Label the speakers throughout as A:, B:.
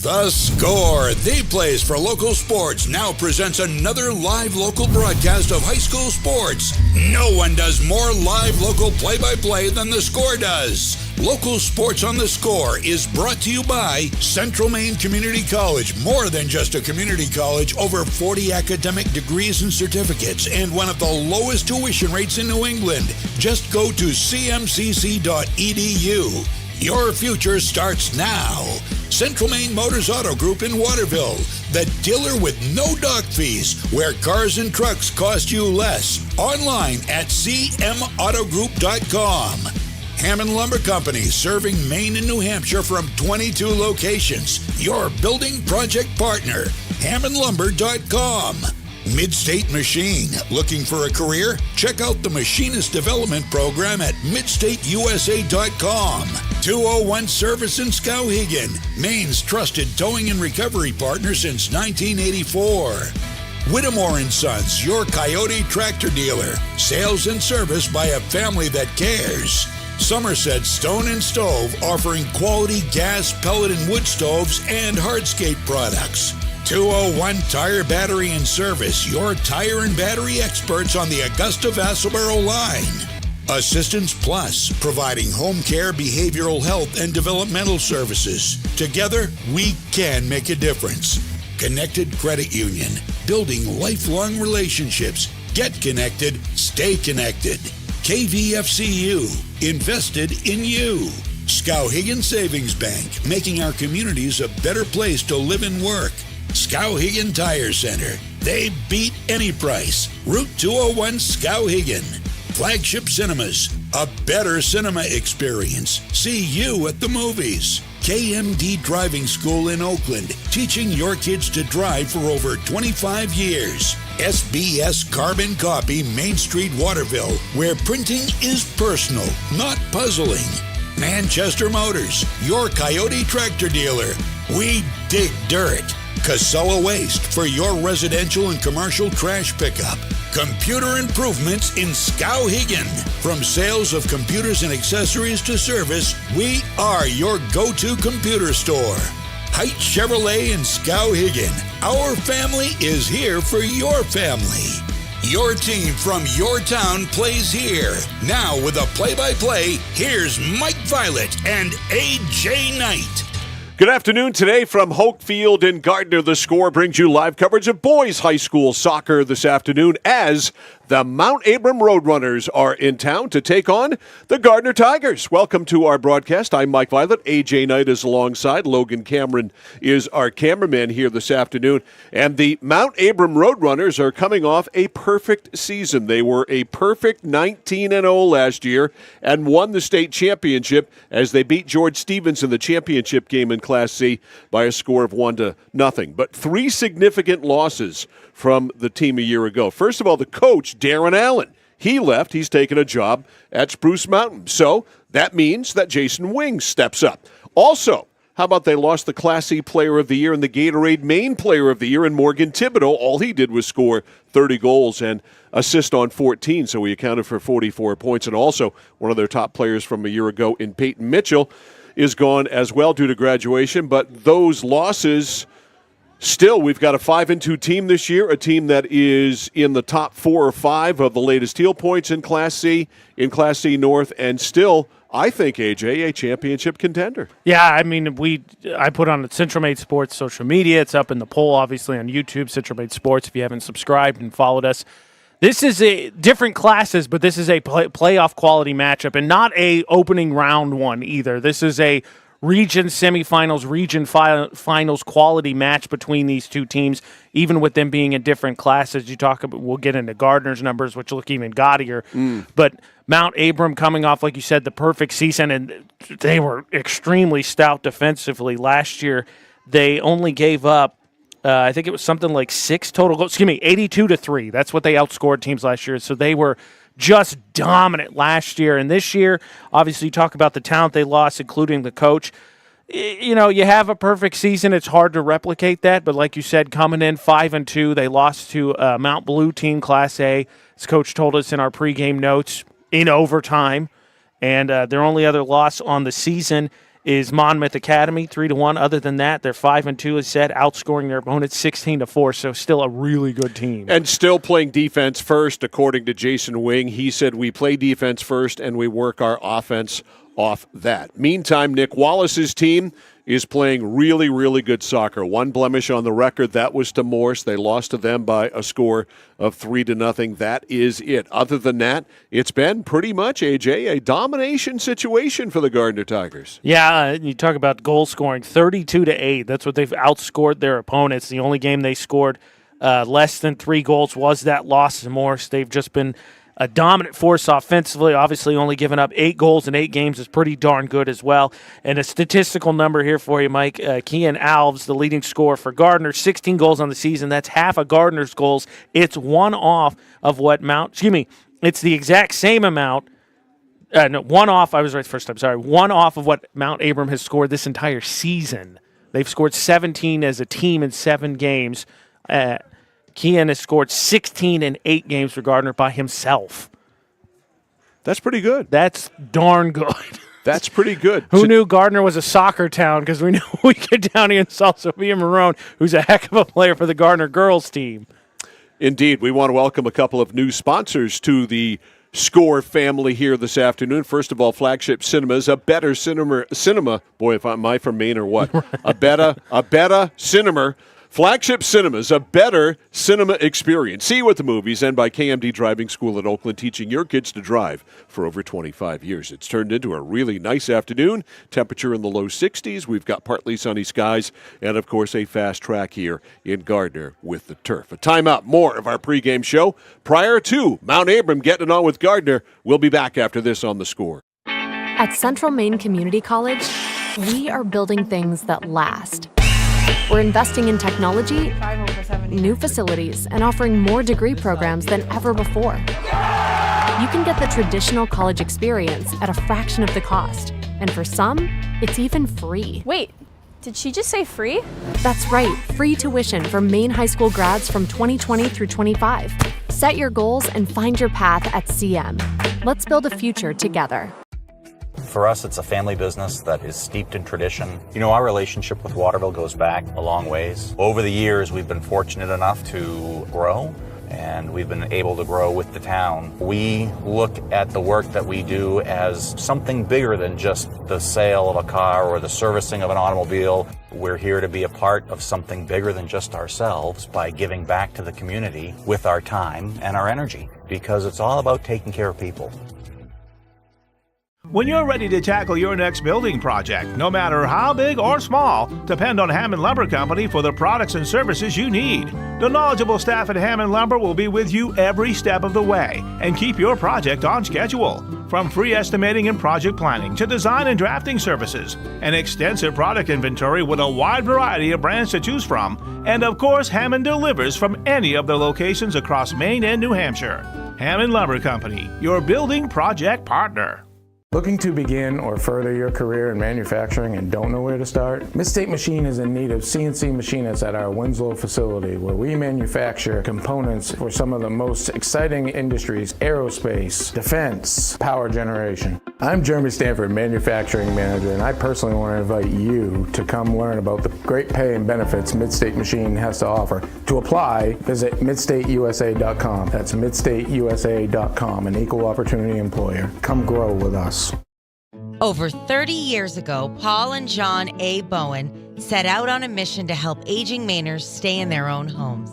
A: The Score, the place for local sports, now presents another live local broadcast of high school sports. No one does more live local play-by-play than The Score does. Local Sports on The Score is brought to you by Central Maine Community College. More than just a community college, over 40 academic degrees and certificates, and one of the lowest tuition rates in New England. Just go to cmcc.edu. Your future starts now. Central Maine Motors Auto Group in Waterville, the dealer with no dock fees, where cars and trucks cost you less. Online at cmautogroup.com. Hammond Lumber Company, serving Maine and New Hampshire from 22 locations. Your building project partner, hammondlumber.com. Midstate Machine. Looking for a career? Check out the Machinist Development Program at midstateusa.com. 201 Service in Skowhegan, Maine's trusted towing and recovery partner since 1984. Whittemore & Sons, your Coyote tractor dealer. Sales and service by a family that cares. Somerset Stone and Stove, offering quality gas, pellet, and wood stoves and hardscape products. 201 Tire, Battery, and Service, your tire and battery experts on the Augusta-Vassalboro line. Assistance Plus, providing home care, behavioral health, and developmental services. Together, we can make a difference. Connected Credit Union, building lifelong relationships. Get connected, stay connected. KVFCU, invested in you. Skowhegan Savings Bank, making our communities a better place to live and work. Skowhegan Tire Center, they beat any price. Route 201 Skowhegan. Flagship Cinemas, a better cinema experience. See you at the movies. KMD Driving School in Oakland, teaching your kids to drive for over 25 years. SBS Carbon Copy, Main Street, Waterville, where printing is personal, not puzzling. Manchester Motors, your Coyote tractor dealer. We dig dirt. Casella Waste, for your residential and commercial trash pickup. Computer Improvements in Skowhegan. From sales of computers and accessories to service, we are your go-to computer store. Heights Chevrolet in Skowhegan. Our family is here for your family. Your team from your town plays here. Now with a play-by-play, here's Mike Violet and A.J. Knight.
B: Good afternoon. Today from Hoke Field in Gardiner, The Score brings you live coverage of boys high school soccer this afternoon as the Mount Abram Roadrunners are in town to take on the Gardiner Tigers. Welcome to our broadcast. I'm Mike Violet. A.J. Knight is alongside. Logan Cameron is our cameraman here this afternoon. And the Mount Abram Roadrunners are coming off a perfect season. They were a perfect 19-0 last year and won the state championship as they beat George Stevens in the championship game in Class C by a score of 1-0. But three significant losses from the team a year ago. First of all, the coach, Darren Allen. He left. He's taken a job at Spruce Mountain. So that means that Jason Wing steps up. Also, how about they lost the Class C Player of the Year and the Gatorade Main Player of the Year in Morgan Thibodeau. All he did was score 30 goals and assist on 14, so he accounted for 44 points. And also, one of their top players from a year ago in Peyton Mitchell is gone as well due to graduation. But those losses, still, we've got a 5-2 team this year, a team that is in the top 4 or 5 of the latest Teal points in Class C North, and still, I think, AJ, a championship contender.
C: Yeah, I mean, I put on the Central Maine Sports social media. It's up in the poll, obviously, on YouTube, Central Maine Sports, if you haven't subscribed and followed us. This is a different classes, but this is a playoff quality matchup, and not a opening round one either. This is a region semifinals, region finals quality match between these two teams, even with them being in different classes. You talk about, we'll get into Gardiner's numbers, which look even gaudier. But Mount Abram coming off, like you said, the perfect season, and they were extremely stout defensively last year. They only gave up, I think it was something like 6 total goals. 82-3. That's what they outscored teams last year. So they were just dominant last year. And this year, obviously, you talk about the talent they lost, including the coach. You know, you have a perfect season. It's hard to replicate that. But like you said, coming in 5-2, they lost to Mount Blue team, Class A. As Coach told us in our pregame notes, in overtime. And their only other loss on the season is Monmouth Academy, 3-1. Other than that, they're 5-2, as said, outscoring their opponents 16-4. So still a really good team.
B: And still playing defense first, according to Jason Wing. He said we play defense first and we work our offense off that. Meantime, Nick Wallace's team is playing really, really good soccer. One blemish on the record, that was to Morse. They lost to them by a score of 3-0. That is it. Other than that, it's been pretty much, AJ, a domination situation for the Gardiner Tigers.
C: Yeah, you talk about goal scoring, 32-8. That's what they've outscored their opponents. The only game they scored less than 3 goals was that loss to Morse. They've just been a dominant force offensively. Obviously, only giving up 8 goals in 8 games is pretty darn good as well. And a statistical number here for you, Mike. Kian Alves, the leading scorer for Gardiner, 16 goals on the season. That's half of Gardiner's goals. It's one off of what it's the exact same amount. One off. I was right first time. Sorry. One off of what Mount Abram has scored this entire season. They've scored 17 as a team in 7 games. Kian has scored 16 in 8 games for Gardiner by himself.
B: That's pretty good.
C: That's darn good.
B: That's pretty good.
C: Who knew Gardiner was a soccer town? Because we knew we get down against Sophia Marone, who's a heck of a player for the Gardiner girls team. Indeed.
B: We want to welcome a couple of new sponsors to the Score family here this afternoon. First of all, Flagship Cinemas, a better cinema. Boy, am I from Maine or what? a better cinema. Flagship Cinemas, a better cinema experience. See you at the movies, and by KMD Driving School in Oakland, teaching your kids to drive for over 25 years. It's turned into a really nice afternoon. Temperature in the low 60s. We've got partly sunny skies, and of course a fast track here in Gardiner with the turf. A timeout, more of our pregame show prior to Mount Abram getting on with Gardiner. We'll be back after this on The Score.
D: At Central Maine Community College, we are building things that last. We're investing in technology, new facilities, and offering more degree programs than ever before. You can get the traditional college experience at a fraction of the cost. And for some, it's even free.
E: Wait, did she just say free?
D: That's right, free tuition for Maine high school grads from 2020 through 25. Set your goals and find your path at CM. Let's build a future together.
F: For us, it's a family business that is steeped in tradition. You know, our relationship with Waterville goes back a long ways. Over the years, we've been fortunate enough to grow, and we've been able to grow with the town. We look at the work that we do as something bigger than just the sale of a car or the servicing of an automobile. We're here to be a part of something bigger than just ourselves by giving back to the community with our time and our energy, because it's all about taking care of people.
G: When you're ready to tackle your next building project, no matter how big or small, depend on Hammond Lumber Company for the products and services you need. The knowledgeable staff at Hammond Lumber will be with you every step of the way and keep your project on schedule. From free estimating and project planning to design and drafting services, an extensive product inventory with a wide variety of brands to choose from, and of course, Hammond delivers from any of the locations across Maine and New Hampshire. Hammond Lumber Company, your building project partner.
H: Looking to begin or further your career in manufacturing and don't know where to start? Midstate Machine is in need of CNC machinists at our Winslow facility, where we manufacture components for some of the most exciting industries: aerospace, defense, power generation. I'm Jeremy Stanford, manufacturing manager, and I personally want to invite you to come learn about the great pay and benefits Midstate Machine has to offer. To apply, visit midstateusa.com. That's midstateusa.com, an equal opportunity employer. Come grow with us.
I: Over 30 years ago, Paul and John A. Bowen set out on a mission to help aging Mainers stay in their own homes.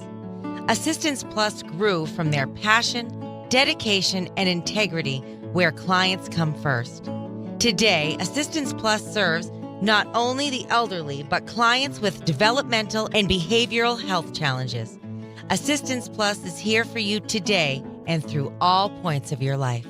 I: Assistance Plus grew from their passion, dedication, and integrity, where clients come first. Today, Assistance Plus serves not only the elderly, but clients with developmental and behavioral health challenges. Assistance Plus is here for you today and through all points of your life.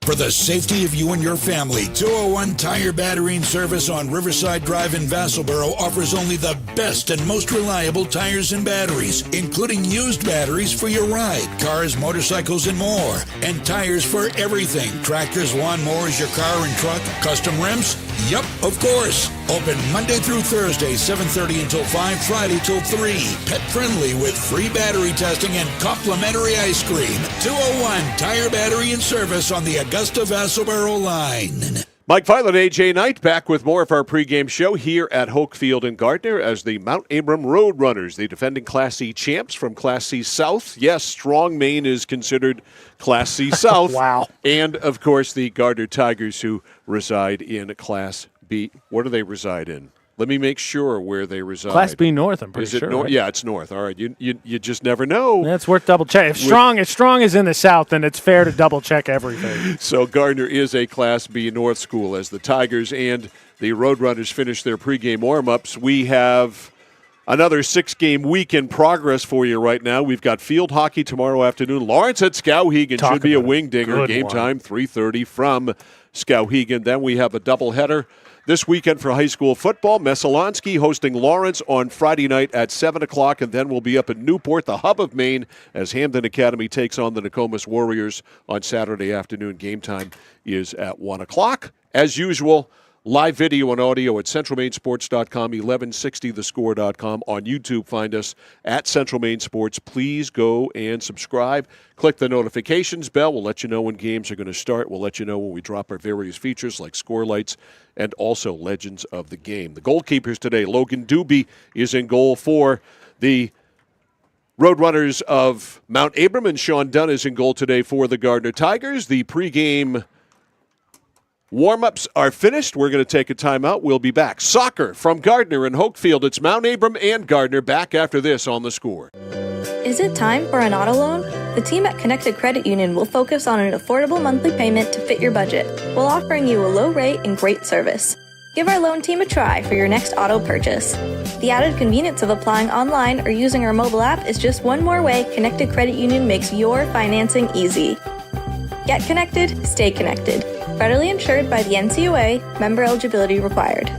A: For the safety of you and your family, 201 Tire Battery and Service on Riverside Drive in Vassalboro offers only the best and most reliable tires and batteries, including used batteries for your ride, cars, motorcycles, and more. And tires for everything: tractors, lawnmowers, your car and truck, custom rims. Yep, of course. Open Monday through Thursday, 7:30 until 5, Friday till 3. Pet friendly with free battery testing and complimentary ice cream. 201 Tire Battery and Service on the Augusta Vassalboro line.
B: Mike Filan, AJ Knight, back with more of our pregame show here at Hokefield and Gardiner as the Mount Abram Roadrunners, the defending Class C champs from Class C South. Yes, Strong Maine is considered Class C South.
C: Wow.
B: And, of course, the Gardiner Tigers who reside in Class B. Where do they reside in? Let me make sure where they reside.
C: Class B North, I'm pretty sure.
B: Right? Yeah, it's North. All right, you just never know.
C: That's worth double check. If Strong is in the South, then it's fair to double check everything.
B: So Gardiner is a Class B North school as the Tigers and the Roadrunners finish their pregame warm-ups. We have another 6-game week in progress for you right now. We've got field hockey tomorrow afternoon. Lawrence at Skowhegan should be a wing-dinger. Game time, 3:30 from Skowhegan. Then we have a doubleheader this weekend for high school football. Messalonski hosting Lawrence on Friday night at 7 o'clock, and then we'll be up in Newport, the hub of Maine, as Hamden Academy takes on the Nokomis Warriors on Saturday afternoon. Game time is at 1 o'clock. As usual, live video and audio at centralmainsports.com, 1160thescore.com. On YouTube, find us at Central Maine Sports. Please go and subscribe. Click the notifications bell. We'll let you know when games are going to start. We'll let you know when we drop our various features like score lights and also legends of the game. The goalkeepers today, Logan Doobie is in goal for the Roadrunners of Mount Abram, and Sean Dunn is in goal today for the Gardiner Tigers. The pregame warm-ups are finished. We're going to take a timeout. We'll be back. Soccer from Gardiner and Hokefield. It's Mount Abram and Gardiner back after this on The Score.
J: Is it time for an auto loan? The team at Connected Credit Union will focus on an affordable monthly payment to fit your budget, while offering you a low rate and great service. Give our loan team a try for your next auto purchase. The added convenience of applying online or using our mobile app is just one more way Connected Credit Union makes your financing easy. Get connected, stay connected. Federally insured by the NCUA, member eligibility required.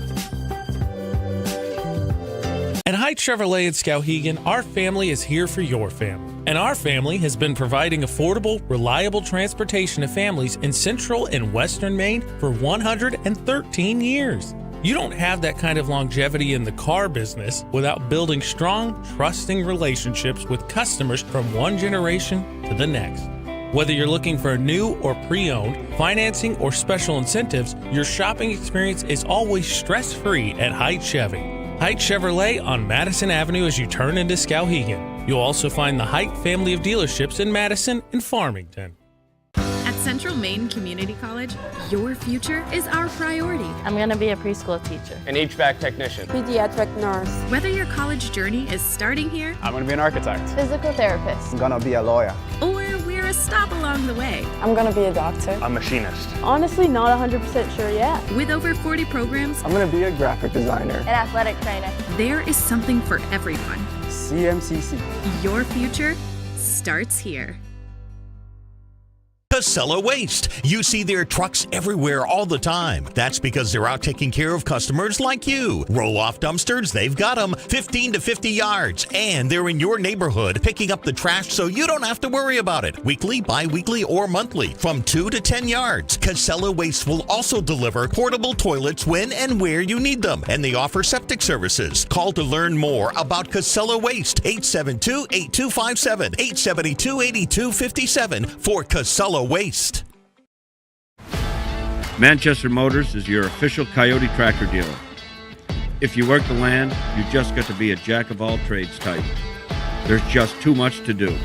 K: At Haight Chevrolet in Skowhegan, our family is here for your family. And our family has been providing affordable, reliable transportation to families in central and western Maine for 113 years. You don't have that kind of longevity in the car business without building strong, trusting relationships with customers from one generation to the next. Whether you're looking for a new or pre-owned, financing, or special incentives, your shopping experience is always stress-free at Haight Chevy. Haight Chevrolet on Madison Avenue as you turn into Skowhegan. You'll also find the Haight family of dealerships in Madison and Farmington.
L: At Central Maine Community College, your future is our priority.
M: I'm going to be a preschool teacher,
N: an HVAC technician,
L: pediatric nurse. Whether your college journey is starting here,
N: I'm going to be an architect,
M: physical therapist,
O: I'm going to be a lawyer,
L: or we're a stop along the way.
M: I'm going to be a doctor,
N: a machinist.
M: Honestly, not 100% sure yet.
L: With over 40 programs,
O: I'm going to be a graphic designer,
M: an athletic trainer.
L: There is something for everyone.
O: CMCC.
L: Your future starts here.
P: Casella Waste. You see their trucks everywhere all the time. That's because they're out taking care of customers like you. Roll-off dumpsters, they've got them 15 to 50 yards. And they're in your neighborhood picking up the trash so you don't have to worry about it. Weekly, bi-weekly, or monthly from 2 to 10 yards. Casella Waste will also deliver portable toilets when and where you need them. And they offer septic services. Call to learn more about Casella Waste. 872-8257, 872-8257 for Casella Waste.
Q: Manchester Motors is your official Coyote tractor dealer. If you work the land, you just got to be a jack of all trades type. There's just too much to do.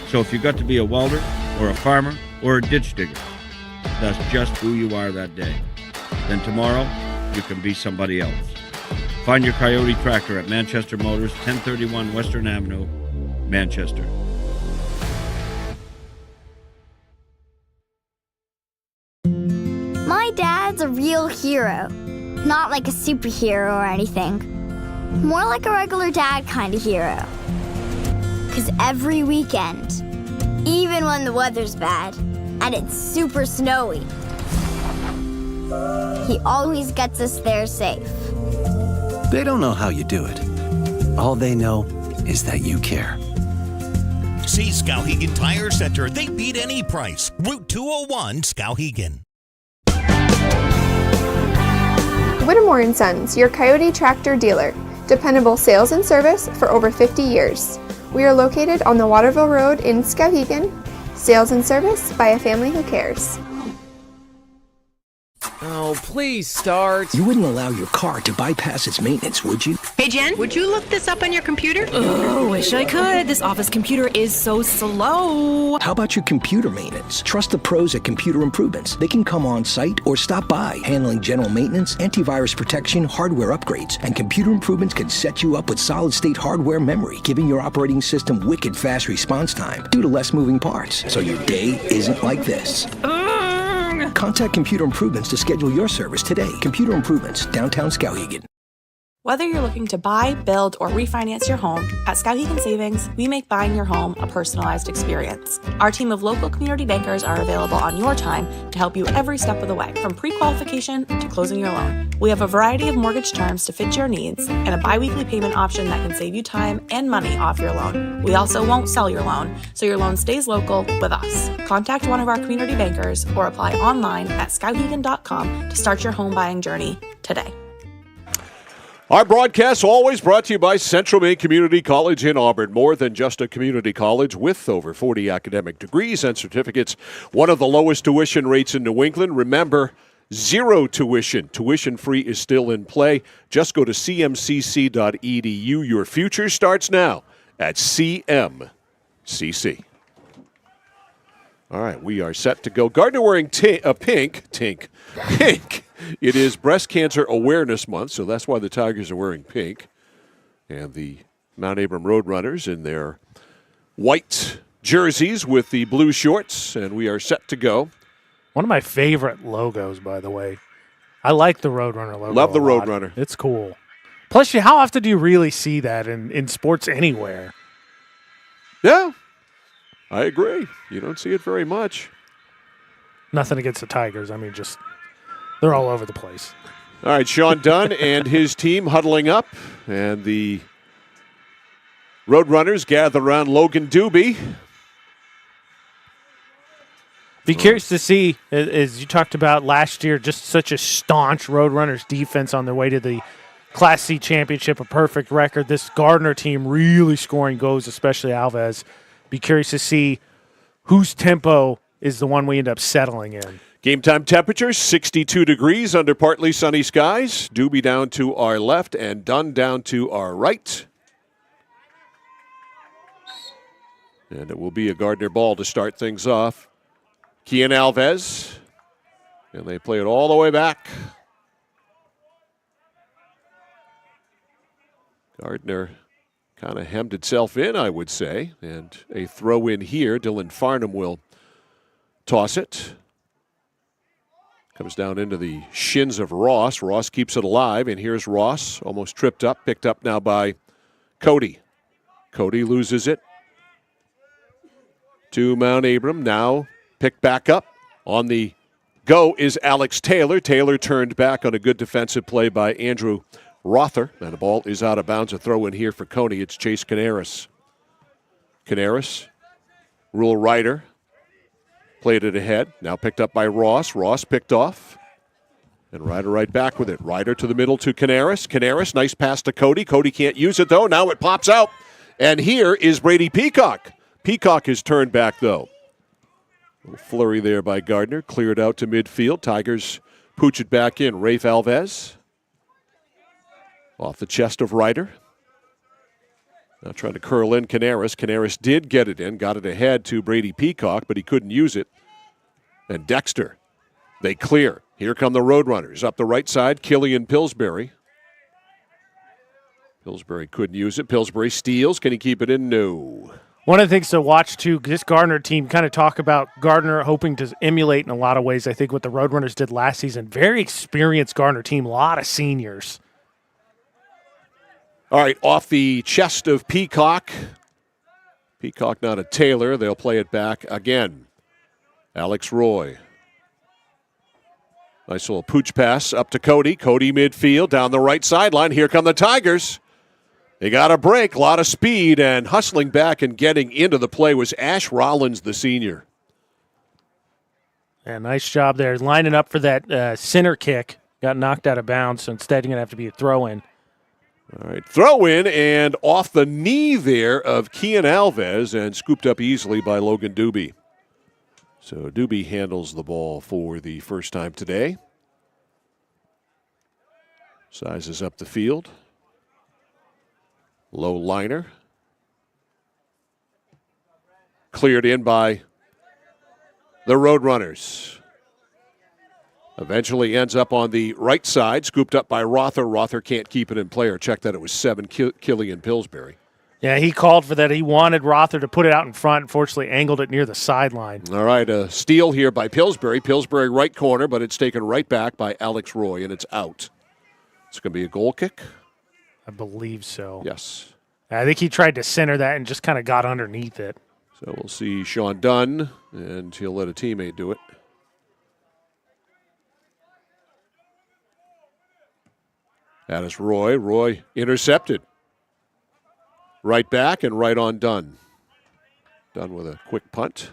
Q: So if you got to be a welder or a farmer or a ditch digger, that's just who you are that day. Then tomorrow, you can be somebody else. Find your Coyote tractor at Manchester Motors, 1031 Western Avenue, Manchester.
R: My dad's a real hero. Not like a superhero or anything. More like a regular dad kind of hero. 'Cause every weekend, even when the weather's bad and it's super snowy, he always gets us there safe.
S: They don't know how you do it. All they know is that you care.
P: See Skowhegan Tire Center. They beat any price. Route 201, Skowhegan.
T: Whittemore & Sons, your Coyote tractor dealer. Dependable sales and service for over 50 years. We are located on the Waterville Road in Skowhegan. Sales and service by a family who cares.
U: Oh, No, please start.
V: You wouldn't allow your car to bypass its maintenance, would you?
W: Hey, Jen, would you look this up on your computer?
X: Oh, wish I could. This office computer is so slow.
V: How about your computer maintenance? Trust the pros at Computer Improvements. They can come on site or stop by, handling general maintenance, antivirus protection, hardware upgrades, and Computer Improvements can set you up with solid-state hardware memory, giving your operating system wicked fast response time due to less moving parts, so your day isn't like this. Contact Computer Improvements to schedule your service today. Computer Improvements, downtown Skowhegan.
Y: Whether you're looking to buy, build, or refinance your home, at Skowhegan Savings, we make buying your home a personalized experience. Our team of local community bankers are available on your time to help you every step of the way, from pre-qualification to closing your loan. We have a variety of mortgage terms to fit your needs and a bi-weekly payment option that can save you time and money off your loan. We also won't sell your loan, so your loan stays local with us. Contact one of our community bankers or apply online at skowhegan.com to start your home buying journey today.
B: Our broadcast always brought to you by Central Maine Community College in Auburn. More than just a community college with over 40 academic degrees and certificates. One of the lowest tuition rates in New England. Remember, zero tuition. Tuition free is still in play. Just go to cmcc.edu. Your future starts now at CMCC. All right, we are set to go. Gardiner wearing pink. It is Breast Cancer Awareness Month, so that's why the Tigers are wearing pink. And the Mount Abram Roadrunners in their white jerseys with the blue shorts, and we are set to go.
C: One of my favorite logos, by the way. I like the Roadrunner logo.
B: Love the Roadrunner.
C: It's cool. Plus, how often do you really see that in sports anywhere?
B: Yeah, I agree. You don't see it very much.
C: Nothing against the Tigers. I mean, just they're all over the place.
B: All right, Sean Dunn and his team huddling up, and the Roadrunners gather around Logan Doobie.
C: Be curious to see, as you talked about last year, just such a staunch Roadrunners defense on their way to the Class C championship, a perfect record. This Gardiner team really scoring goals, especially Alves. Be curious to see whose tempo is the one we end up settling in.
B: Game time temperatures, 62 degrees under partly sunny skies. Doobie down to our left and Dunn down to our right. And it will be a Gardiner ball to start things off. Kian Alves. And they play it all the way back. Gardiner kind of hemmed itself in, I would say. And a throw in here. Dylan Farnham will toss it. Comes down into the shins of Ross. Ross keeps it alive, and here's Ross, almost tripped up, picked up now by Cody. Cody loses it to Mount Abram. Now picked back up. On the go is Alex Taylor. Taylor turned back on a good defensive play by Andrew Rother, and the ball is out of bounds. A throw in here for Coney. It's Chase Canaris. Canaris, Rule Ryder. Played it ahead. Now picked up by Ross. Ross picked off. And Ryder right back with it. Ryder to the middle to Canaris. Canaris, nice pass to Cody. Cody can't use it, though. Now it pops out. And here is Brady Peacock. Peacock is turned back, though. A little flurry there by Gardiner. Cleared out to midfield. Tigers pooch it back in. Rafe Alves. Off the chest of Ryder. Now trying to curl in Canaris. Canaris did get it in, got it ahead to Brady Peacock, but he couldn't use it. And Dexter, they clear. Here come the Roadrunners. Up the right side, Killian Pillsbury. Pillsbury couldn't use it. Pillsbury steals. Can he keep it in? No.
C: One of the things to watch, too, this Gardiner team, kind of talk about Gardiner hoping to emulate in a lot of ways, I think, what the Roadrunners did last season. Very experienced Gardiner team, a lot of seniors.
B: All right, off the chest of Peacock. Peacock, not a Taylor. They'll play it back again. Alex Roy. Nice little pooch pass up to Cody. Cody midfield down the right sideline. Here come the Tigers. They got a break, a lot of speed, and hustling back and getting into the play was Ash Rollins, the senior.
C: Yeah, nice job there. Lining up for that center kick. Got knocked out of bounds, so instead you're going to have to be a throw-in.
B: All right, throw in and off the knee there of Kian Alves and scooped up easily by Logan Doobie. So Doobie handles the ball for the first time today. Sizes up the field. Low liner. Cleared in by the Roadrunners. Eventually ends up on the right side, scooped up by Rother. Rother can't keep it in play, or check that it was 7, Killian Pillsbury.
C: Yeah, he called for that. He wanted Rother to put it out in front. Unfortunately, angled it near the sideline.
B: All right, a steal here by Pillsbury. Pillsbury right corner, but it's taken right back by Alex Roy, and it's out. It's going to be a goal kick?
C: I believe so.
B: Yes.
C: I think he tried to center that and just kind of got underneath it.
B: So we'll see Sean Dunn, and he'll let a teammate do it. That is Roy. Roy intercepted. Right back and right on Dunn. Dunn with a quick punt.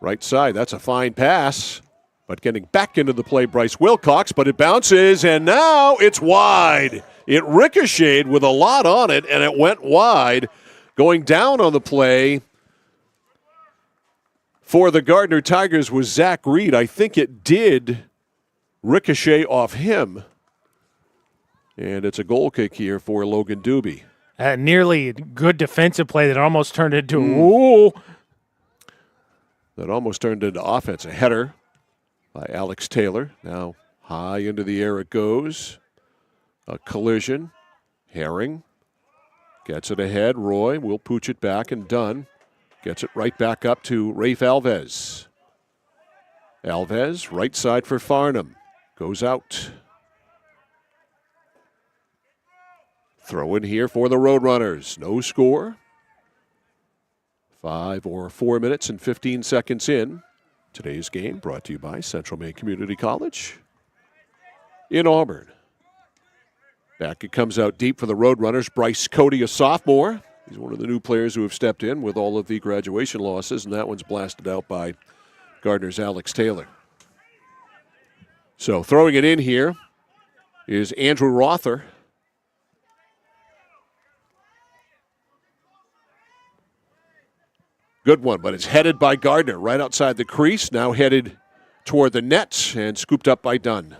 B: Right side, that's a fine pass. But getting back into the play, Bryce Wilcox, but it bounces, and now it's wide. It ricocheted with a lot on it, and it went wide. Going down on the play for the Gardiner Tigers was Zach Reed. I think it did ricochet off him. And it's a goal kick here for Logan Doobie.
C: Nearly a good defensive play that almost turned into ooh.
B: That almost turned into offense. A header by Alex Taylor. Now high into the air it goes. A collision. Herring gets it ahead. Roy will pooch it back, and Dunn gets it right back up to Rafe Alves. Alves, right side for Farnham. Goes out. Throw in here for the Roadrunners. No score. 4 minutes and 15 seconds in. Today's game brought to you by Central Maine Community College in Auburn. Back it comes out deep for the Roadrunners. Bryce Cody, a sophomore. He's one of the new players who have stepped in with all of the graduation losses, and that one's blasted out by Gardiner's Alex Taylor. So throwing it in here is Andrew Rother. Good one, but it's headed by Gardiner right outside the crease, now headed toward the net and scooped up by Dunn.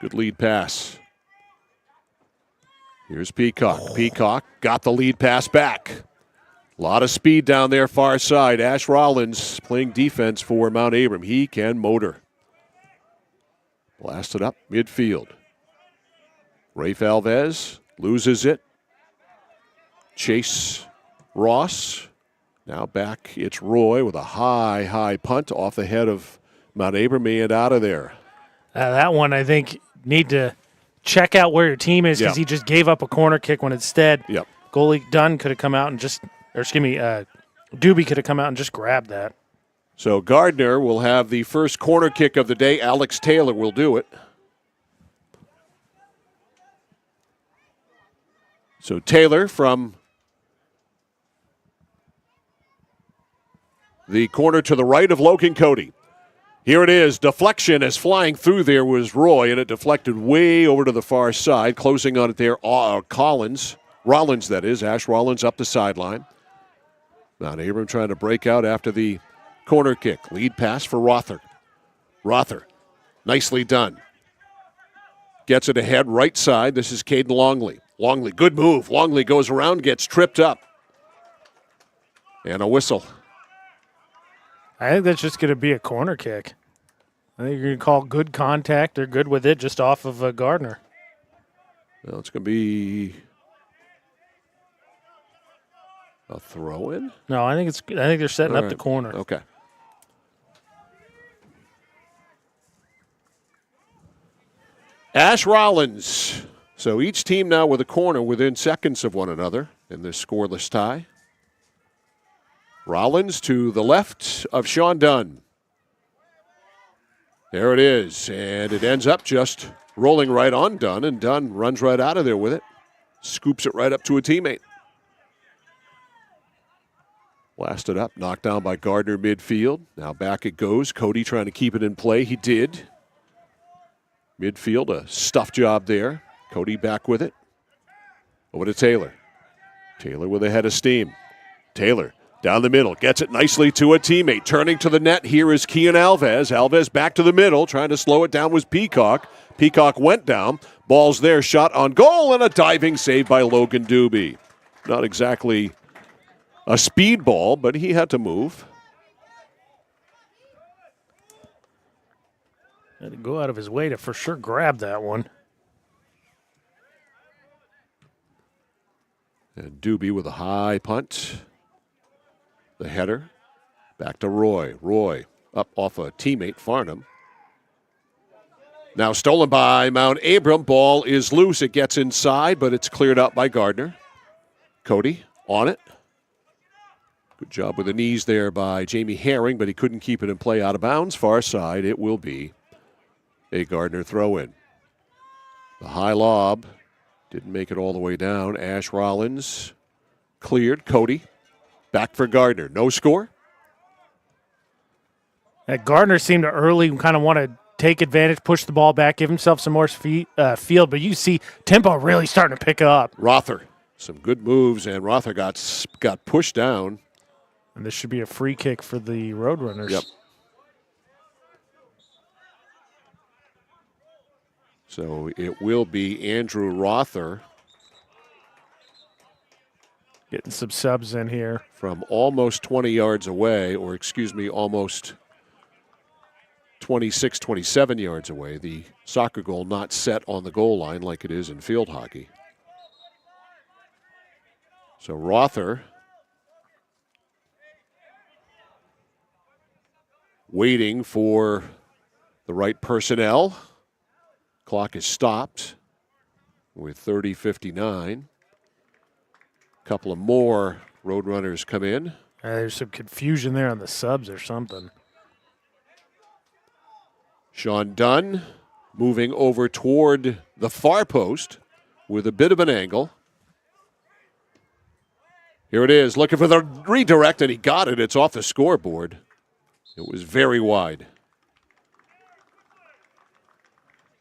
B: Good lead pass. Here's Peacock. Peacock got the lead pass back. A lot of speed down there far side. Ash Rollins playing defense for Mount Abram. He can motor. Blasted up midfield. Rafe Alves loses it. Chase Ross. Now back, it's Roy with a high punt off the head of Mount Abram and out of there.
C: That one, I think, need to check out where your team is because he just gave up a corner kick when instead goalie Dunn could have come out and Doobie could have come out and just grabbed that.
B: So Gardiner will have the first corner kick of the day. Alex Taylor will do it. So Taylor from the corner to the right of Logan Cody. Here it is. Deflection as flying through there was Roy, and it deflected way over to the far side. Closing on it there, Rollins, that is. Ash Rollins up the sideline. Mount Abram trying to break out after the corner kick. Lead pass for Rother. Rother, nicely done. Gets it ahead, right side. This is Caden Longley. Longley, good move. Longley goes around, gets tripped up. And a whistle.
C: I think that's just going to be a corner kick. I think you're going to call good contact. They're good with it just off of Gardiner.
B: Well, it's going to be a throw-in?
C: No, I think they're setting up the corner.
B: Okay. Ash Rollins. So each team now with a corner within seconds of one another in this scoreless tie. Rollins to the left of Sean Dunn. There it is, and it ends up just rolling right on Dunn, and Dunn runs right out of there with it. Scoops it right up to a teammate. Blasted up, knocked down by Gardiner midfield. Now back it goes. Cody trying to keep it in play. He did. Midfield, a stuff job there. Cody back with it. Over to Taylor. Taylor with a head of steam. Taylor Down the middle, gets it nicely to a teammate. Turning to the net, here is Kian Alves. Alves back to the middle, trying to slow it down was Peacock. Peacock went down. Ball's there, shot on goal, and a diving save by Logan Doobie. Not exactly a speed ball, but he had to move.
C: Had to go out of his way to for sure grab that one.
B: And Doobie with a high punt. The header. Back to Roy. Roy up off a teammate, Farnham. Now stolen by Mount Abram. Ball is loose. It gets inside, but it's cleared out by Gardiner. Cody on it. Good job with the knees there by Jamie Herring, but he couldn't keep it in play out of bounds. Far side, it will be a Gardiner throw-in. The high lob didn't make it all the way down. Ash Rollins cleared. Cody back for Gardiner. No score.
C: Gardner seemed to early kind of want to take advantage, push the ball back, give himself some more field, but you see tempo really starting to pick up.
B: Rother, some good moves, and Rother got pushed down.
C: And this should be a free kick for the Roadrunners.
B: Yep. So it will be Andrew Rother.
C: Getting some subs in here.
B: From almost 20 yards away, or excuse me, almost 26, 27 yards away. The soccer goal not set on the goal line like it is in field hockey. So Rother waiting for the right personnel. Clock is stopped with 30:59. A couple of more Roadrunners come in.
C: There's some confusion there on the subs or something.
B: Sean Dunn moving over toward the far post with a bit of an angle. Here it is, looking for the redirect, and he got it. It's off the scoreboard. It was very wide.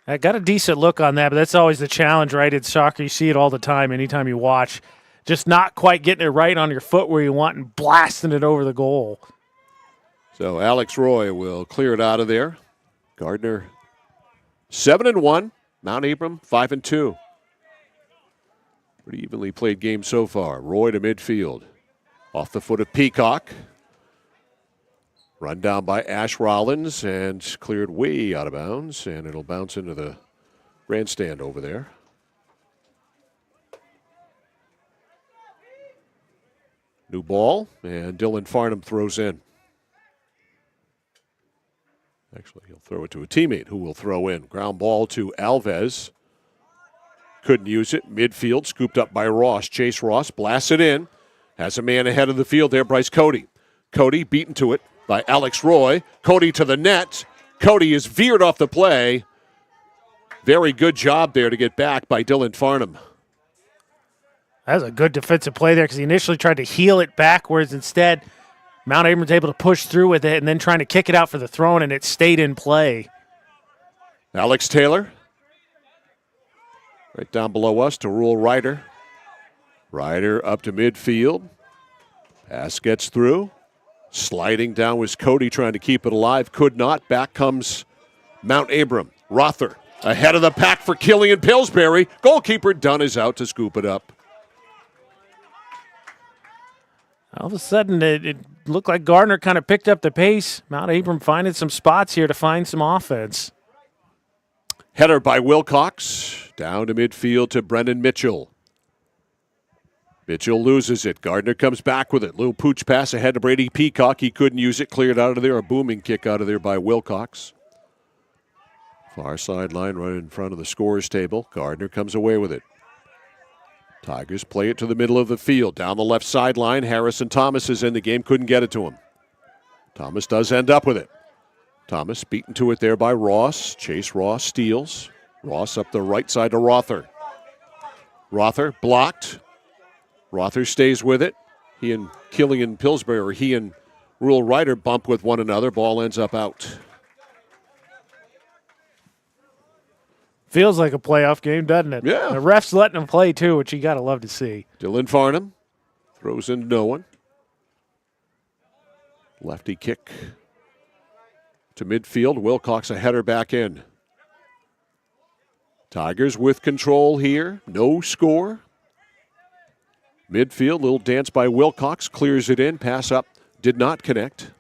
C: I got a decent look on that, but that's always the challenge, right? In soccer, you see it all the time, anytime you watch. Just not quite getting it right on your foot where you want and blasting it over the goal.
B: So Alex Roy will clear it out of there. Gardiner 7-1. Mount Abram 5-2. Pretty evenly played game so far. Roy to midfield. Off the foot of Peacock. Run down by Ash Rollins and cleared way out of bounds, and it'll bounce into the grandstand over there. New ball, and Dylan Farnham throws in. Actually, he'll throw it to a teammate who will throw in. Ground ball to Alves. Couldn't use it. Midfield, scooped up by Ross. Chase Ross blasts it in. Has a man ahead of the field there, Bryce Cody. Cody beaten to it by Alex Roy. Cody to the net. Cody is veered off the play. Very good job there to get back by Dylan Farnham.
C: That was a good defensive play there because he initially tried to heel it backwards. Instead, Mount Abram's able to push through with it and then trying to kick it out for the throw-in, and it stayed in play.
B: Alex Taylor. Right down below us to Rule Ryder. Ryder up to midfield. Pass gets through. Sliding down was Cody trying to keep it alive. Could not. Back comes Mount Abram. Rother ahead of the pack for Killian Pillsbury. Goalkeeper Dunn is out to scoop it up.
C: All of a sudden, it looked like Gardiner kind of picked up the pace. Mount Abram finding some spots here to find some offense.
B: Header by Wilcox. Down to midfield to Brendan Mitchell. Mitchell loses it. Gardiner comes back with it. Little pooch pass ahead to Brady Peacock. He couldn't use it. Cleared out of there. A booming kick out of there by Wilcox. Far sideline right in front of the scorers table. Gardiner comes away with it. Tigers play it to the middle of the field. Down the left sideline. Harrison Thomas is in the game. Couldn't get it to him. Thomas does end up with it. Thomas beaten to it there by Ross. Chase Ross steals. Ross up the right side to Rother. Rother blocked. Rother stays with it. He and Killian Pillsbury, or he and Rule Ryder bump with one another. Ball ends up out.
C: Feels like a playoff game, doesn't it?
B: Yeah.
C: The ref's letting them play, too, which you got to love to see.
B: Dylan Farnham throws into no one. Lefty kick to midfield. Wilcox a header back in. Tigers with control here. No score. Midfield, little dance by Wilcox. Clears it in. Pass up. Did not connect.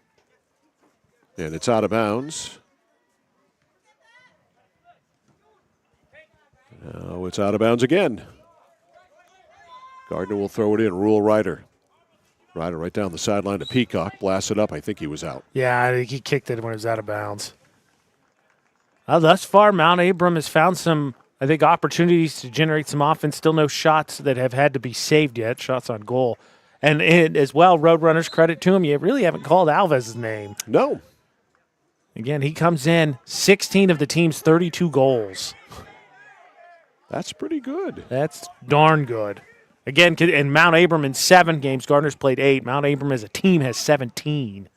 B: And it's out of bounds. Now it's out of bounds again. Gardiner will throw it in. Rule Ryder. Ryder right down the sideline to Peacock. Blasts it up. I think he was out.
C: Yeah, I think he kicked it when it was out of bounds. Thus far, Mount Abram has found some, I think, opportunities to generate some offense. Still no shots that have had to be saved yet, shots on goal. And as well, Roadrunners, credit to him, you really haven't called Alves' name.
B: No.
C: Again, he comes in 16 of the team's 32 goals.
B: That's pretty good.
C: That's darn good. Again, and Mount Abram in 7 games, Gardiner's played 8. Mount Abram as a team has 17.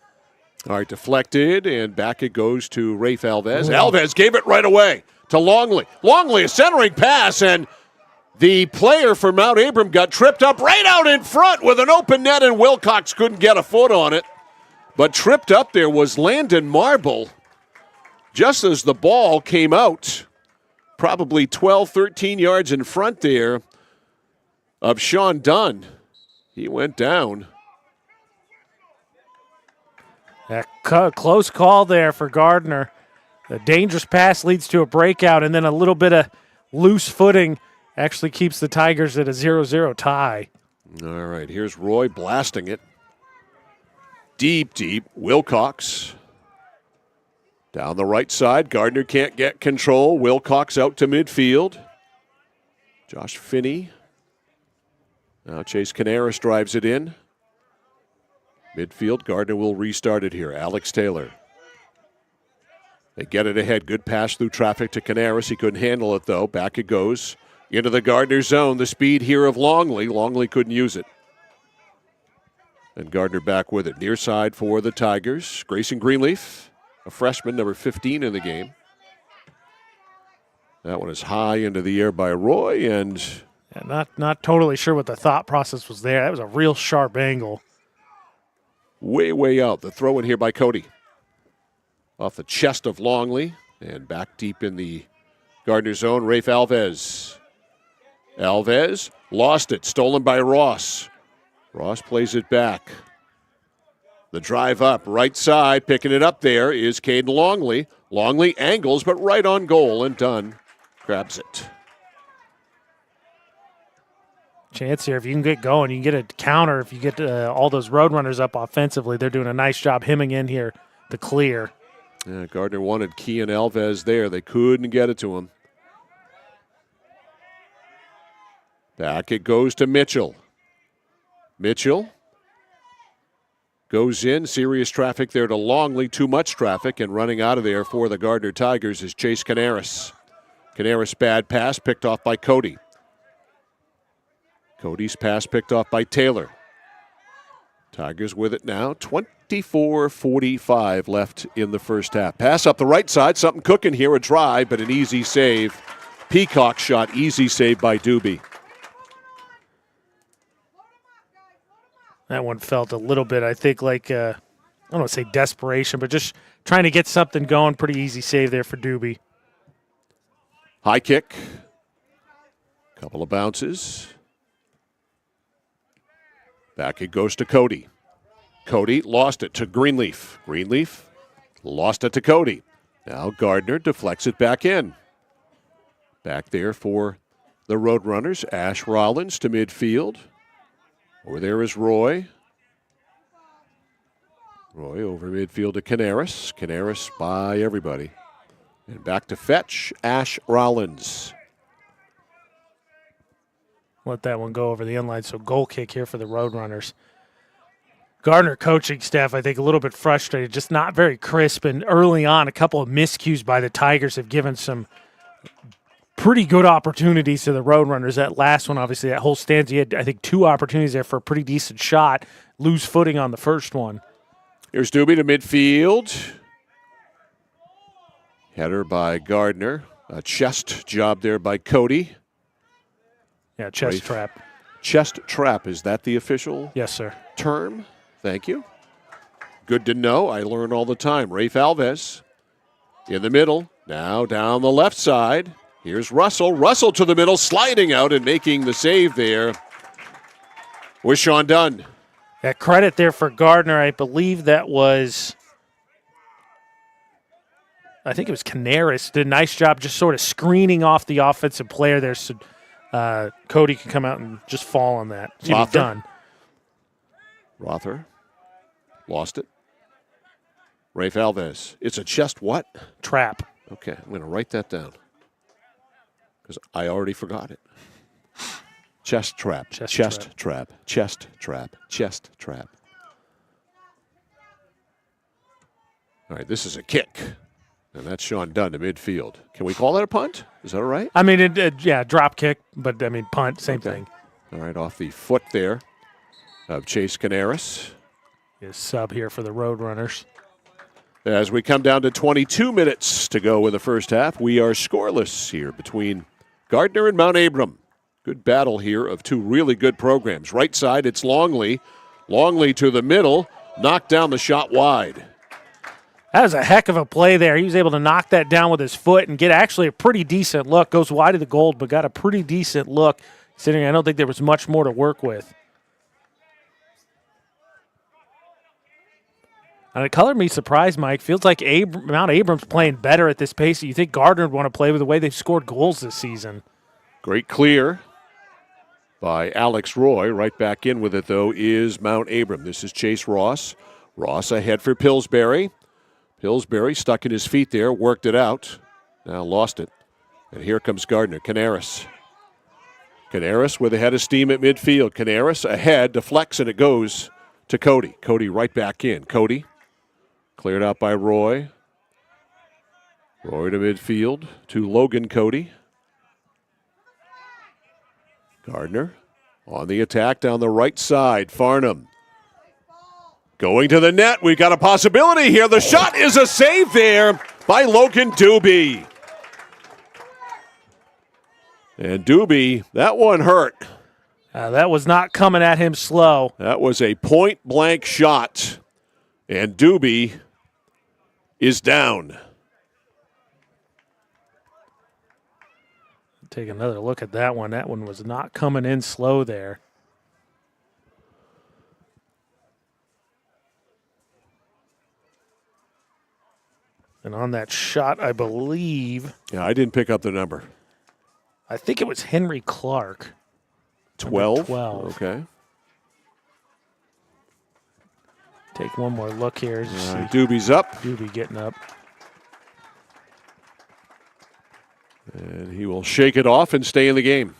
B: All right, deflected, and back it goes to Rafe Alves. Alves gave it right away to Longley. Longley, a centering pass, and the player for Mount Abram got tripped up right out in front with an open net, and Wilcox couldn't get a foot on it. But tripped up there was Landon Marble just as the ball came out, probably 12, 13 yards in front there of Sean Dunn. He went down.
C: A close call there for Gardiner. The dangerous pass leads to a breakout, and then a little bit of loose footing actually keeps the Tigers at a 0-0 tie.
B: All right, here's Roy blasting it. Deep, deep. Wilcox. Down the right side. Gardiner can't get control. Wilcox out to midfield. Josh Finney. Now Chase Canaris drives it in. Midfield, Gardiner will restart it here. Alex Taylor. They get it ahead. Good pass through traffic to Canaris. He couldn't handle it, though. Back it goes. Into the Gardiner zone. The speed here of Longley. Longley couldn't use it. And Gardiner back with it. Near side for the Tigers. Grayson Greenleaf, a freshman, number 15 in the game. That one is high into the air by Roy, and
C: not totally sure what the thought process was there. That was a real sharp angle.
B: Way, way out. The throw in here by Cody. Off the chest of Longley, and back deep in the Gardiner zone, Rafe Alves. Alves lost it. Stolen by Ross. Ross plays it back. The drive up, right side, picking it up there is Caden Longley. Longley angles, but right on goal, and Dunn grabs it.
C: Chance here, if you can get going, you can get a counter. If you get all those Roadrunners up offensively, they're doing a nice job hemming in here to clear.
B: Yeah, Gardiner wanted Kean Alves there. They couldn't get it to him. Back it goes to Mitchell. Mitchell goes in. Serious traffic there to Longley. Too much traffic, and running out of there for the Gardiner Tigers is Chase Canaris. Canaris bad pass picked off by Cody. Cody's pass picked off by Taylor. Tigers with it now. 24:45 left in the first half. Pass up the right side. Something cooking here. A drive, but an easy save. Peacock shot. Easy save by Doobie.
C: That one felt a little bit, I think, like, I don't want to say desperation, but just trying to get something going. Pretty easy save there for Doobie.
B: High kick. Couple of bounces. Back it goes to Cody. Cody lost it to Greenleaf. Greenleaf lost it to Cody. Now Gardiner deflects it back in. Back there for the Roadrunners. Ash Rollins to midfield. Over there is Roy. Roy over midfield to Canaris. Canaris by everybody. And back to Fetch. Ash Rollins.
C: Let that one go over the inline. So goal kick here for the Roadrunners. Gardiner coaching staff, I think, a little bit frustrated. Just not very crisp. And early on, a couple of miscues by the Tigers have given some pretty good opportunities to the Roadrunners. That last one, obviously, that whole stanza, you had, I think, 2 opportunities there for a pretty decent shot. Lose footing on the first one.
B: Here's Doobie to midfield. Header by Gardiner. A chest job there by Cody.
C: Yeah, chest trap.
B: Chest trap, is that the official
C: yes, sir.
B: term? Thank you. Good to know. I learn all the time. Rafe Alves in the middle. Now down the left side. Here's Russell. Russell to the middle, sliding out and making the save there with Sean Dunn.
C: That credit there for Gardiner. I believe that was, I think it was Canaris. Did a nice job just sort of screening off the offensive player there so Cody can come out and just fall on that. Done.
B: Rother lost it. Rafe Alves. It's a chest what?
C: Trap.
B: Okay, I'm going to write that down because I already forgot it. Chest trap. Chest trap. Chest trap. Chest trap. All right, this is a kick. And that's Sean Dunn to midfield. Can we call that a punt? Is that all right?
C: I mean, yeah, drop kick, but punt, same thing.
B: All right, off the foot there of Chase Canaris.
C: His sub here for the Roadrunners.
B: As we come down to 22 minutes to go in the first half, we are scoreless here between Gardiner and Mount Abram. Good battle here of two really good programs. Right side, it's Longley. Longley to the middle, knocked down the shot wide.
C: That was a heck of a play there. He was able to knock that down with his foot and get actually a pretty decent look. Goes wide of the goal, but got a pretty decent look. Considering I don't think there was much more to work with. And it colored me surprised, Mike. Feels like Mount Abram's playing better at this pace. You think Gardner would want to play with the way they've scored goals this season.
B: Great clear by Alex Roy. Right back in with it, though, is Mount Abram. This is Chase Ross. Ross ahead for Pillsbury. Pillsbury stuck in his feet there, worked it out. Now lost it. And here comes Gardiner. Canaris. Canaris with a head of steam at midfield. Canaris ahead, deflects, and it goes to Cody. Cody right back in. Cody cleared out by Roy. Roy to midfield to Logan Cody. Gardiner on the attack down the right side. Farnham going to the net. We've got a possibility here. The shot is a save there by Logan Doobie. And Doobie, that one hurt.
C: That was not coming at him slow.
B: That was a point-blank shot. And Doobie is down.
C: Take another look at that one. That one was not coming in slow there. And on that shot, I believe.
B: Yeah, I didn't pick up the number.
C: I think it was Henry Clark.
B: 12?
C: 12.
B: Okay.
C: Take one more look here.
B: Doobie's up.
C: Doobie getting up.
B: And he will shake it off and stay in the game.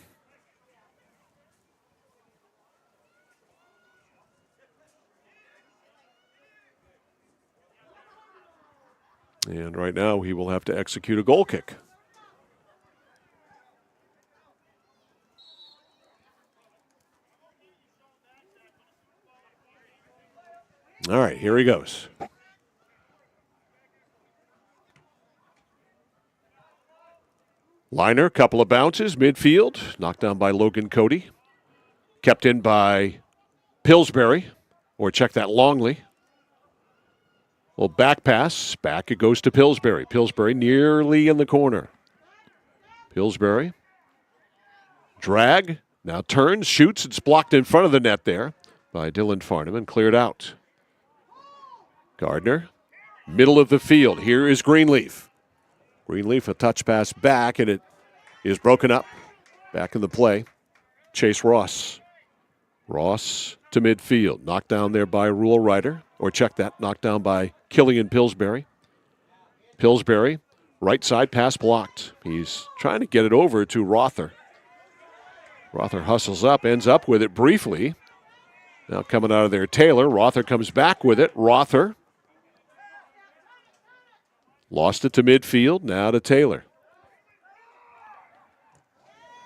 B: And right now he will have to execute a goal kick. All right, here he goes. Liner, couple of bounces, midfield, knocked down by Logan Cody. Kept in by Pillsbury, or check that Longley. Well, back pass, back it goes to Pillsbury. Pillsbury nearly in the corner. Pillsbury, drag, now turns, shoots, it's blocked in front of the net there by Dylan Farnham and cleared out. Gardiner, middle of the field, here is Greenleaf. Greenleaf, a touch pass back, and it is broken up. Back in the play, Chase Ross. Ross to midfield, knocked down there by Rule Ryder, or check that, knocked down by Killian Pillsbury. Pillsbury, right side pass blocked. He's trying to get it over to Rother. Rother hustles up, ends up with it briefly. Now coming out of there, Taylor. Rother comes back with it. Rother lost it to midfield, now to Taylor.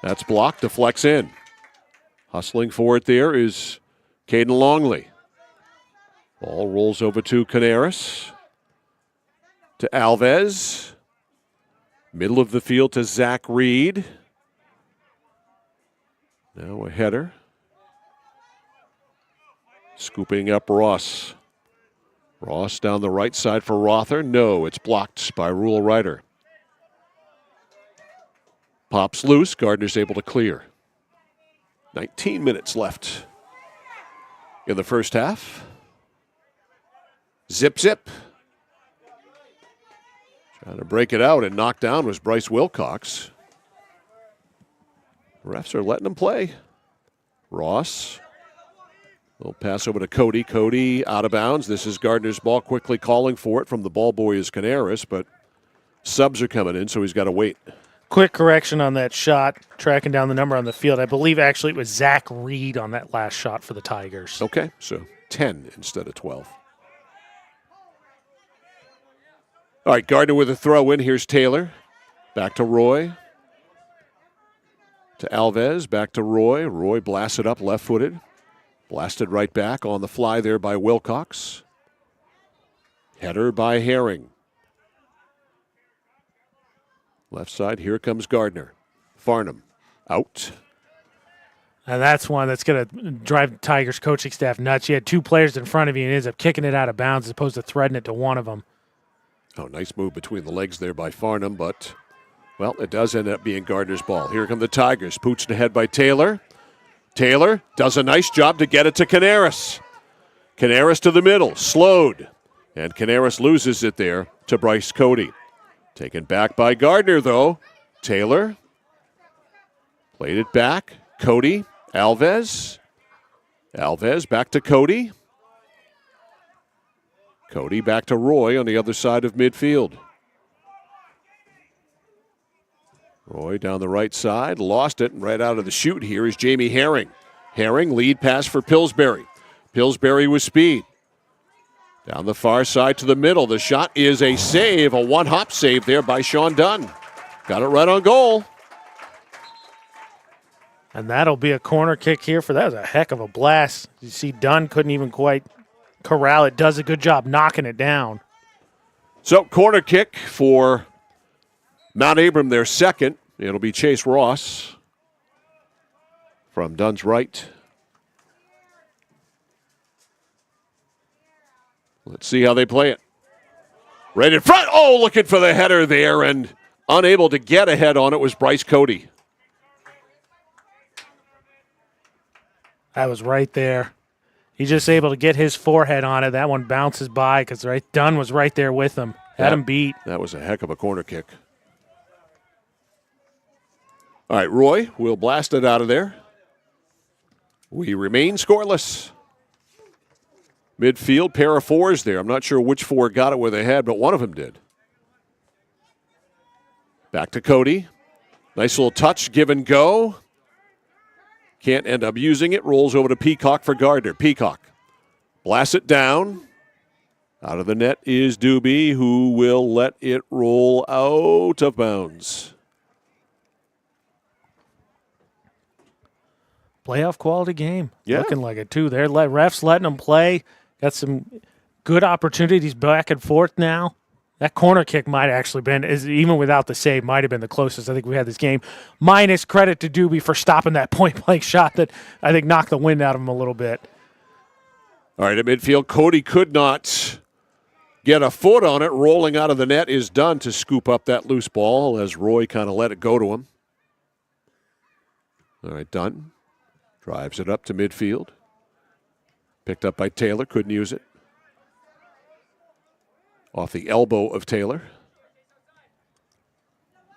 B: That's blocked, deflects in. Hustling for it there is Caden Longley. Ball rolls over to Canaris. To Alves. Middle of the field to Zach Reed. Now a header. Scooping up Ross. Ross down the right side for Rother. No, it's blocked by Rule Ryder. Pops loose. Gardiner's able to clear. 19 minutes left in the first half. Zip, zip. Trying to break it out and knock down was Bryce Wilcox. Refs are letting him play. Ross. Little pass over to Cody. Cody out of bounds. This is Gardiner's ball, quickly calling for it from the ball boy is Canaris, but subs are coming in, so he's got to wait.
C: Quick correction on that shot, tracking down the number on the field. I believe actually it was Zach Reed on that last shot for the Tigers.
B: Okay, so 10 instead of 12. All right, Gardner with a throw in. Here's Taylor. Back to Roy. To Alves. Back to Roy. Roy blasted up left-footed. Blasted right back on the fly there by Wilcox. Header by Herring. Left side, here comes Gardner. Farnham out.
C: And that's one that's going to drive the Tigers coaching staff nuts. You had two players in front of you and ends up kicking it out of bounds as opposed to threading it to one of them.
B: Oh, nice move between the legs there by Farnham, but, well, it does end up being Gardner's ball. Here come the Tigers. Pooched ahead by Taylor. Taylor does a nice job to get it to Canaris. Canaris to the middle, slowed. And Canaris loses it there to Bryce Cody. Taken back by Gardner, though. Taylor played it back. Cody, Alves. Alves back to Cody. Cody back to Roy on the other side of midfield. Roy down the right side, lost it, and right out of the chute here is Jamie Herring. Herring, lead pass for Pillsbury. Pillsbury with speed. Down the far side to the middle. The shot is a save, a one-hop save there by Sean Dunn. Got it right on goal.
C: And that'll be a corner kick here for that. Was a heck of a blast. You see Dunn couldn't even quite corral it. Does a good job knocking it down.
B: So corner kick for Mount Abram, their second. It'll be Chase Ross from Dunn's right. Let's see how they play it. Right in front. Oh, looking for the header there, and unable to get ahead on it was Bryce Cody.
C: That was right there. He's just able to get his forehead on it. That one bounces by because Dunn was right there with him. Had him beat.
B: That was a heck of a corner kick. All right, Roy will blast it out of there. We remain scoreless. Midfield, pair of fours there. I'm not sure which four got it where they had, but one of them did. Back to Cody. Nice little touch, give and go. Can't end up using it. Rolls over to Peacock for Gardner. Peacock blasts it down. Out of the net is Doobie, who will let it roll out of bounds.
C: Playoff quality game.
B: Yeah.
C: Looking like it, too. They're refs letting them play. Got some good opportunities back and forth now. That corner kick might have actually been, even without the save, might have been the closest I think we had this game. Minus credit to Doobie for stopping that point-blank shot that I think knocked the wind out of him a little bit.
B: All right, at midfield, Cody could not get a foot on it. Rolling out of the net is Dunn to scoop up that loose ball as Roy kind of let it go to him. All right, Dunn drives it up to midfield. Picked up by Taylor, couldn't use it. Off the elbow of Taylor.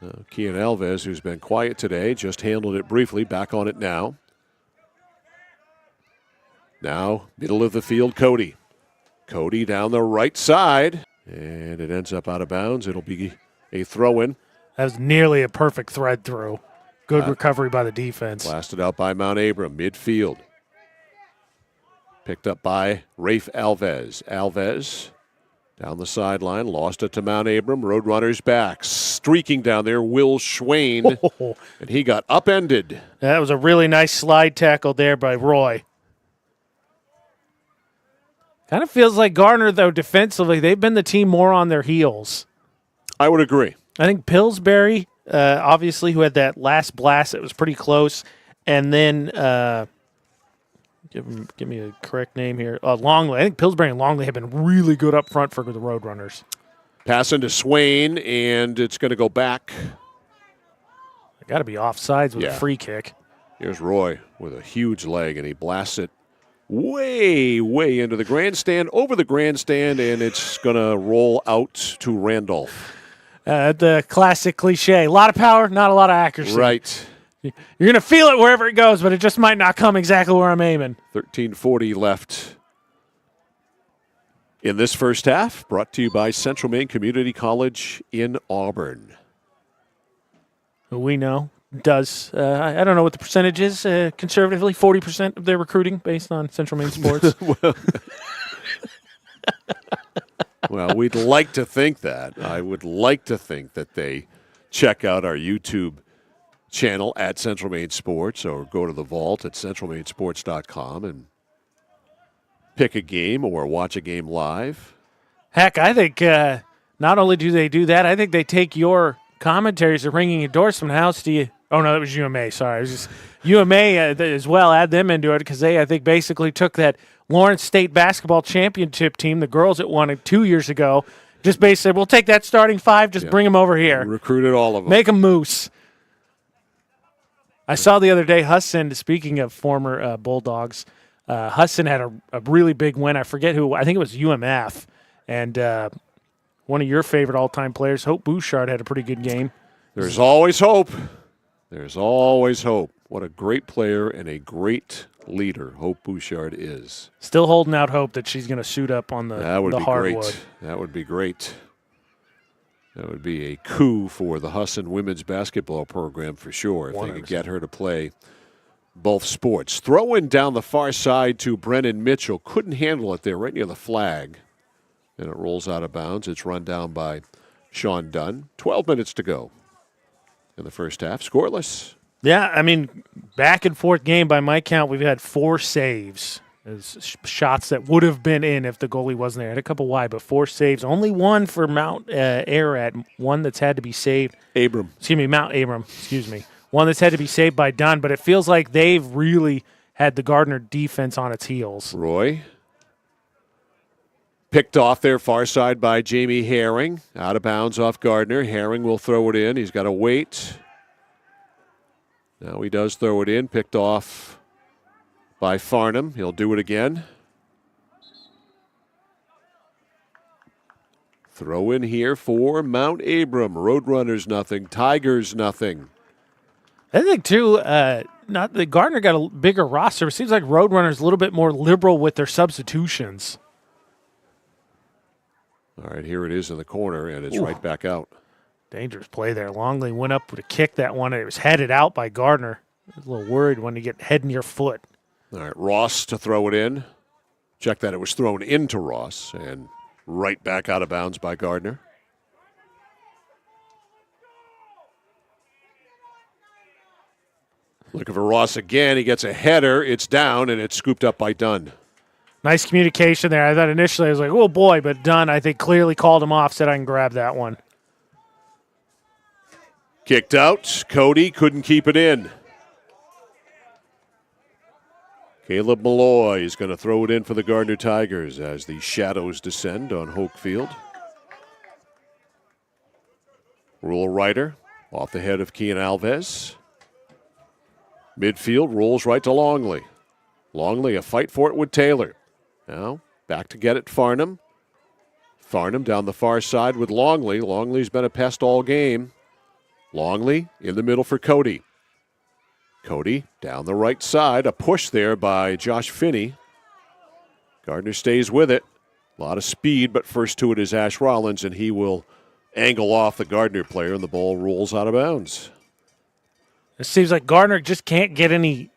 B: Kian Alves, who's been quiet today, just handled it briefly. Back on it now. Now, middle of the field, Cody. Cody down the right side. And it ends up out of bounds. It'll be a throw-in.
C: That was nearly a perfect thread through. Good recovery by the defense.
B: Blasted out by Mount Abram, midfield. Picked up by Rafe Alves. Alves down the sideline, lost it to Mount Abram. Roadrunners back. Streaking down there, Will Schwain. And he got upended.
C: That was a really nice slide tackle there by Roy. Kind of feels like Gardner, though, defensively, they've been the team more on their heels.
B: I would agree.
C: I think Pillsbury, obviously, who had that last blast, it was pretty close. And then Give me a correct name here. Longley. I think Pillsbury and Longley have been really good up front for the Roadrunners.
B: Pass into Swain, and it's going to go back.
C: Got to be offsides with a free kick.
B: Here's Roy with a huge leg, and he blasts it way, way into the grandstand, over the grandstand, and it's going to roll out to Randolph.
C: The classic cliche. A lot of power, not a lot of accuracy.
B: Right.
C: You're going to feel it wherever it goes, but it just might not come exactly where I'm aiming.
B: 13:40 left in this first half, brought to you by Central Maine Community College in Auburn.
C: Who we know does, I don't know what the percentage is, conservatively, 40% of their recruiting based on Central Maine sports.
B: Well, we'd like to think that. I would like to think that they check out our YouTube channel at Central Maine Sports or go to the vault at centralmainsports.com and pick a game or watch a game live.
C: Heck, I think not only do they do that, I think they take your commentaries or ringing endorsement. How else do you? Oh, no, that was UMA. Sorry. It was just UMA as well. Add them into it because they, I think, basically took that Lawrence State basketball championship team, the girls that won it 2 years ago, just basically said, we'll take that starting five, just bring them over here.
B: Recruited all of them.
C: Make them moose. I saw the other day, Husson, speaking of former Bulldogs, Husson had a really big win. I forget who. I think it was UMF. And one of your favorite all-time players, Hope Bouchard, had a pretty good game.
B: There's always hope. There's always hope. What a great player and a great leader Hope Bouchard is.
C: Still holding out hope that she's going to suit up on the hardwood.
B: Great. That would be great. That would be a coup for the Husson women's basketball program for sure if 100%. They could get her to play both sports. Throw in down the far side to Brennan Mitchell. Couldn't handle it there right near the flag. And it rolls out of bounds. It's run down by Sean Dunn. 12 minutes to go in the first half. Scoreless.
C: Yeah, I mean, back and forth game by my count. We've had 4 saves. Shots that would have been in if the goalie wasn't there. Had a couple wide, but 4 saves. Only one for Mount Ararat. One that's had to be saved. Mount Abram. Excuse me. One that's had to be saved by Dunn, but it feels like they've really had the Gardiner defense on its heels.
B: Roy. Picked off there far side by Jamie Herring. Out of bounds off Gardiner. Herring will throw it in. He's got to wait. Now he does throw it in. Picked off by Farnham. He'll do it again. Throw in here for Mount Abram. Roadrunners nothing. Tigers nothing.
C: I think, too, not the Gardiner got a bigger roster. It seems like Roadrunners a little bit more liberal with their substitutions.
B: All right, here it is in the corner, and it's right back out.
C: Dangerous play there. Longley went up with a kick that one. It was headed out by Gardiner. I was a little worried when you get head in your foot.
B: All right, Ross to throw it in. Check that it was thrown into Ross, and right back out of bounds by Gardiner. Looking for Ross again. He gets a header. It's down, and it's scooped up by Dunn.
C: Nice communication there. I thought initially I was like, oh, boy, but Dunn, I think, clearly called him off, said I can grab that one.
B: Kicked out. Cody couldn't keep it in. Caleb Malloy is going to throw it in for the Gardiner Tigers as the shadows descend on Hoke Field. Rule Ryder off the head of Kian Alves. Midfield rolls right to Longley. Longley, a fight for it with Taylor. Now, back to get it, Farnham. Farnham down the far side with Longley. Longley's been a pest all game. Longley in the middle for Cody. Cody down the right side. A push there by Josh Finney. Gardiner stays with it. A lot of speed, but first to it is Ash Rollins, and he will angle off the Gardiner player, and the ball rolls out of bounds.
C: It seems like Gardiner just can't get any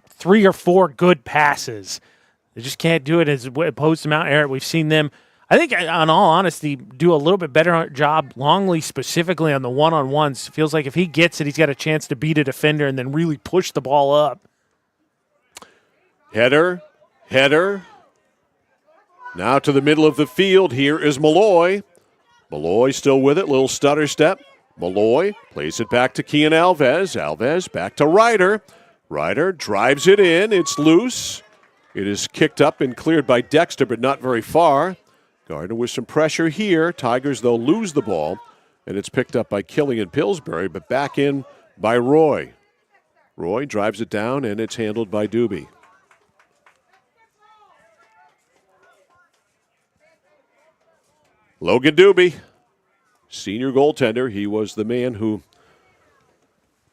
C: 3 or 4 good passes. They just can't do it as opposed to Mount Ararat. We've seen them, I think, on all honesty, do a little bit better job. Longley specifically on the one-on-ones. Feels like if he gets it, he's got a chance to beat a defender and then really push the ball up.
B: Header. Now to the middle of the field. Here is Malloy. Malloy still with it. Little stutter step. Malloy plays it back to Kian Alves. Alves back to Ryder. Ryder drives it in. It's loose. It is kicked up and cleared by Dexter, but not very far. Gardiner with some pressure here. Tigers, though, lose the ball, and it's picked up by Killian Pillsbury, but back in by Roy. Roy drives it down, and it's handled by Doobie. Logan Doobie, senior goaltender. He was the man who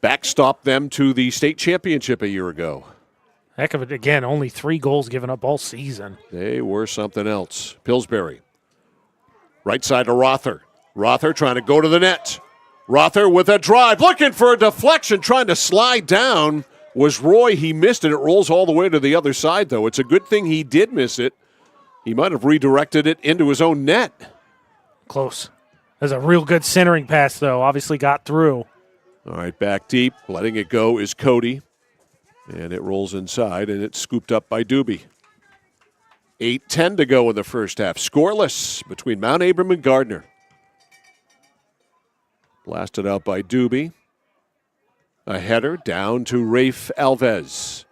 B: backstopped them to the state championship a year ago.
C: Heck of it, again, only 3 goals given up all season.
B: They were something else. Pillsbury. Right side to Rother. Rother trying to go to the net. Rother with a drive, looking for a deflection, trying to slide down. Was Roy. He missed it. It rolls all the way to the other side, though. It's a good thing he did miss it. He might have redirected it into his own net.
C: Close. That's a real good centering pass, though. Obviously got through.
B: All right, back deep. Letting it go is Cody. And it rolls inside, and it's scooped up by Doobie. 8:10 to go in the first half. Scoreless between Mount Abram and Gardiner. Blasted out by Doobie. A header down to Rafe Alves.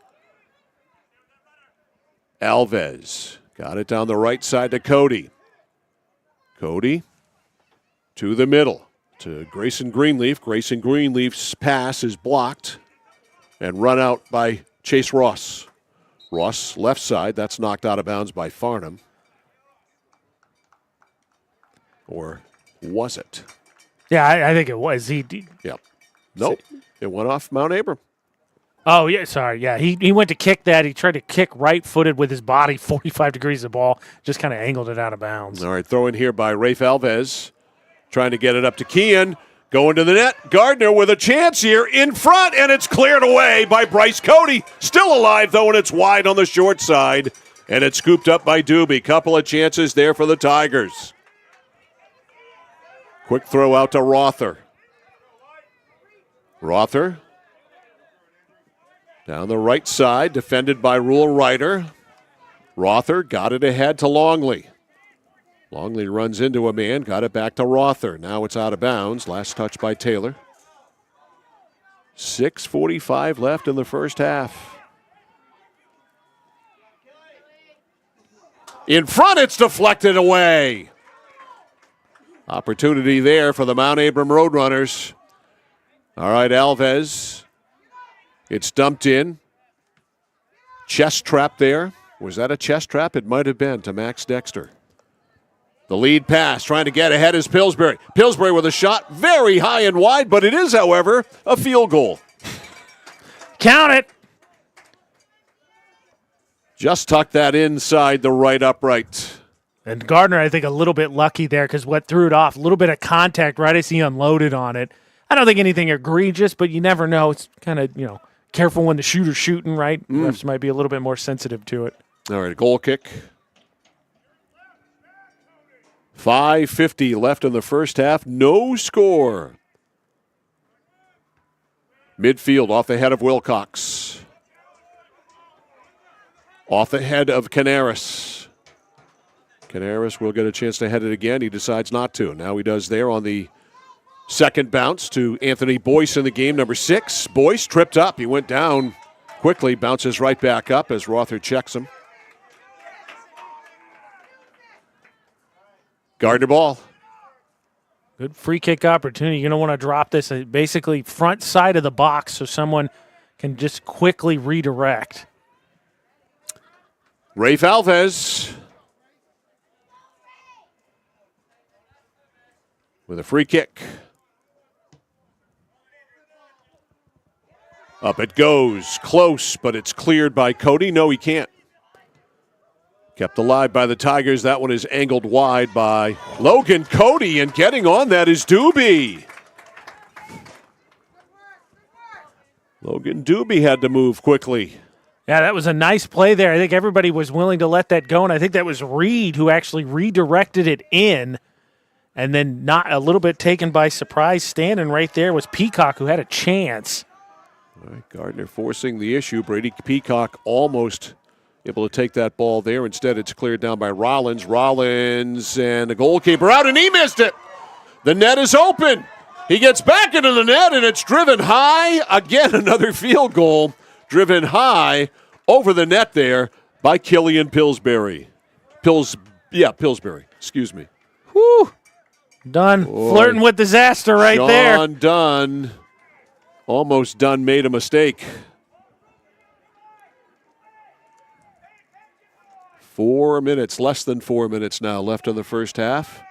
B: Alves got it down the right side to Cody. Cody to the middle to Grayson Greenleaf. Grayson Greenleaf's pass is blocked and run out by Chase Ross. Ross left side. That's knocked out of bounds by Farnham. Or was it?
C: Yeah, I think it was.
B: Yep. Nope. It went off Mount Abram.
C: Oh, yeah, sorry. Yeah, he went to kick that. He tried to kick right-footed with his body, 45 degrees of the ball. Just kind of angled it out of bounds.
B: All right, throw in here by Rafe Alves. Trying to get it up to Kean. Going to the net. Gardiner with a chance here in front, and it's cleared away by Bryce Cody. Still alive, though, and it's wide on the short side. And it's scooped up by Doobie. Couple of chances there for the Tigers. Quick throw out to Rother. Rother down the right side, defended by Rule Ryder. Rother got it ahead to Longley. Longley runs into a man, got it back to Rother. Now it's out of bounds. Last touch by Taylor. 6:45 left in the first half. In front, it's deflected away. Opportunity there for the Mount Abram Roadrunners. All right, Alves. It's dumped in. Chest trap there. Was that a chest trap? It might have been to Max Dexter. The lead pass, trying to get ahead is Pillsbury. Pillsbury with a shot very high and wide, but it is, however, a field goal.
C: Count it.
B: Just tuck that inside the right upright.
C: And Gardiner, I think, a little bit lucky there because what threw it off, a little bit of contact right as he unloaded on it. I don't think anything egregious, but you never know. It's kind of, careful when the shooter's shooting, right? Refs might be a little bit more sensitive to it.
B: All right, goal kick. 5:50 left in the first half. No score. Midfield off the head of Wilcox. Off the head of Canaris. Canaris will get a chance to head it again. He decides not to. Now he does there on the second bounce to Anthony Boyce in the game, number 6. Boyce tripped up. He went down quickly, bounces right back up as Rother checks him. Gardner ball.
C: Good free kick opportunity. You don't want to drop this. Basically front side of the box so someone can just quickly redirect.
B: Rafe Alves with a free kick. Up it goes. Close, but it's cleared by Cody. No, he can't. Kept alive by the Tigers. That one is angled wide by Logan Cody, and getting on that is Doobie. Logan Doobie had to move quickly.
C: Yeah, that was a nice play there. I think everybody was willing to let that go, and I think that was Reed who actually redirected it in, and then not a little bit taken by surprise. Standing right there was Peacock, who had a chance.
B: All right, Gardiner forcing the issue. Brady Peacock almost able to take that ball there. Instead, it's cleared down by Rollins. Rollins and the goalkeeper out, and he missed it. The net is open. He gets back into the net, and it's driven high. Again, another field goal driven high over the net there by Killian Pillsbury. Pillsbury. Excuse me.
C: Whew. Dunn flirting with disaster right there.
B: Sean Dunn, almost done, made a mistake. 4 minutes, less than 4 minutes now left in the first half.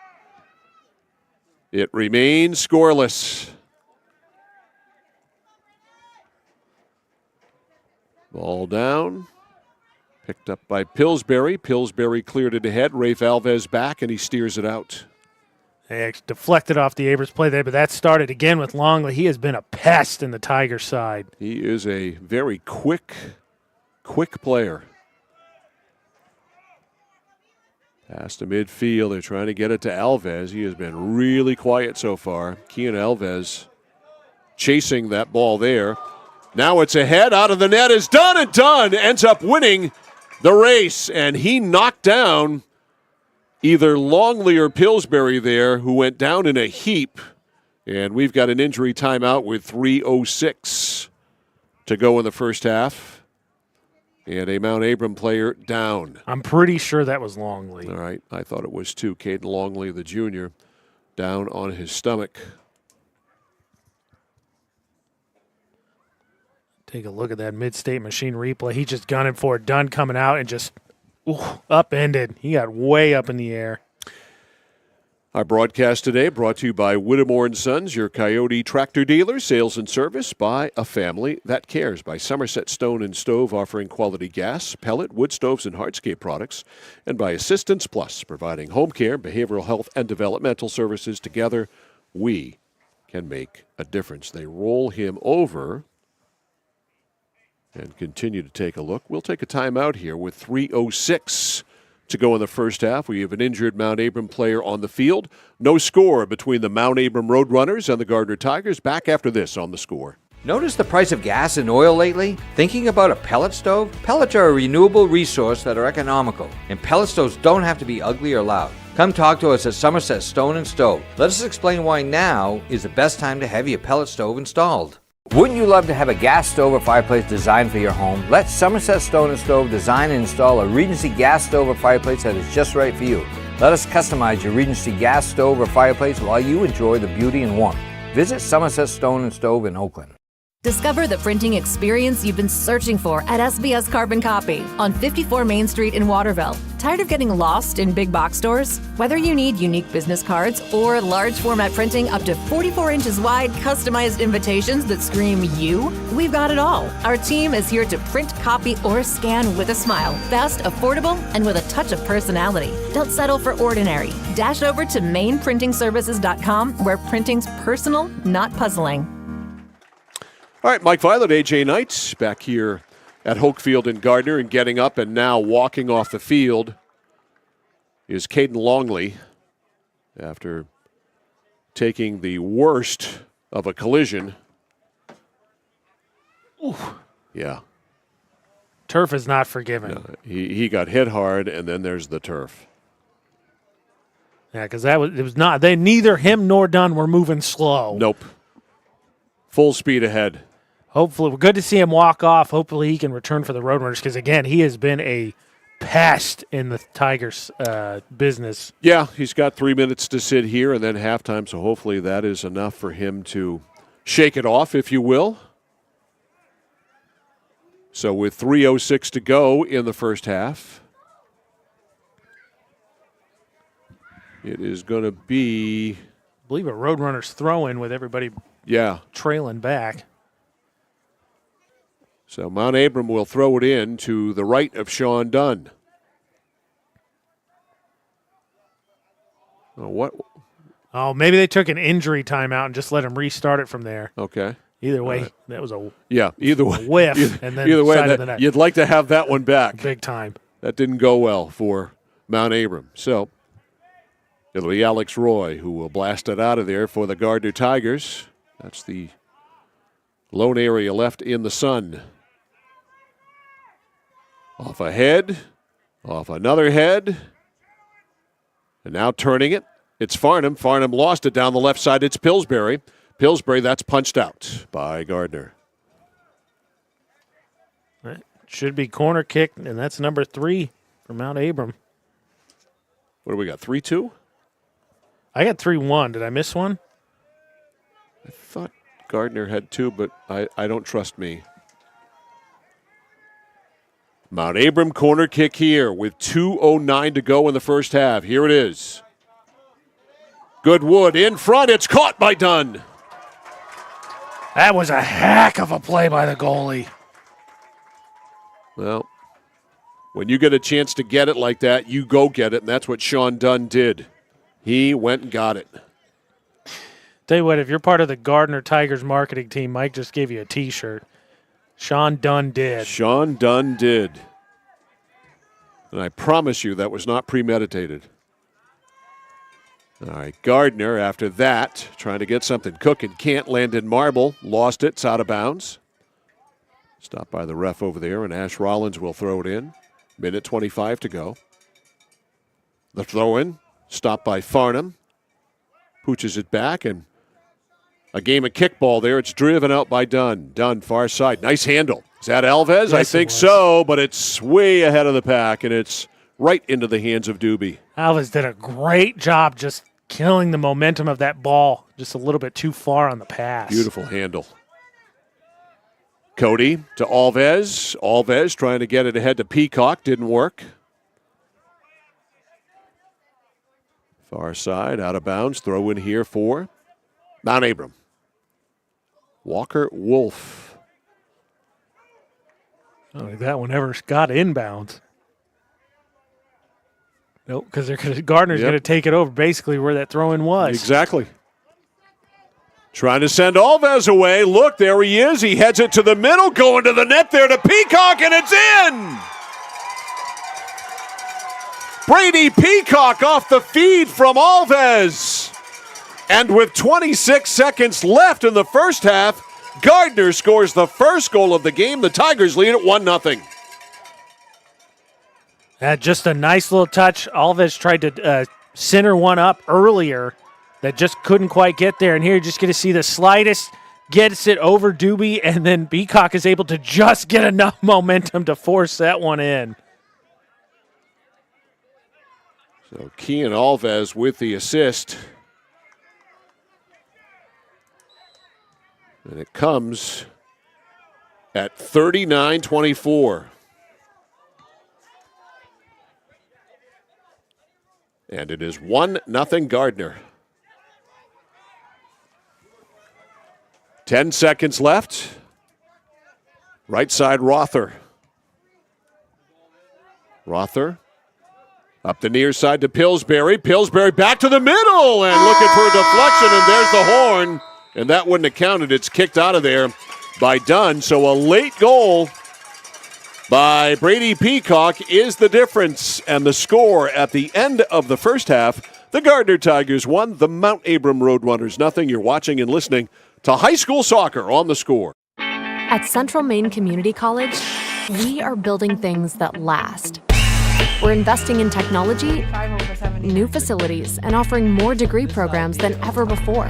B: It remains scoreless. Ball down. Picked up by Pillsbury. Pillsbury cleared it ahead. Rafe Alves back, and he steers it out.
C: They deflected off the Abrams play there, but that started again with Longley. He has been a pest in the Tiger side.
B: He is a very quick player. Pass to midfield. They're trying to get it to Alves. He has been really quiet so far. Kian Alves chasing that ball there. Now it's ahead. Out of the net is Dunn, and Dunn ends up winning the race. And he knocked down either Longley or Pillsbury there, who went down in a heap. And we've got an injury timeout with 3:06 to go in the first half. And a Mount Abram player down.
C: I'm pretty sure that was Longley.
B: All right. I thought it was too. Caden Longley, the junior, down on his stomach.
C: Take a look at that Mid-State Machine replay. He just gunning for it. Dunn coming out and just upended. He got way up in the air.
B: Our broadcast today brought to you by Whittemore & Sons, your Coyote tractor dealer, sales and service by a family that cares. By Somerset Stone & Stove, offering quality gas, pellet, wood stoves, and hardscape products. And by Assistance Plus, providing home care, behavioral health, and developmental services. Together, we can make a difference. They roll him over and continue to take a look. We'll take a timeout here with 3:06 to go in the first half. We have an injured Mount Abram player on the field. No score between the Mount Abram Roadrunners and the Gardiner Tigers. Back after this on The Score.
D: Notice the price of gas and oil lately? Thinking about a pellet stove? Pellets are a renewable resource that are economical, and pellet stoves don't have to be ugly or loud. Come talk to us at Somerset Stone & Stove. Let us explain why now is the best time to have your pellet stove installed. Wouldn't you love to have a gas stove or fireplace designed for your home? Let Somerset Stone & Stove design and install a Regency gas stove or fireplace that is just right for you. Let us customize your Regency gas stove or fireplace while you enjoy the beauty and warmth. Visit Somerset Stone & Stove in Oakland.
X: Discover the printing experience you've been searching for at SBS Carbon Copy on 54 Main Street in Waterville. Tired of getting lost in big box stores? Whether you need unique business cards or large format printing up to 44 inches wide, customized invitations that scream you, we've got it all. Our team is here to print, copy, or scan with a smile. Fast, affordable, and with a touch of personality. Don't settle for ordinary. Dash over to mainprintingservices.com, where printing's personal, not puzzling.
B: All right, Mike Violet, AJ Knight, back here at Hokefield and Gardiner, and getting up and now walking off the field is Caden Longley after taking the worst of a collision.
C: Ooh.
B: Yeah.
C: Turf is not forgiven.
B: No, he got hit hard, and then there's the turf.
C: Yeah, because it was not. Neither him nor Dunn were moving slow.
B: Nope. Full speed ahead.
C: Hopefully, we're good to see him walk off. Hopefully, he can return for the Roadrunners because, again, he has been a pest in the Tigers' business.
B: Yeah, he's got 3 minutes to sit here and then halftime, so hopefully that is enough for him to shake it off, if you will. So with 3:06 to go in the first half, it is going to be,
C: I believe, a Roadrunners throw-in with everybody trailing back.
B: So Mount Abram will throw it in to the right of Sean Dunn.
C: Oh, maybe they took an injury timeout and just let him restart it from there.
B: Okay.
C: Either way, that was a
B: either way,
C: whiff. And then
B: either way,
C: side of the net.
B: you'd like to have that one back.
C: Big time.
B: That didn't go well for Mount Abram. So it'll be Alex Roy who will blast it out of there for the Gardiner Tigers. That's the lone area left in the sun. Off a head, off another head, and now turning it. It's Farnham. Farnham lost it down the left side. It's Pillsbury. Pillsbury, that's punched out by Gardiner.
C: Should be corner kick, and that's number 3 for Mount Abram.
B: What do we got, 3-2?
C: I got 3-1. Did I miss one?
B: I thought Gardiner had 2, but I don't trust me. Mount Abram corner kick here with 2:09 to go in the first half. Here it is. Goodwood in front. It's caught by Dunn.
C: That was a heck of a play by the goalie.
B: Well, when you get a chance to get it like that, you go get it, and that's what Sean Dunn did. He went and got it.
C: Tell you what, if you're part of the Gardiner Tigers marketing team, Mike just gave you a T-shirt. Sean Dunn did.
B: Sean Dunn did. And I promise you that was not premeditated. All right, Gardiner, after that, trying to get something cooking. Can't land in marble. Lost it. It's out of bounds. Stopped by the ref over there, and Ash Rollins will throw it in. Minute 25 to go. The throw-in. Stopped by Farnham. Pooches it back, and a game of kickball there. It's driven out by Dunn. Dunn, far side. Nice handle. Is that Alves?
C: Yes,
B: I think so, but it's way ahead of the pack, and it's right into the hands of Doobie.
C: Alves did a great job just killing the momentum of that ball. Just a little bit too far on the pass.
B: Beautiful handle. Cody to Alves. Alves trying to get it ahead to Peacock. Didn't work. Far side, out of bounds. Throw in here for Mount Abram. Walker Wolf.
C: I don't think that one ever got inbounds. Nope, because Gardner's going to take it over basically where that throw-in was.
B: Exactly. Trying to send Alves away. Look, there he is. He heads it to the middle, going to the net there to Peacock, and it's in! Brady Peacock off the feed from Alves. And with 26 seconds left in the first half, Gardiner scores the first goal of the game. The Tigers lead at 1-0.
C: Just a nice little touch. Alves tried to center one up earlier that just couldn't quite get there. And here you're just going to see the slightest, gets it over Doobie, and then Peacock is able to just get enough momentum to force that one in.
B: So Kian Alves with the assist. And it comes at 39-24. And it is 1-0 Gardiner. 10 seconds left. Right side Rother. Rother up the near side to Pillsbury. Pillsbury back to the middle and looking for a deflection, and there's the horn. And that wouldn't have counted. It's kicked out of there by Dunn. So a late goal by Brady Peacock is the difference. And the score at the end of the first half, the Gardiner Tigers won, the Mount Abram Roadrunners nothing. You're watching and listening to high school soccer on The Score.
X: At Central Maine Community College, we are building things that last. We're investing in technology, new facilities, and offering more degree programs than ever before.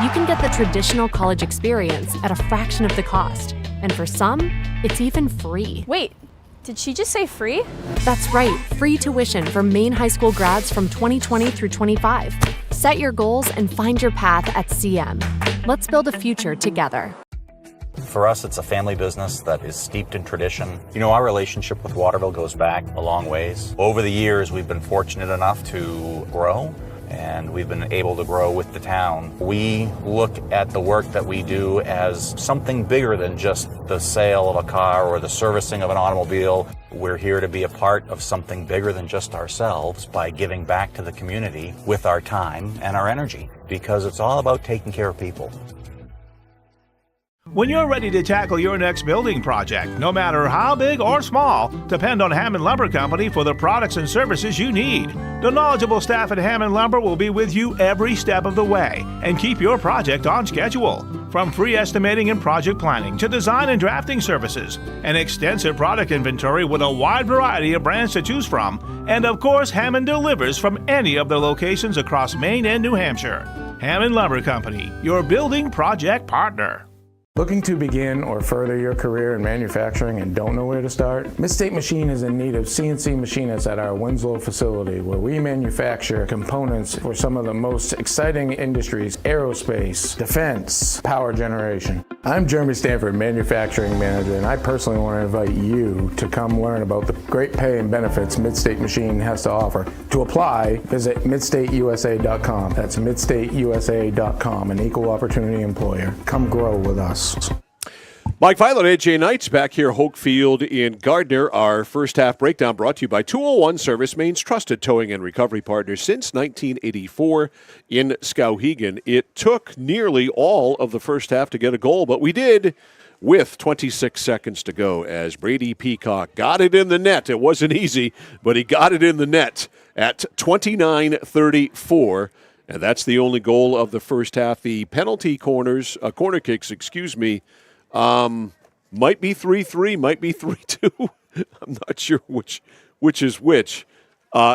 X: You can get the traditional college experience at a fraction of the cost. And for some, it's even free.
M: Wait, did she just say free?
X: That's right, free tuition for Maine high school grads from 2020 through 25. Set your goals and find your path at CM. Let's build a future together.
E: For us, it's a family business that is steeped in tradition. You know, our relationship with Waterville goes back a long ways. Over the years, we've been fortunate enough to grow, and we've been able to grow with the town. We look at the work that we do as something bigger than just the sale of a car or the servicing of an automobile. We're here to be a part of something bigger than just ourselves by giving back to the community with our time and our energy, because it's all about taking care of people.
F: When you're ready to tackle your next building project, no matter how big or small, depend on Hammond Lumber Company for the products and services you need. The knowledgeable staff at Hammond Lumber will be with you every step of the way and keep your project on schedule. From free estimating and project planning to design and drafting services, an extensive product inventory with a wide variety of brands to choose from, and of course, Hammond delivers from any of the locations across Maine and New Hampshire. Hammond Lumber Company, your building project partner.
A: Looking to begin or further your career in manufacturing and don't know where to start? Midstate Machine is in need of CNC machinists at our Winslow facility, where we manufacture components for some of the most exciting industries: aerospace, defense, power generation. I'm Jeremy Stanford, manufacturing manager, and I personally want to invite you to come learn about the great pay and benefits Midstate Machine has to offer. To apply, visit midstateusa.com. That's midstateusa.com, an equal opportunity employer. Come grow with us.
B: Mike Violet, AJ Knights back here, Hoke Field in Gardiner. Our first half breakdown brought to you by 201 Service, Maine's trusted towing and recovery partner since 1984 in Skowhegan. It took nearly all of the first half to get a goal, but we did with 26 seconds to go as Brady Peacock got it in the net. It wasn't easy, but he got it in the net at 29-34. And that's the only goal of the first half. The penalty corner kicks, might be 3-3, might be 3-2. I'm not sure which is which.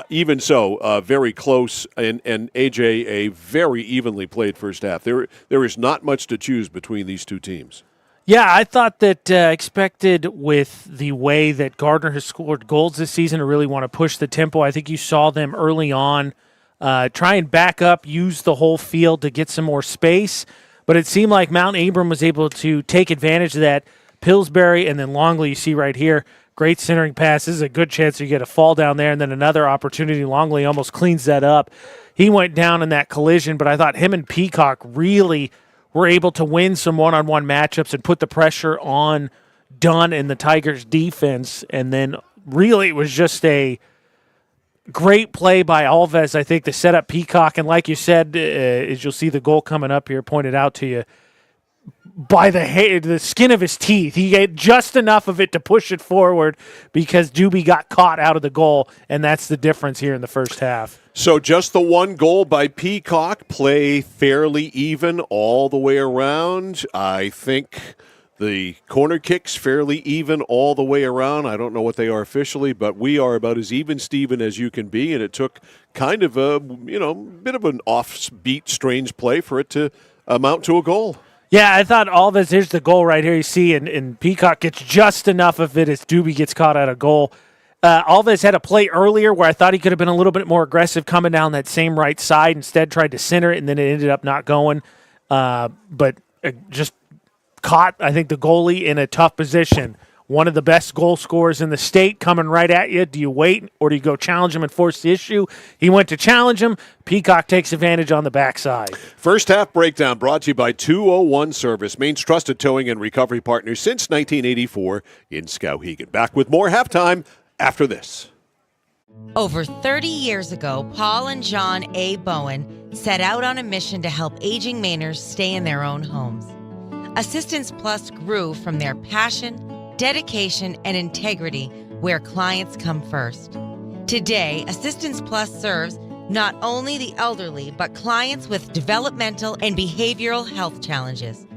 B: Even so, very close, and AJ, a very evenly played first half. There is not much to choose between these two teams.
C: Yeah, I thought that expected with the way that Gardiner has scored goals this season to really want to push the tempo. I think you saw them early on try and back up, use the whole field to get some more space. But it seemed like Mount Abram was able to take advantage of that. Pillsbury and then Longley, you see right here, great centering pass. This is a good chance you get a fall down there, and then another opportunity. Longley almost cleans that up. He went down in that collision, but I thought him and Peacock really were able to win some one-on-one matchups and put the pressure on Dunn and the Tigers' defense. And then really it was just a great play by Alves, I think, to set up Peacock. And like you said, as you'll see the goal coming up here pointed out to you, by the skin of his teeth. He ate just enough of it to push it forward because Doobie got caught out of the goal, and that's the difference here in the first half.
B: So just the one goal by Peacock, play fairly even all the way around. I think the corner kicks fairly even all the way around. I don't know what they are officially, but we are about as even, Steven, as you can be, and it took kind of a bit of an offbeat, strange play for it to amount to a goal.
C: Yeah, I thought Alves, here's the goal right here, you see, and Peacock gets just enough of it as Doobie gets caught out of goal. Alves had a play earlier where I thought he could have been a little bit more aggressive coming down that same right side, instead tried to center it, and then it ended up not going. But just caught, I think, the goalie in a tough position. One of the best goal scorers in the state coming right at you. Do you wait or do you go challenge him and force the issue? He went to challenge him. Peacock takes advantage on the backside.
B: First half breakdown brought to you by 201 Service, Maine's trusted towing and recovery partner since 1984 in Skowhegan. Back with more halftime after this.
G: Over 30 years ago, Paul and John A. Bowen set out on a mission to help aging Mainers stay in their own homes. Assistance Plus grew from their passion, dedication, and integrity where clients come first. Today, Assistance Plus serves not only the elderly, but clients with developmental and behavioral health challenges.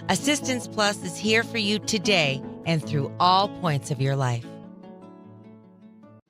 G: Assistance Plus is here for you today and through all points of your life.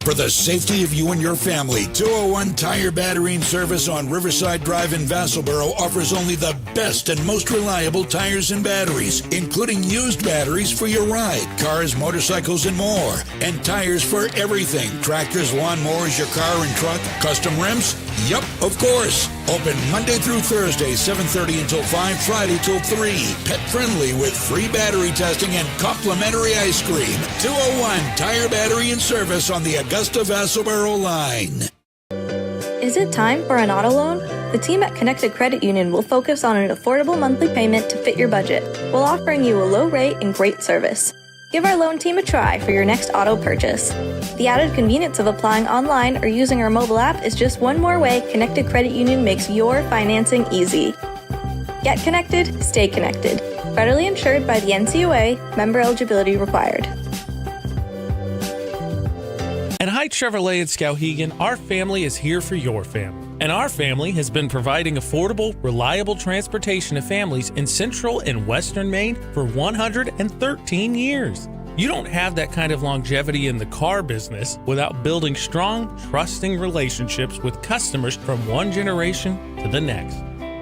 H: For the safety of you and your family, 201 Tire Battery and Service on Riverside Drive in Vassalboro offers only the best and most reliable tires and batteries, including used batteries for your ride, cars, motorcycles, and more. And tires for everything. Tractors, lawnmowers, your car and truck, custom rims? Yup, of course. Open Monday through Thursday, 7:30 until 5, Friday till 3. Pet friendly with free battery testing and complimentary ice cream. 201 Tire Battery and Service on the Augusta Vassalboro line.
J: Is it time for an auto loan? The team at Connected Credit Union will focus on an affordable monthly payment to fit your budget, while offering you a low rate and great service. Give our loan team a try for your next auto purchase. The added convenience of applying online or using our mobile app is just one more way Connected Credit Union makes your financing easy. Get connected, stay connected. Federally insured by the NCUA, member eligibility required.
K: At High Chevrolet in Skowhegan, our family is here for your family. And our family has been providing affordable, reliable transportation to families in central and western Maine for 113 years. You don't have that kind of longevity in the car business without building strong, trusting relationships with customers from one generation to the next.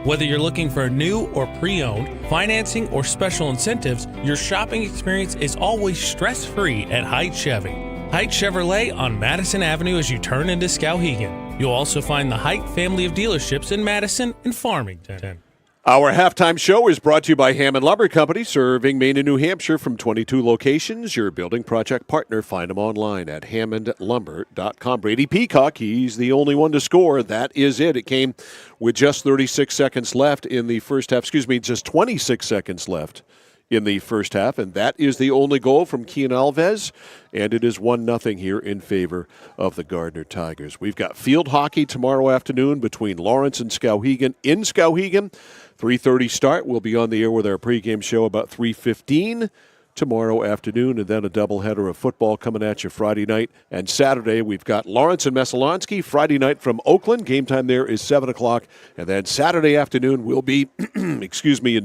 K: Whether you're looking for a new or pre-owned, financing, or special incentives, your shopping experience is always stress-free at Height Chevy. Height Chevrolet on Madison Avenue as you turn into Skowhegan. You'll also find the Height family of dealerships in Madison and Farmington.
B: Our halftime show is brought to you by Hammond Lumber Company, serving Maine and New Hampshire from 22 locations. Your building project partner. Find them online at hammondlumber.com. Brady Peacock, he's the only one to score. That is it. It came with just 36 seconds left in the first half. Just 26 seconds left in the first half, and that is the only goal from Kean Alves, and it is 1-0 here in favor of the Gardiner Tigers. We've got field hockey tomorrow afternoon between Lawrence and Skowhegan in Skowhegan. 3:30 start. We'll be on the air with our pregame show about 3:15 tomorrow afternoon, and then a doubleheader of football coming at you Friday night. And Saturday, we've got Lawrence and Messalonskee. Friday night from Oakland. Game time there is 7 o'clock. And then Saturday afternoon, we'll be, in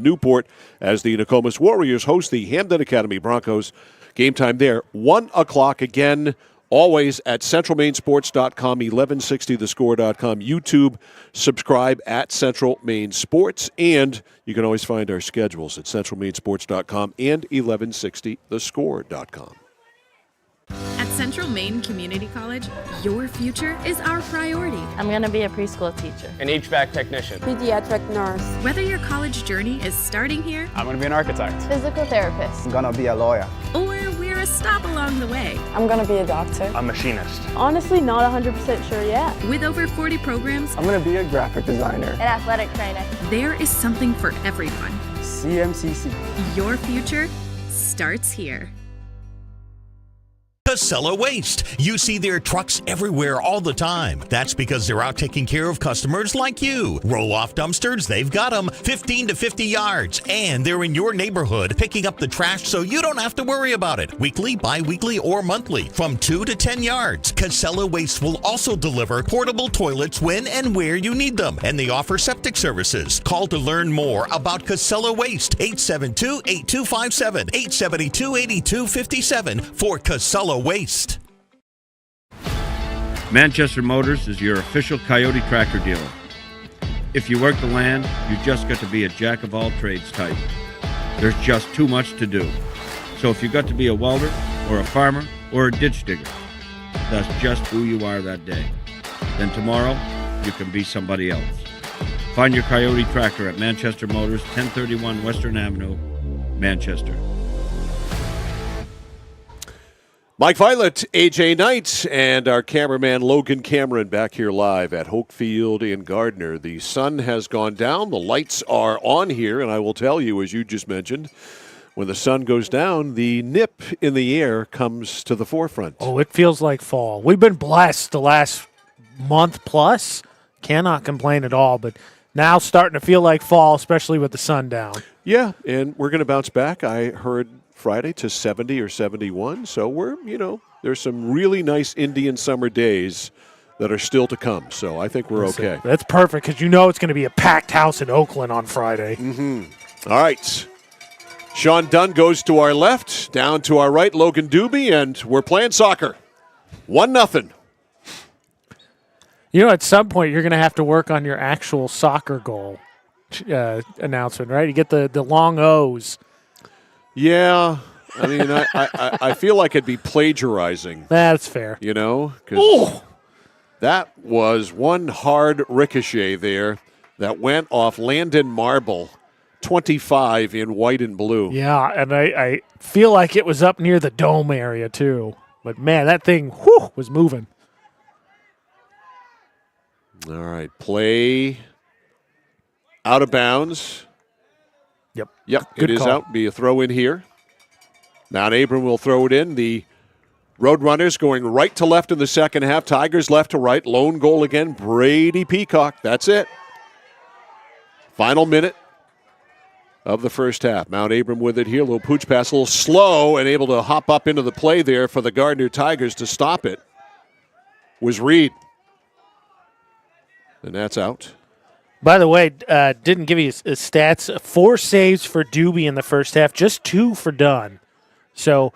B: Newport as the Nokomis Warriors host the Hamden Academy Broncos. Game time there, 1 o'clock again. Always at centralmainsports.com, 1160thescore.com, YouTube, subscribe at Central Maine Sports, and you can always find our schedules at centralmainsports.com and 1160thescore.com.
I: At Central Maine Community College, your future is our priority.
L: I'm going to be a preschool teacher.
N: An HVAC technician.
L: Pediatric nurse.
I: Whether your college journey is starting here,
N: I'm going to be an architect.
L: Physical therapist.
N: I'm going to be a lawyer.
I: Or we're a stop along the way.
L: I'm going to be a doctor.
N: A machinist.
L: Honestly, not 100% sure yet.
I: With over 40 programs,
N: I'm going to be a graphic designer.
L: An athletic trainer.
I: There is something for everyone.
N: CMCC.
I: Your future starts here.
P: Casella Waste. You see their trucks everywhere all the time. That's because they're out taking care of customers like you. Roll-off dumpsters, they've got them 15 to 50 yards. And they're in your neighborhood picking up the trash so you don't have to worry about it. Weekly, bi-weekly, or monthly from 2 to 10 yards. Casella Waste will also deliver portable toilets when and where you need them. And they offer septic services. Call to learn more about Casella Waste. 872-8257, 872-8257 for Casella Waste.
Q: Manchester Motors is your official Coyote tractor dealer. If you work the land, you just got to be a jack of all trades type. There's just too much to do. So if you got to be a welder or a farmer or a ditch digger, that's just who you are that day. Then tomorrow, you can be somebody else. Find your Coyote tractor at Manchester Motors, 1031 Western Avenue, Manchester.
B: Mike Violet, AJ Knight, and our cameraman Logan Cameron back here live at Hoke Field in Gardiner. The sun has gone down. The lights are on here, and I will tell you, as you just mentioned, when the sun goes down, the nip in the air comes to the forefront.
C: Oh, it feels like fall. We've been blessed the last month plus. Cannot complain at all, but now starting to feel like fall, especially with the sun down.
B: Yeah, and we're going to bounce back. I heard Friday to 70 or 71. So we're, there's some really nice Indian summer days that are still to come. So I think we're okay.
C: That's perfect because it's going to be a packed house in Oakland on Friday.
B: Mm-hmm. All right. Sean Dunn goes to our left, down to our right, Logan Doobie, and we're playing soccer. 1-0.
C: At some point you're going to have to work on your actual soccer goal announcement, right? You get the long O's.
B: Yeah, I mean, I feel like it'd be plagiarizing.
C: That's fair.
B: Because that was one hard ricochet there that went off Landon Marble, 25 in white and blue.
C: Yeah, and I feel like it was up near the dome area too. But, man, that thing was moving.
B: All right, play out of bounds. Yep,
C: Good
B: it is
C: call.
B: out. Be a throw in here. Mount Abram will throw it in. The Roadrunners going right to left in the second half. Tigers left to right. Lone goal again. Brady Peacock. That's it. Final minute of the first half. Mount Abram with it here. Little pooch pass, a little slow, and able to hop up into the play there for the Gardiner Tigers to stop it was Reed. And that's out.
C: By the way, didn't give you his stats. 4 saves for Doobie in the first half, just 2 for Dunn. So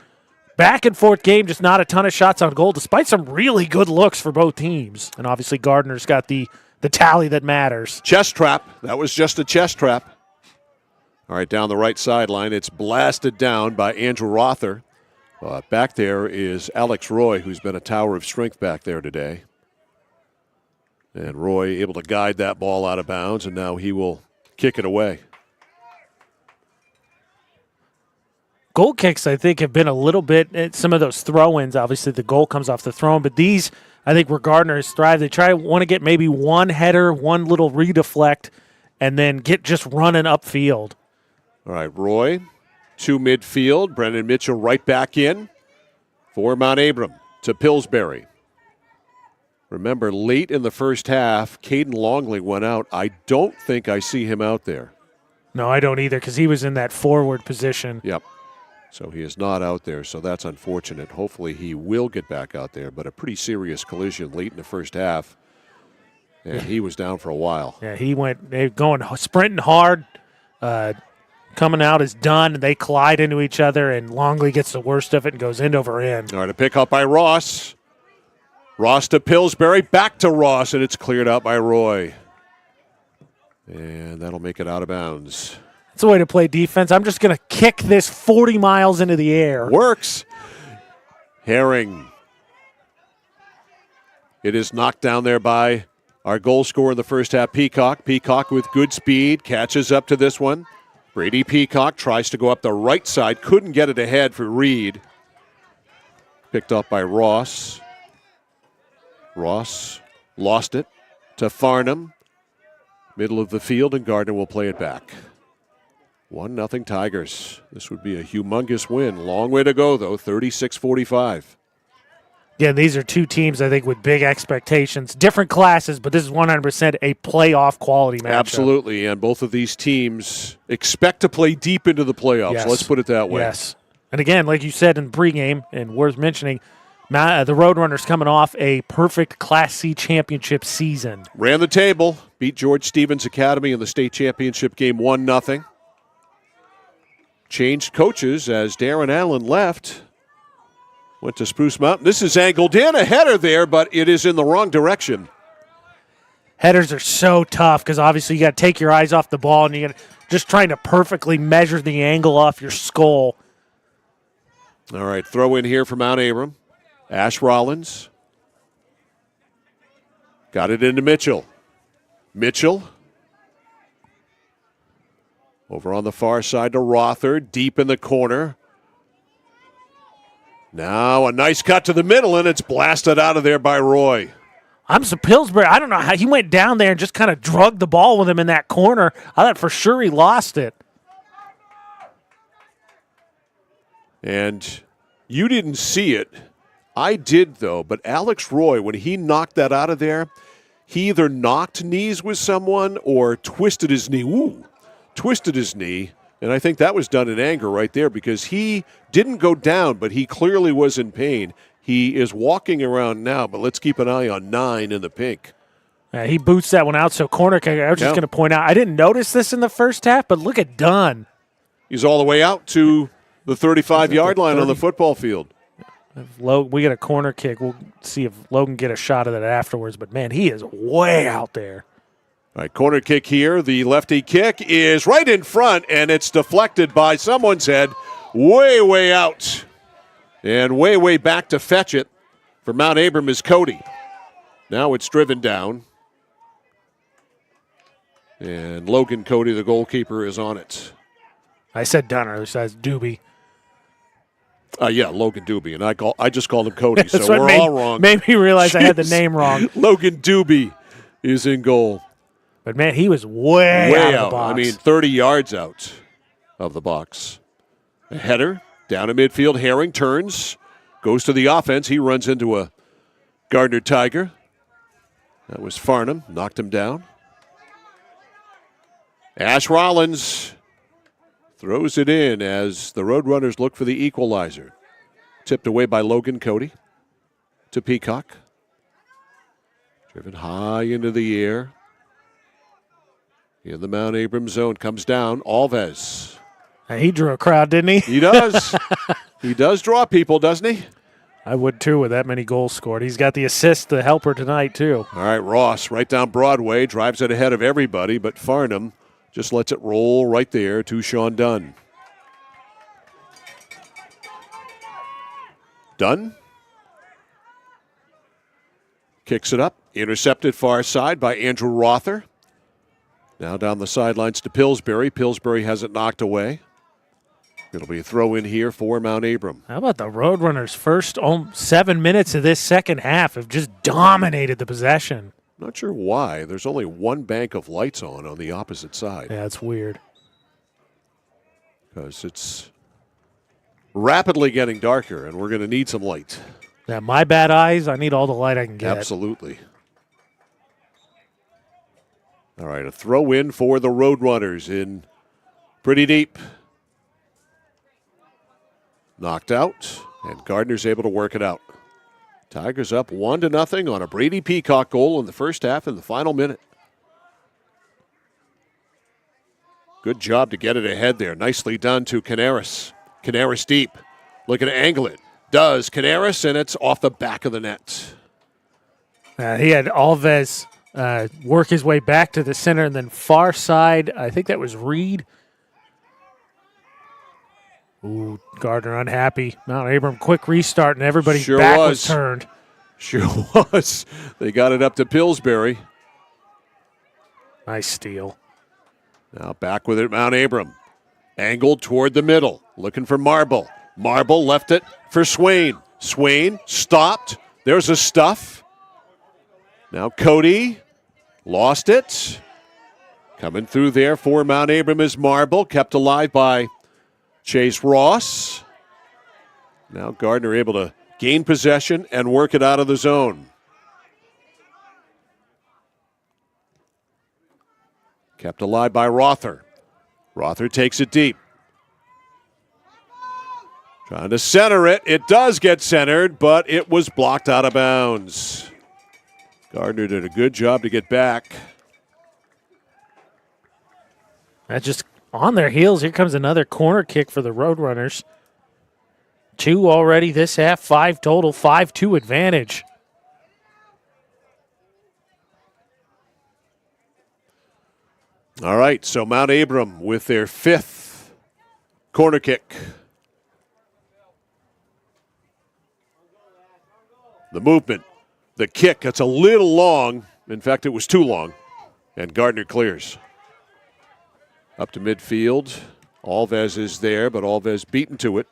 C: back and forth game, just not a ton of shots on goal, despite some really good looks for both teams. And obviously Gardiner's got the the tally that matters.
B: Chest trap. That was just a chest trap. All right, down the right sideline. It's blasted down by Andrew Rother. Back there is Alex Roy, who's been a tower of strength back there today. And Roy able to guide that ball out of bounds, and now he will kick it away.
C: Goal kicks, I think, have been a little bit, some of those throw-ins, obviously the goal comes off the throw-in, but these, I think where Gardner's thrive, they want to get maybe one header, one little redeflect, and then get just running upfield.
B: All right, Roy to midfield. Brendan Mitchell right back in for Mount Abram to Pillsbury. Remember, late in the first half, Caden Longley went out. I don't think I see him out there.
C: No, I don't either, because he was in that forward position.
B: Yep. So he is not out there, so that's unfortunate. Hopefully he will get back out there, but a pretty serious collision late in the first half, and he was down for a while.
C: Yeah, they going sprinting hard, coming out is done, and they collide into each other, and Longley gets the worst of it and goes end over end.
B: All right, a pick up by Ross. Ross to Pillsbury, back to Ross, and it's cleared out by Roy. And that'll make it out of bounds.
C: It's a way to play defense. I'm just going to kick this 40 miles into the air.
B: Works. Herring. It is knocked down there by our goal scorer in the first half, Peacock. Peacock with good speed, catches up to this one. Brady Peacock tries to go up the right side, couldn't get it ahead for Reed. Picked up by Ross. Ross lost it to Farnham. Middle of the field, and Gardner will play it back. 1-0 Tigers. This would be a humongous win. Long way to go, though, 36-45.
C: Yeah, these are two teams, I think, with big expectations. Different classes, but this is 100% a playoff quality matchup.
B: Absolutely, and both of these teams expect to play deep into the playoffs.
C: Yes.
B: Let's put it that way.
C: Yes. And again, like you said in the pregame, and worth mentioning, the Roadrunners coming off a perfect Class C championship season.
B: Ran the table, beat George Stevens Academy in the state championship game 1-0. Changed coaches as Darren Allen left. Went to Spruce Mountain. This is angled in, a header there, but it is in the wrong direction.
C: Headers are so tough because obviously you got to take your eyes off the ball and you got just trying to perfectly measure the angle off your skull.
B: All right, throw in here for Mount Abram. Ash Rollins. Got it into Mitchell. Mitchell. Over on the far side to Rother, deep in the corner. Now a nice cut to the middle, and it's blasted out of there by Roy.
C: I'm so Pillsbury. I don't know how he went down there and just kind of drugged the ball with him in that corner. I thought for sure he lost it.
B: And you didn't see it. I did, though. But Alex Roy, when he knocked that out of there, he either knocked knees with someone or twisted his knee. Twisted his knee. And I think that was done in anger right there because he didn't go down, but he clearly was in pain. He is walking around now, but let's keep an eye on 9 in the pink.
C: He boots that one out, so corner kick. I was just going to point out, I didn't notice this in the first half, but look at Dunn.
B: He's all the way out to the 35-yard line on the football field.
C: We get a corner kick. We'll see if Logan get a shot of that afterwards, but, man, he is way out there.
B: All right, corner kick here. The lefty kick is right in front, and it's deflected by someone's head way, way out. And way, way back to fetch it for Mount Abram is Cody. Now it's driven down. And Logan Cody, the goalkeeper, is on it.
C: I said Dunner. This says Doobie.
B: Yeah, Logan Doobie. And I just called him Cody, so
C: we're
B: all wrong.
C: Made me realize I had the name wrong.
B: Logan Doobie is in goal.
C: But, man, he was way out of the box.
B: I mean, 30 yards out of the box. A header. Down to midfield, Herring turns, goes to the offense. He runs into a Gardner Tiger. That was Farnham, knocked him down. Ash Rollins throws it in as the Roadrunners look for the equalizer. Tipped away by Logan Cody to Peacock. Driven high into the air. In the Mount Abram zone, comes down, Alves.
C: He drew a crowd, didn't he?
B: He does. He does draw people, doesn't he?
C: I would too with that many goals scored. He's got the assist, the helper tonight too.
B: All right, Ross right down Broadway, drives it ahead of everybody, but Farnham just lets it roll right there to Sean Dunn. Dunn kicks it up, intercepted far side by Andrew Rother. Now down the sidelines to Pillsbury. Pillsbury has it knocked away. It'll be a throw in here for Mount Abram.
C: How about the Roadrunners' first 7 minutes of this second half have just dominated the possession.
B: Not sure why. There's only one bank of lights on the opposite side.
C: Yeah, it's weird.
B: Because it's rapidly getting darker, and we're going to need some light.
C: Yeah, my bad eyes, I need all the light I can get.
B: Absolutely. All right, a throw in for the Roadrunners in pretty deep. Knocked out, and Gardiner's able to work it out. Tigers up 1-0 on a Brady Peacock goal in the first half in the final minute. Good job to get it ahead there. Nicely done to Canaris. Canaris deep. Looking to angle it. Does Canaris, and it's off the back of the net.
C: He had Alves work his way back to the center, and then far side, I think that was Reed. Ooh, Gardner unhappy. Mount Abram, quick restart, and everybody's back was turned.
B: Sure was. They got it up to Pillsbury.
C: Nice steal.
B: Now back with it, Mount Abram. Angled toward the middle, looking for Marble. Marble left it for Swain. Swain stopped. There's a stuff. Now Cody lost it. Coming through there for Mount Abram is Marble, kept alive by Chase Ross. Now Gardner able to gain possession and work it out of the zone. Kept alive by Rother. Rother takes it deep. Trying to center it. It does get centered, but it was blocked out of bounds. Gardner did a good job to get back.
C: That's just on their heels. Here comes another corner kick for the Roadrunners. 2 already this half, 5 total, 5-2 advantage.
B: All right, so Mount Abram with their 5th corner kick. The movement, the kick, it's a little long. In fact, it was too long. And Gardner clears. Up to midfield. Alves is there, but Alves beaten to it.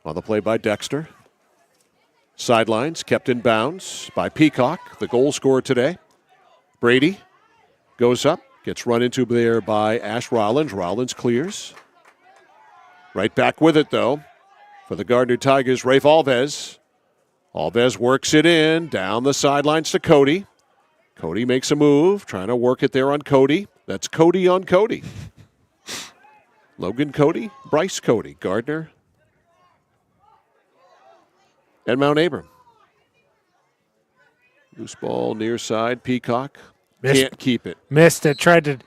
B: On the play by Dexter. Sidelines kept in bounds by Peacock, the goal scorer today. Brady goes up, gets run into there by Ash Rollins. Rollins clears. Right back with it, though, for the Gardner Tigers, Rafe Alves. Alves works it in, down the sidelines to Cody. Cody makes a move, trying to work it there on Cody. That's Cody on Cody. Logan Cody, Bryce Cody, Gardner, and Mount Abram. Loose ball near side, Peacock. Can't keep it.
C: Missed it, tried to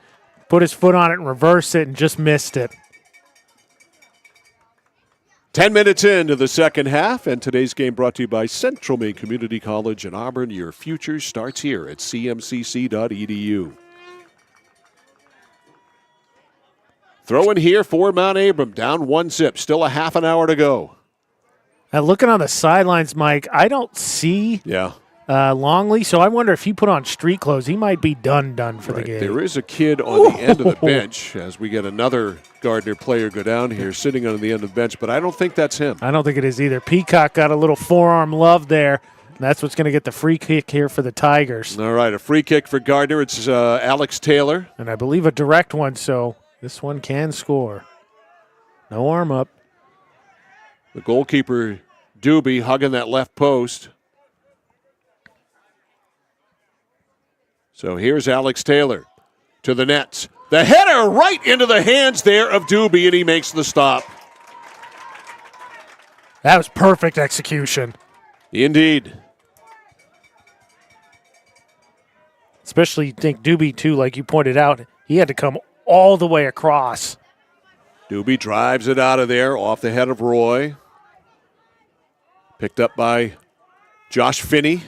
C: put his foot on it and reverse it and just missed it.
B: 10 minutes into the second half, and today's game brought to you by Central Maine Community College in Auburn. Your future starts here at cmcc.edu. Throw in here for Mount Abram, down 1-0, still a half an hour to go.
C: Now looking on the sidelines, Mike, I don't see Longley, so I wonder if he put on street clothes, he might be done for the game.
B: There is a kid on the end of the bench as we get another Gardner player go down here, sitting on the end of the bench, but I don't think that's him.
C: I don't think it is either. Peacock got a little forearm love there, and that's what's going to get the free kick here for the Tigers.
B: All right, a free kick for Gardner. It's Alex Taylor.
C: And I believe a direct one, so this one can score. No arm up.
B: The goalkeeper, Doobie, hugging that left post. So here's Alex Taylor to the nets. The header right into the hands there of Doobie, and he makes the stop.
C: That was perfect execution.
B: Indeed.
C: Especially, think Doobie, too, like you pointed out, he had to come all the way across.
B: Doobie drives it out of there off the head of Roy. Picked up by Josh Finney.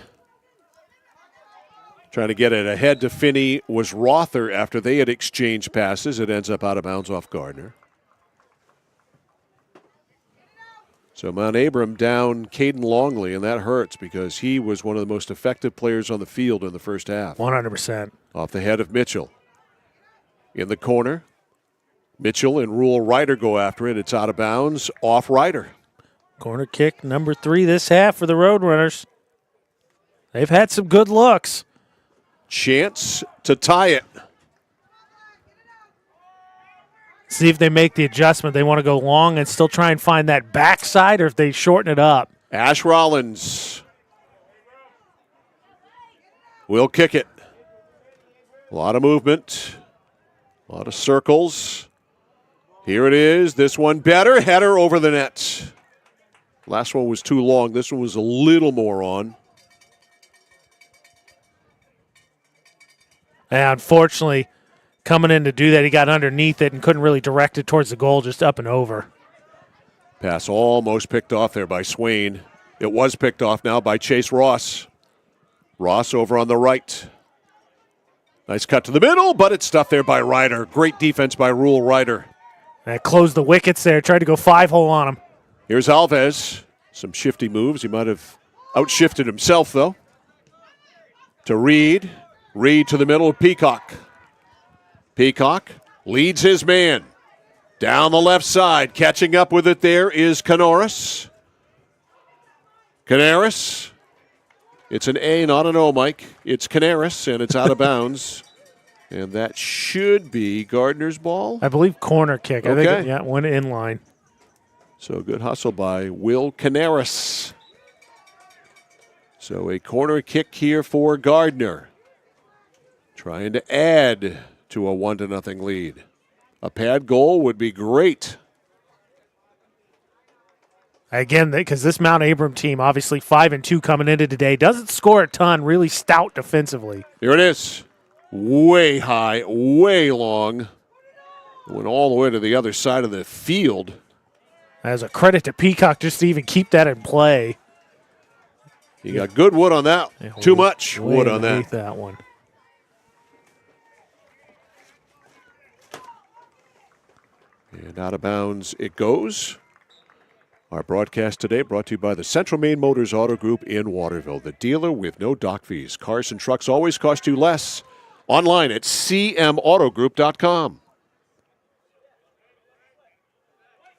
B: Trying to get it ahead to Finney was Rother after they had exchanged passes. It ends up out of bounds off Gardiner. So Mount Abram down Caden Longley, and that hurts because he was one of the most effective players on the field in the first half.
C: 100%.
B: Off the head of Mitchell. In the corner, Mitchell and Rule Ryder go after it. It's out of bounds, off Ryder.
C: Corner kick number 3 this half for the Roadrunners. They've had some good looks.
B: Chance to tie it.
C: See if they make the adjustment. They want to go long and still try and find that backside, or if they shorten it up.
B: Ash Rollins will kick it. A lot of movement, a lot of circles. Here it is. This one better. Header over the net. Last one was too long. This one was a little more on.
C: And unfortunately, coming in to do that, he got underneath it and couldn't really direct it towards the goal, just up and over.
B: Pass almost picked off there by Swain. It was picked off now by Chase Ross. Ross over on the right. Nice cut to the middle, but it's stuffed there by Ryder. Great defense by Rule Ryder.
C: That closed the wickets there, tried to go 5-hole on him.
B: Here's Alves. Some shifty moves. He might have outshifted himself, though. To Reed. Reed to the middle of Peacock. Peacock leads his man. Down the left side. Catching up with it there is Canaris. Canaris. It's an A, not an O, Mike. It's Canaris, and it's out of bounds. And that should be Gardiner's ball.
C: I believe corner kick.
B: Okay.
C: I think it went in line.
B: So good hustle by Will Canaris. So a corner kick here for Gardiner. Trying to add to a 1-0 lead. A pad goal would be great.
C: Again, because this Mount Abram team, obviously 5-2 coming into today, doesn't score a ton, really stout defensively.
B: Here it is. Way high, way long. Went all the way to the other side of the field.
C: As a credit to Peacock just to even keep that in play.
B: You got good wood on that. Too much wood on that.
C: That one.
B: And out of bounds it goes. Our broadcast today brought to you by the Central Maine Motors Auto Group in Waterville, the dealer with no dock fees. Cars and trucks always cost you less. Online at cmautogroup.com.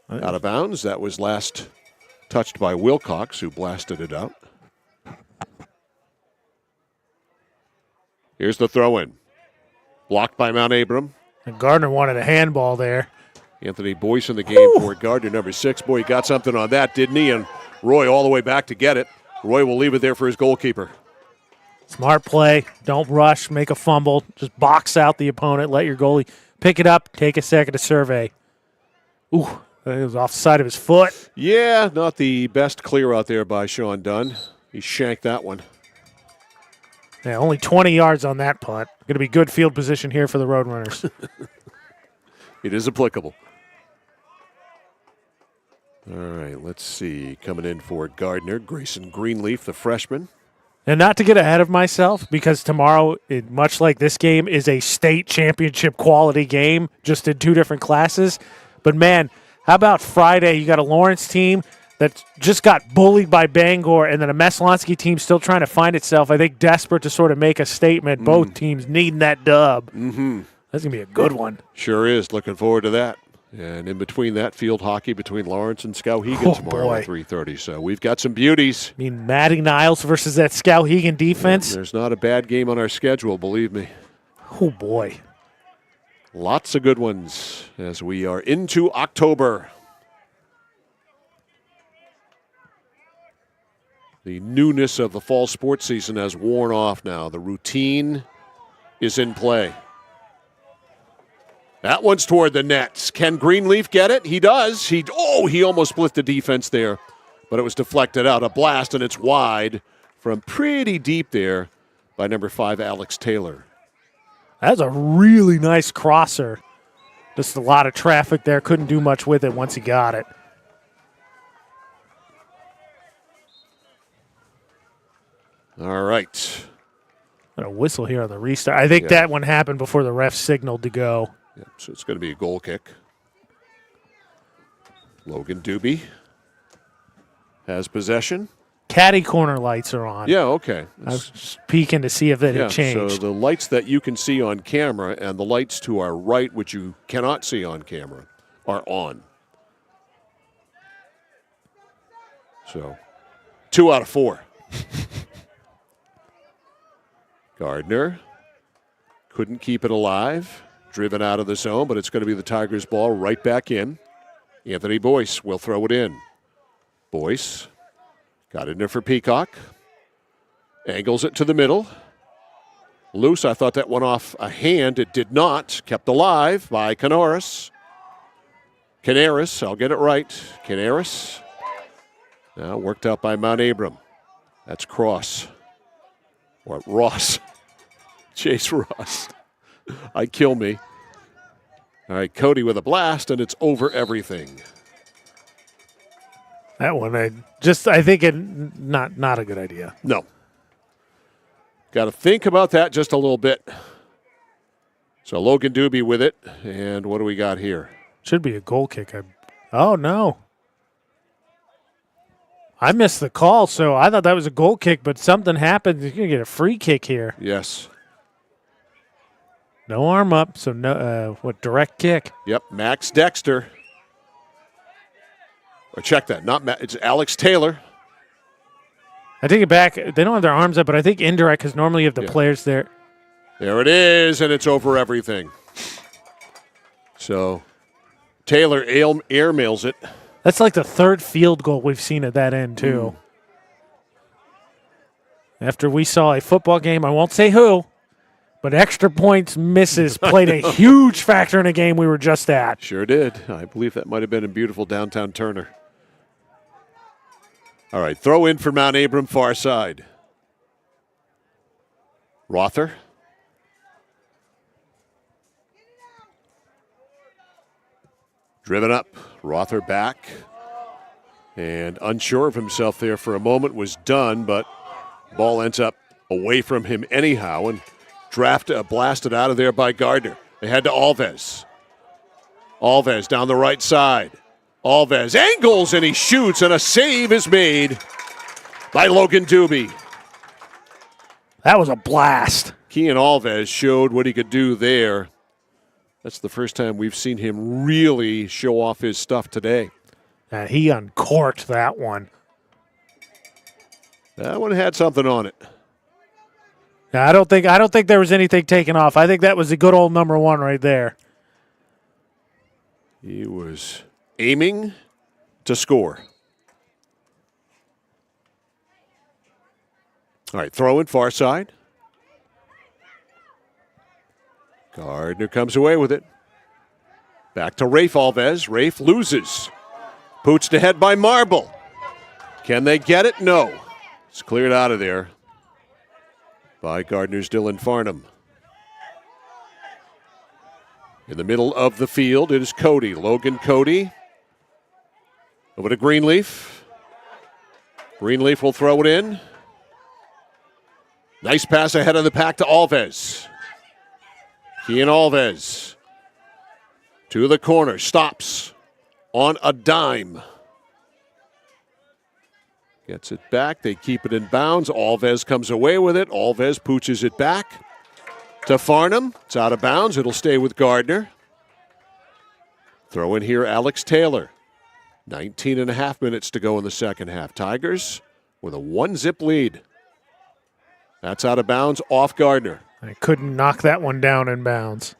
B: Out of bounds. That was last touched by Wilcox, who blasted it out. Here's the throw-in. Blocked by Mount Abram.
C: And Gardner wanted a handball there.
B: Anthony Boyce in the game for Gardner, number 6. Boy, he got something on that, didn't he? And Roy all the way back to get it. Roy will leave it there for his goalkeeper.
C: Smart play. Don't rush. Make a fumble. Just box out the opponent. Let your goalie pick it up. Take a second to survey. Ooh, it was off the side of his foot.
B: Yeah, not the best clear out there by Sean Dunn. He shanked that one.
C: Yeah, only 20 yards on that punt. Going to be good field position here for the Roadrunners.
B: It is applicable. All right, let's see. Coming in for Gardiner, Grayson Greenleaf, the freshman.
C: And not to get ahead of myself, because tomorrow, much like this game, is a state championship quality game, just in 2 different classes. But, man, how about Friday? You got a Lawrence team that just got bullied by Bangor, and then a Meslonsky team still trying to find itself, I think, desperate to sort of make a statement. Both teams needing that dub.
B: Mm-hmm.
C: That's going to be a good one.
B: Sure is. Looking forward to that. And in between that, field hockey between Lawrence and Skowhegan tomorrow at 3:30. So we've got some beauties.
C: I mean, Maddie Niles versus that Skowhegan defense.
B: There's not a bad game on our schedule, believe me.
C: Oh, boy.
B: Lots of good ones as we are into October. The newness of the fall sports season has worn off now. The routine is in play. That one's toward the nets. Can Greenleaf get it? He does. He almost split the defense there, but it was deflected out. A blast, and it's wide from pretty deep there by number 5, Alex Taylor.
C: That's a really nice crosser. Just a lot of traffic there. Couldn't do much with it once he got it.
B: All right.
C: A whistle here on the restart. I think that one happened before the ref signaled to go.
B: Yep, so it's going to be a goal kick. Logan Doobie has possession.
C: Caddy corner lights are on.
B: Yeah, okay.
C: I was just peeking to see if it had
B: So
C: changed.
B: the lights that you can see on camera and the lights to our right, which you cannot see on camera, are on. So 2 out of 4. Gardiner couldn't keep it alive. Driven out of the zone, but it's going to be the Tigers' ball right back in. Anthony Boyce will throw it in. Boyce got in there for Peacock. Angles it to the middle. Loose. I thought that went off a hand. It did not. Kept alive by Canaris. Canaris, I'll get it right. Canaris. Now worked out by Mount Abram. That's Cross. Or Ross. Chase Ross. I kill me. All right, Cody with a blast, and it's over everything.
C: That one, I think not a good idea.
B: No. Got to think about that just a little bit. So Logan Doobie with it, and what do we got here?
C: Should be a goal kick. Oh, no. I missed the call, so I thought that was a goal kick, but something happened. You're going to get a free kick here.
B: Yes.
C: No arm up, so no. Direct kick.
B: Yep, Max Dexter. Or check that, not Max. It's Alex Taylor.
C: I take it back. They don't have their arms up, but I think indirect because normally you have the players there.
B: There it is, and it's over everything. So Taylor airmails it.
C: That's like the third field goal we've seen at that end, too. After we saw a football game, I won't say who, but extra points misses played a huge factor in a game we were just at.
B: Sure did. I believe that might have been in beautiful downtown Turner. All right, throw in for Mount Abram, far side. Rother. Driven up. Rother back. And unsure of himself there for a moment, was done, but ball ends up away from him anyhow and blasted out of there by Gardner. They head to Alves. Alves down the right side. Alves angles and he shoots, and a save is made by Logan Doobie.
C: That was a blast.
B: Kean Alves showed what he could do there. That's the first time we've seen him really show off his stuff today.
C: He uncorked that one.
B: That one had something on it.
C: I don't think there was anything taken off. I think that was a good old number one right there.
B: He was aiming to score. All right, throw in far side. Gardner comes away with it. Back to Rafe Alves. Rafe loses. Pooched ahead by Marble. Can they get it? No. It's cleared out of there by Gardner's Dylan Farnham. In the middle of the field, it is Cody. Logan Cody. Over to Greenleaf. Greenleaf will throw it in. Nice pass ahead of the pack to Alves. Kean Alves. To the corner. Stops on a dime. Gets it back. They keep it in bounds. Alves comes away with it. Alves pooches it back to Farnham. It's out of bounds. It'll stay with Gardner. Throw in here Alex Taylor. 19 and a half minutes to go in the second half. Tigers with a 1-zip lead. That's out of bounds off Gardner.
C: I couldn't knock that one down in bounds.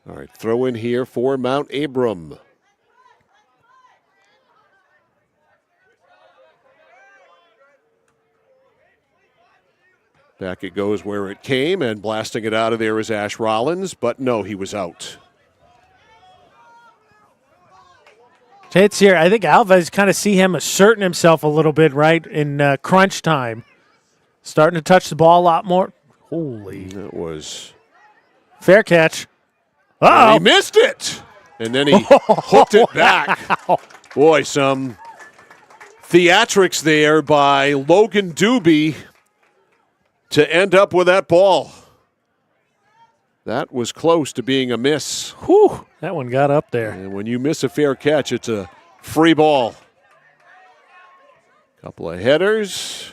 B: All right, throw in here for Mount Abram. Back it goes where it came, and blasting it out of there is Ash Rollins, but no, he was out.
C: It's here. I think Alves kind of see him asserting himself a little bit, right, in crunch time. Starting to touch the ball a lot more. Holy.
B: That was...
C: Fair catch.
B: Uh-oh. He missed it! And then he hooked it back. Boy, some theatrics there by Logan Doobie to end up with that ball. That was close to being a miss.
C: Whew, that one got up there.
B: And when you miss a fair catch, it's a free ball. Couple of headers.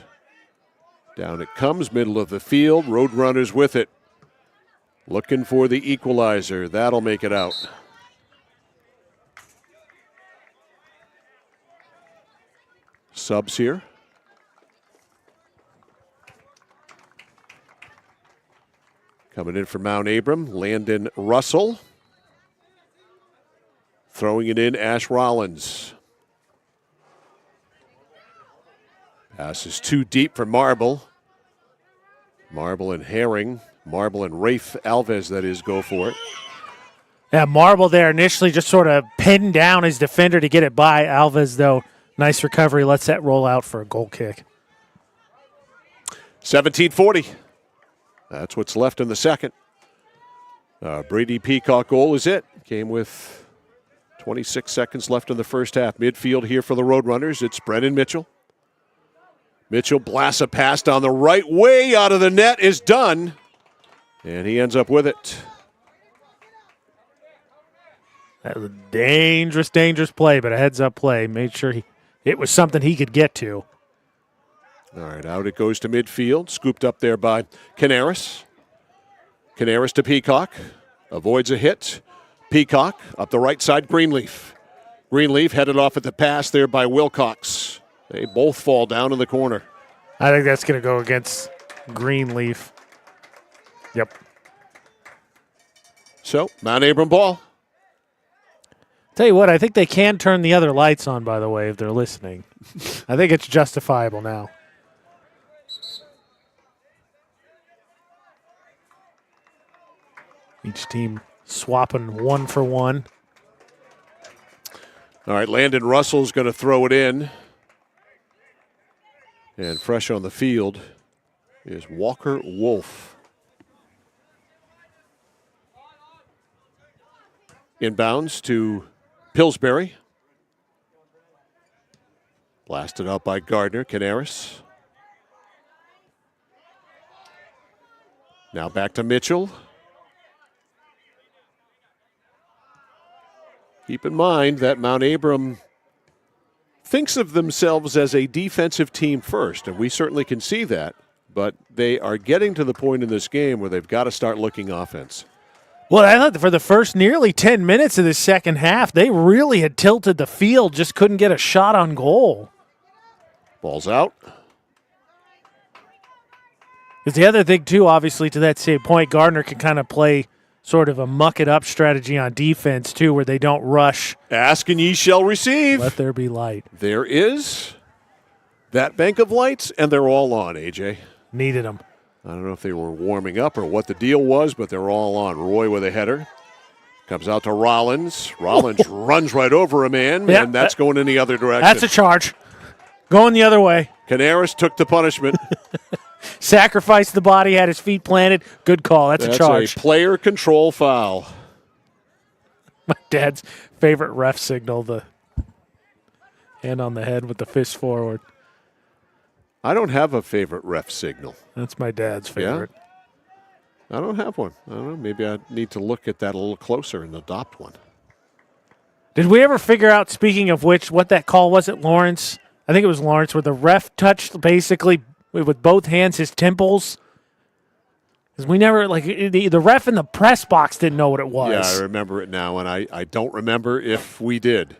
B: Down it comes, middle of the field. Roadrunners with it. Looking for the equalizer. That'll make it out. Subs here. Coming in for Mount Abram, Landon Russell. Throwing it in, Ash Rollins. Pass is too deep for Marble. Marble and Herring. Marble and Rafe Alves, that is, go for it.
C: Yeah, Marble there initially just sort of pinned down his defender to get it by. Alves, though, nice recovery. Lets that roll out for a goal kick.
B: 17:40. That's what's left in the second. Brady Peacock goal is it. Came with 26 seconds left in the first half. Midfield here for the Roadrunners. It's Brennan Mitchell. Mitchell blasts a pass down the right, way out of the net, is done. And he ends up with it.
C: That was a dangerous, dangerous play, but a heads-up play. Made sure it was something he could get to.
B: All right, out it goes to midfield. Scooped up there by Canaris. Canaris to Peacock. Avoids a hit. Peacock up the right side, Greenleaf. Greenleaf headed off at the pass there by Wilcox. They both fall down in the corner.
C: I think that's going to go against Greenleaf. Yep.
B: So, Mount Abram ball.
C: Tell you what, I think they can turn the other lights on, by the way, if they're listening. I think it's justifiable now. Each team swapping one for one.
B: All right, Landon Russell's going to throw it in. And fresh on the field is Walker Wolf. Inbounds to Pillsbury. Blasted out by Gardiner, Canaris. Now back to Mitchell. Keep in mind that Mount Abram thinks of themselves as a defensive team first, and we certainly can see that, but they are getting to the point in this game where they've got to start looking offense.
C: Well, I thought for the first nearly 10 minutes of the second half, they really had tilted the field, just couldn't get a shot on goal.
B: Ball's out.
C: Because the other thing, too, obviously, to that same point, Gardiner can kind of play sort of a muck-it-up strategy on defense, too, where they don't rush.
B: Ask and ye shall receive.
C: Let there be light.
B: There is that bank of lights, and they're all on, AJ.
C: Needed them.
B: I don't know if they were warming up or what the deal was, but they're all on. Roy with a header. Comes out to Rollins. Rollins runs right over a man,
C: yeah,
B: and that's going in the other direction.
C: That's a charge. Going the other way.
B: Canaris took the punishment.
C: Sacrificed the body, had his feet planted. Good call. That's a charge.
B: A player control foul.
C: My dad's favorite ref signal, the hand on the head with the fist forward.
B: I don't have a favorite ref signal.
C: That's my dad's favorite.
B: Yeah? I don't have one. I don't know. Maybe I need to look at that a little closer and adopt one.
C: Did we ever figure out, speaking of which, what that call was at Lawrence? I think it was Lawrence, where the ref touched basically with both hands his temples. Because we never, like, the ref in the press box didn't know what it was.
B: Yeah, I remember it now, and I don't remember if we did,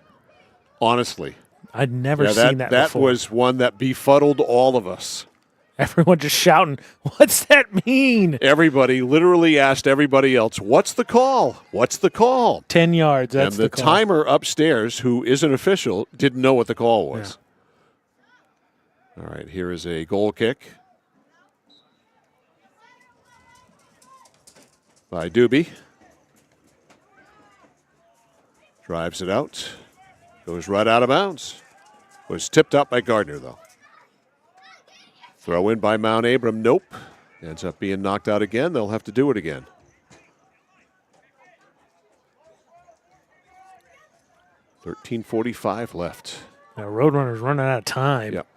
B: honestly.
C: I'd never seen that before.
B: That was one that befuddled all of us.
C: Everyone just shouting, what's that mean?
B: Everybody literally asked everybody else, what's the call? What's the call?
C: 10 yards, that's
B: the
C: call.
B: Timer upstairs, who is an official, didn't know what the call was. Yeah. All right, here is a goal kick by Doobie. Drives it out. Goes right out of bounds. Was tipped up by Gardiner, though. Throw in by Mount Abram. Nope. Ends up being knocked out again. They'll have to do it again. .45 left
C: Now, Roadrunners running out of time.
B: Yep.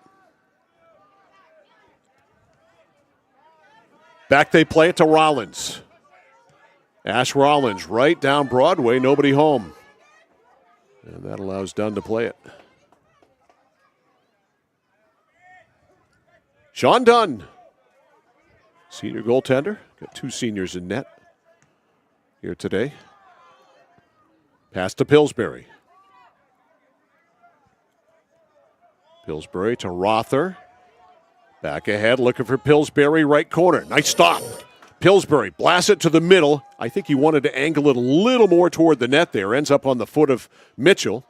B: Back they play it to Rollins. Ash Rollins right down Broadway, nobody home. And that allows Dunn to play it. Sean Dunn, senior goaltender. Got 2 seniors in net here today. Pass to Pillsbury. Pillsbury to Rother. Back ahead, looking for Pillsbury, right corner. Nice stop. Pillsbury blasts it to the middle. I think he wanted to angle it a little more toward the net there. Ends up on the foot of Mitchell.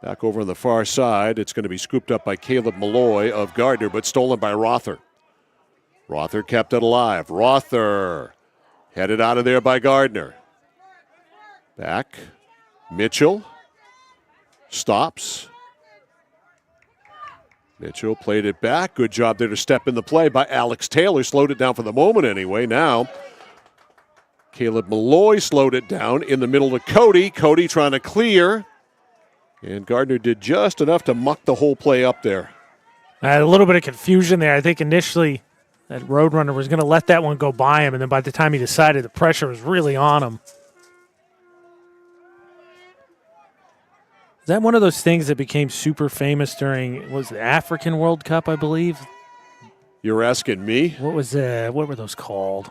B: Back over on the far side, it's going to be scooped up by Caleb Malloy of Gardiner, but stolen by Rother. Rother kept it alive. Rother headed out of there by Gardiner. Back. Mitchell stops. Mitchell played it back. Good job there to step in the play by Alex Taylor. Slowed it down for the moment anyway. Now, Caleb Malloy slowed it down in the middle to Cody. Cody trying to clear. And Gardiner did just enough to muck the whole play up there.
C: I had a little bit of confusion there. I think initially that Roadrunner was going to let that one go by him, and then by the time he decided, the pressure was really on him. Is that one of those things that became super famous during, was the African World Cup, I believe?
B: You're asking me?
C: What were those called?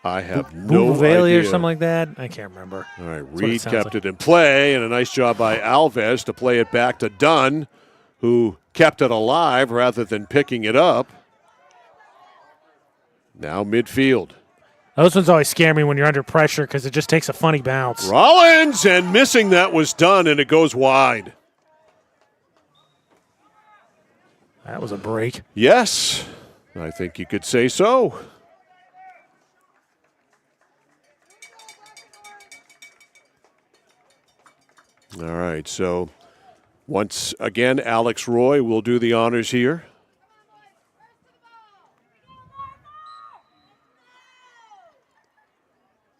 B: I have no
C: Bouvalie
B: idea.
C: or something like that? I can't remember.
B: All right, Reed kept it in play, and a nice job by Alves to play it back to Dunn, who kept it alive rather than picking it up. Now midfield.
C: Those ones always scare me when you're under pressure because it just takes a funny bounce.
B: Rollins, and missing that was Dunn, and it goes wide.
C: That was a break.
B: Yes, I think you could say so. All right, so once again, Alex Roy will do the honors here.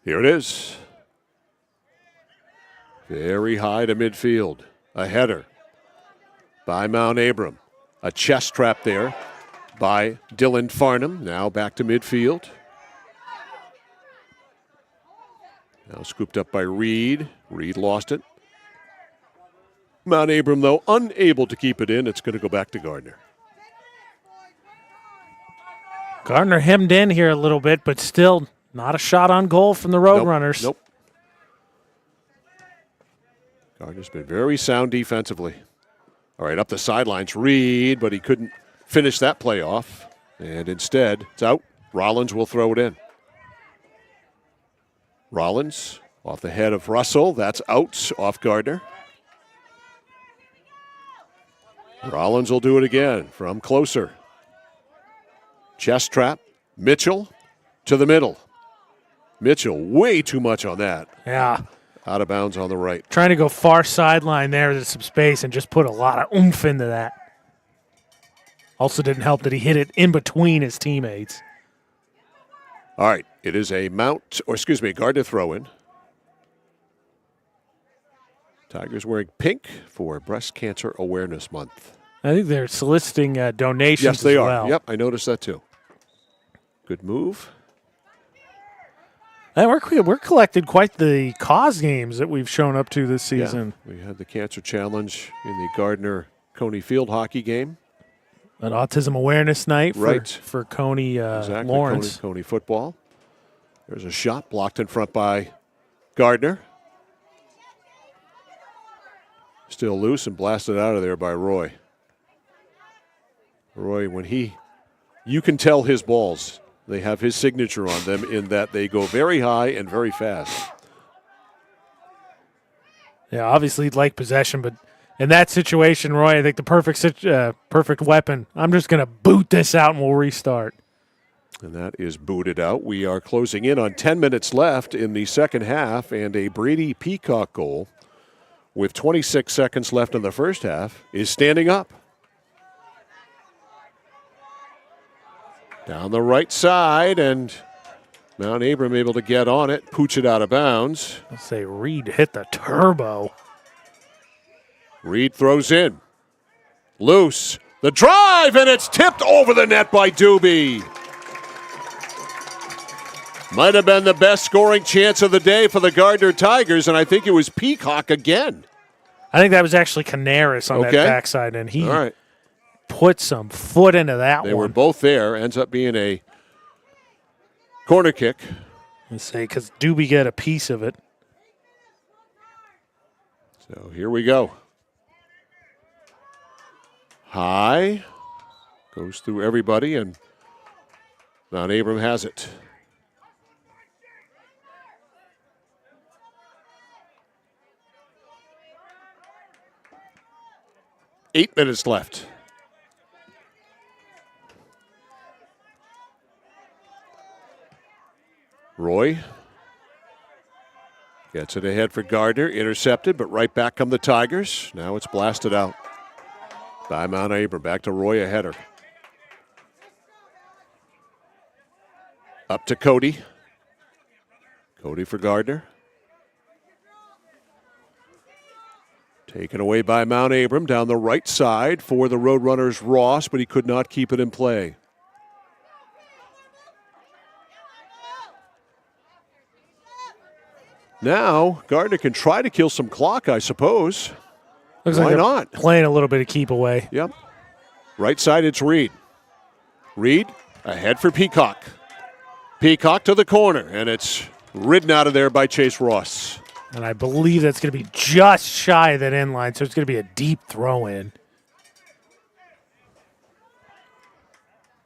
B: Here it is. Very high to midfield. A header by Mount Abram. A chest trap there by Dylan Farnham. Now back to midfield. Now scooped up by Reed. Reed lost it. Mount Abram, though, unable to keep it in. It's going to go back to Gardiner.
C: Gardiner hemmed in here a little bit, but still not a shot on goal from the Roadrunners.
B: Nope. Gardiner's been very sound defensively. All right, up the sidelines, Reed, but he couldn't finish that play off. And instead, it's out. Rollins will throw it in. Rollins off the head of Russell. That's out off Gardiner. Rollins will do it again from closer. Chest trap. Mitchell to the middle. Mitchell, way too much on that.
C: Yeah.
B: Out of bounds on the right.
C: Trying to go far sideline there with some space and just put a lot of oomph into that. Also didn't help that he hit it in between his teammates.
B: All right, it is a Gardiner throw-in. Tigers wearing pink for Breast Cancer Awareness Month.
C: I think they're soliciting donations
B: Yes, they
C: as
B: are.
C: well.
B: Yep, I noticed that too. Good move.
C: And we're collected quite the cause games that we've shown up to this season.
B: Yeah, we had the Cancer Challenge in the Gardiner Coney Field hockey game.
C: An autism awareness night
B: Right.
C: for Coney
B: Exactly,
C: Lawrence.
B: Coney football. There's a shot blocked in front by Gardiner. Still loose and blasted out of there by Roy. Roy, you can tell his balls. They have his signature on them in that they go very high and very fast.
C: Yeah, obviously he'd like possession, but in that situation, Roy, I think the perfect weapon. I'm just going to boot this out and we'll restart.
B: And that is booted out. We are closing in on 10 minutes left in the second half, and a Brady Peacock goal with 26 seconds left in the first half is standing up. Down the right side, and Mount Abram able to get on it, pooch it out of bounds.
C: Let's say Reed hit the turbo.
B: Reed throws in. Loose. The drive, and it's tipped over the net by Doobie. Might have been the best scoring chance of the day for the Gardiner Tigers, and I think it was Peacock again.
C: I think that was actually Canaris on that backside, and he put some foot into that one.
B: They were both there. Ends up being a corner kick.
C: Let's say, because Doobie got a piece of it.
B: So here we go. High. Goes through everybody, and Mount Abram has it. Eight minutes left. Roy gets it ahead for Gardner. Intercepted, but right back come the Tigers. Now it's blasted out by Mount Abram. Back to Roy, a header. Up to Cody. Cody for Gardner. Taken away by Mount Abram down the right side for the Roadrunners' Ross, but he could not keep it in play. Now, Gardner can try to kill some clock, I suppose.
C: Looks
B: Why
C: like
B: not?
C: Playing a little bit of keep away.
B: Yep. Right side, it's Reed. Reed ahead for Peacock. Peacock to the corner, and it's ridden out of there by Chase Ross.
C: And I believe that's going to be just shy of that end line, so it's going to be a deep throw in.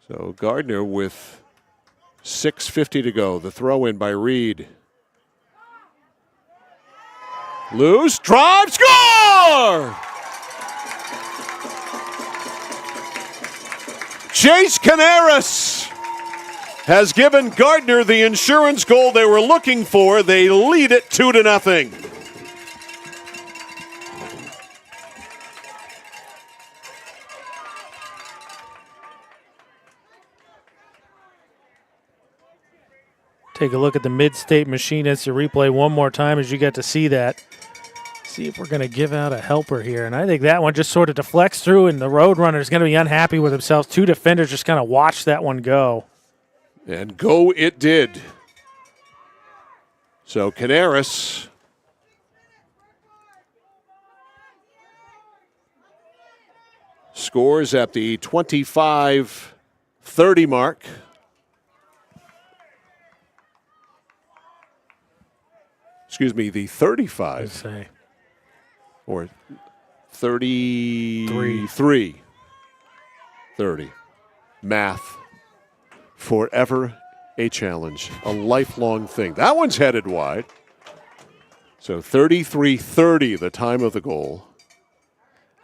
B: So Gardner with 6:50 to go. The throw in by Reed. Loose, drive, score! Chase Canaris has given Gardner the insurance goal they were looking for. They lead it 2-0.
C: Take a look at the mid-state machine instant replay one more time as you get to see that. See if we're going to give out a helper here. And I think that one just sort of deflects through, and the Roadrunner is going to be unhappy with themselves. Two defenders just kind of watch that one go.
B: And go it did. So Canaris scores at the 25-30 mark. Excuse me, the 35.
C: Let's say.
B: Or 33. 30. Math. Forever a challenge. A lifelong thing. That one's headed wide. So 33-30, the time of the goal.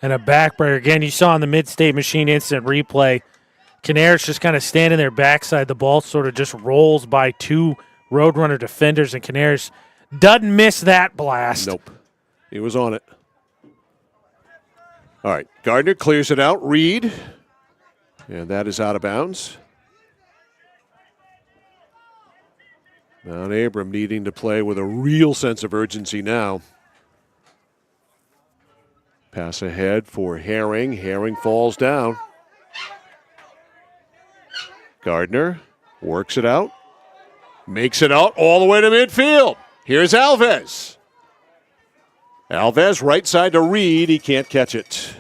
C: And a backbreaker. Again, you saw in the mid-state machine instant replay, Canaris just kind of standing there backside. The ball sort of just rolls by two Roadrunner defenders, and Canaris doesn't miss that blast.
B: Nope. He was on it. All right. Gardner clears it out. Reed. And that is out of bounds. Mount Abram needing to play with a real sense of urgency now. Pass ahead for Herring. Herring falls down. Gardner works it out. Makes it out all the way to midfield. Here's Alves. Alves right side to Reed. He can't catch it.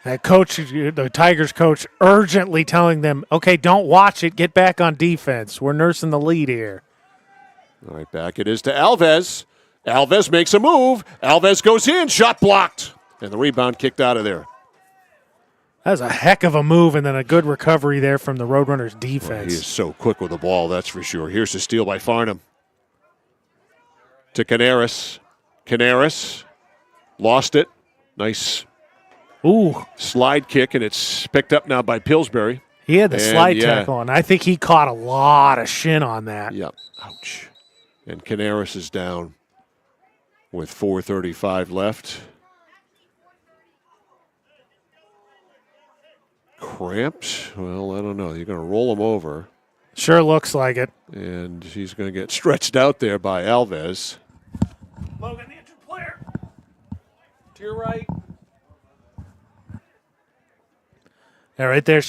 C: That coach, the Tigers coach, urgently telling them, okay, don't watch it. Get back on defense. We're nursing the lead here.
B: All right, back it is to Alves. Alves makes a move. Alves goes in. Shot blocked. And the rebound kicked out of there.
C: That was a heck of a move, and then a good recovery there from the Roadrunners' defense.
B: Well, he is so quick with the ball, that's for sure. Here's the steal by Farnham. To Canaris. Canaris lost it. Nice slide kick, and it's picked up now by Pillsbury.
C: He had the slide tackle, and I think he caught a lot of shin on that.
B: Yep. Ouch. And Canaris is down with 4:35 left. Cramps? Well, I don't know. You're going to roll him over.
C: Sure looks like it.
B: And he's going to get stretched out there by Alves.
C: Logan, the entry, To your right. Yeah, right there.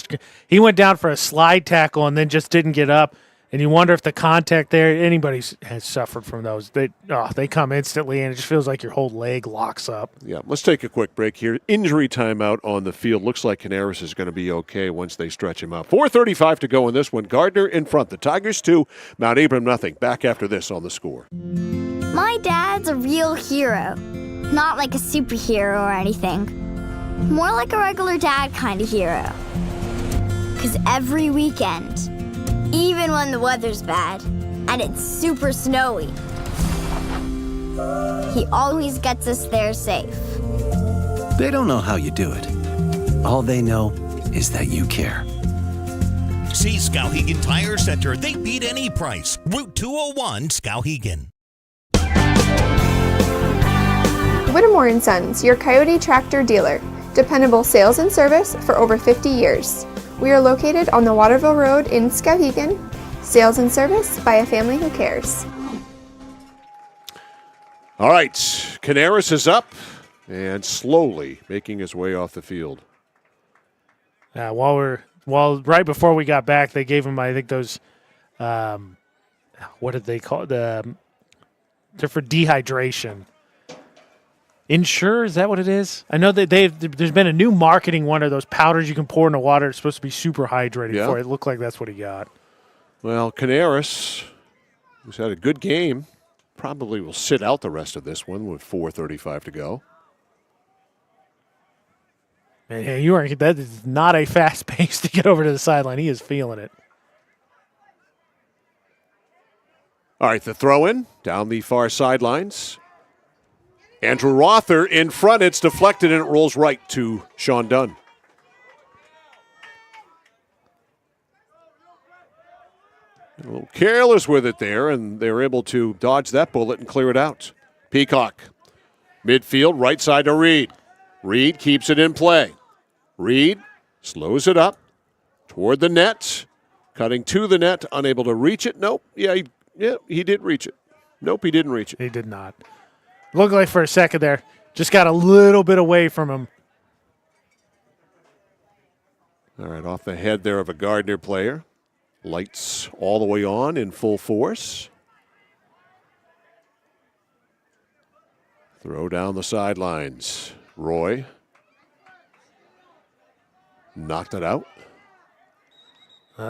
C: He went down for a slide tackle and then just didn't get up. And you wonder if the contact there, anybody has suffered from those. They come instantly, and it just feels like your whole leg locks up.
B: Yeah, let's take a quick break here. Injury timeout on the field. Looks like Canaris is going to be okay once they stretch him out. 4:35 to go in this one. Gardiner in front. The Tigers 2, Mount Abram nothing. Back after this on The Score.
O: My dad's a real hero. Not like a superhero or anything. More like a regular dad kind of hero. 'Cause every weekend, even when the weather's bad and it's super snowy, he always gets us there safe.
R: They don't know how you do it. All they know is that you care.
P: See Skowhegan Tire Center. They beat any price. Route 201, Skowhegan.
L: Whittemore & Sons, your Coyote tractor dealer. Dependable sales and service for over 50 years. We are located on the Waterville Road in Skowhegan. Sales and service by a family who cares.
B: All right, Canaris is up and slowly making his way off the field.
C: Right before we got back, they gave him, I think, those, what did they call it? They're for dehydration. Ensure, is that what it is? I know that there's been a new marketing one of those powders you can pour in the water. It's supposed to be super hydrating for it. It looked like that's what he got.
B: Well, Canaris, who's had a good game, probably will sit out the rest of this one with 4:35 to go.
C: Man, hey, that is not a fast pace to get over to the sideline. He is feeling it.
B: All right, the throw in down the far sidelines. Andrew Rother in front. It's deflected and it rolls right to Sean Dunn. A little careless with it there, and they're able to dodge that bullet and clear it out. Peacock, midfield, right side to Reed. Reed keeps it in play. Reed slows it up toward the net, cutting to the net, unable to reach it. Nope. He did reach it. Nope, he didn't reach it.
C: He did not. Looked like for a second there, just got a little bit away from him.
B: All right, off the head there of a Gardiner player. Lights all the way on in full force. Throw down the sidelines. Roy knocked it out.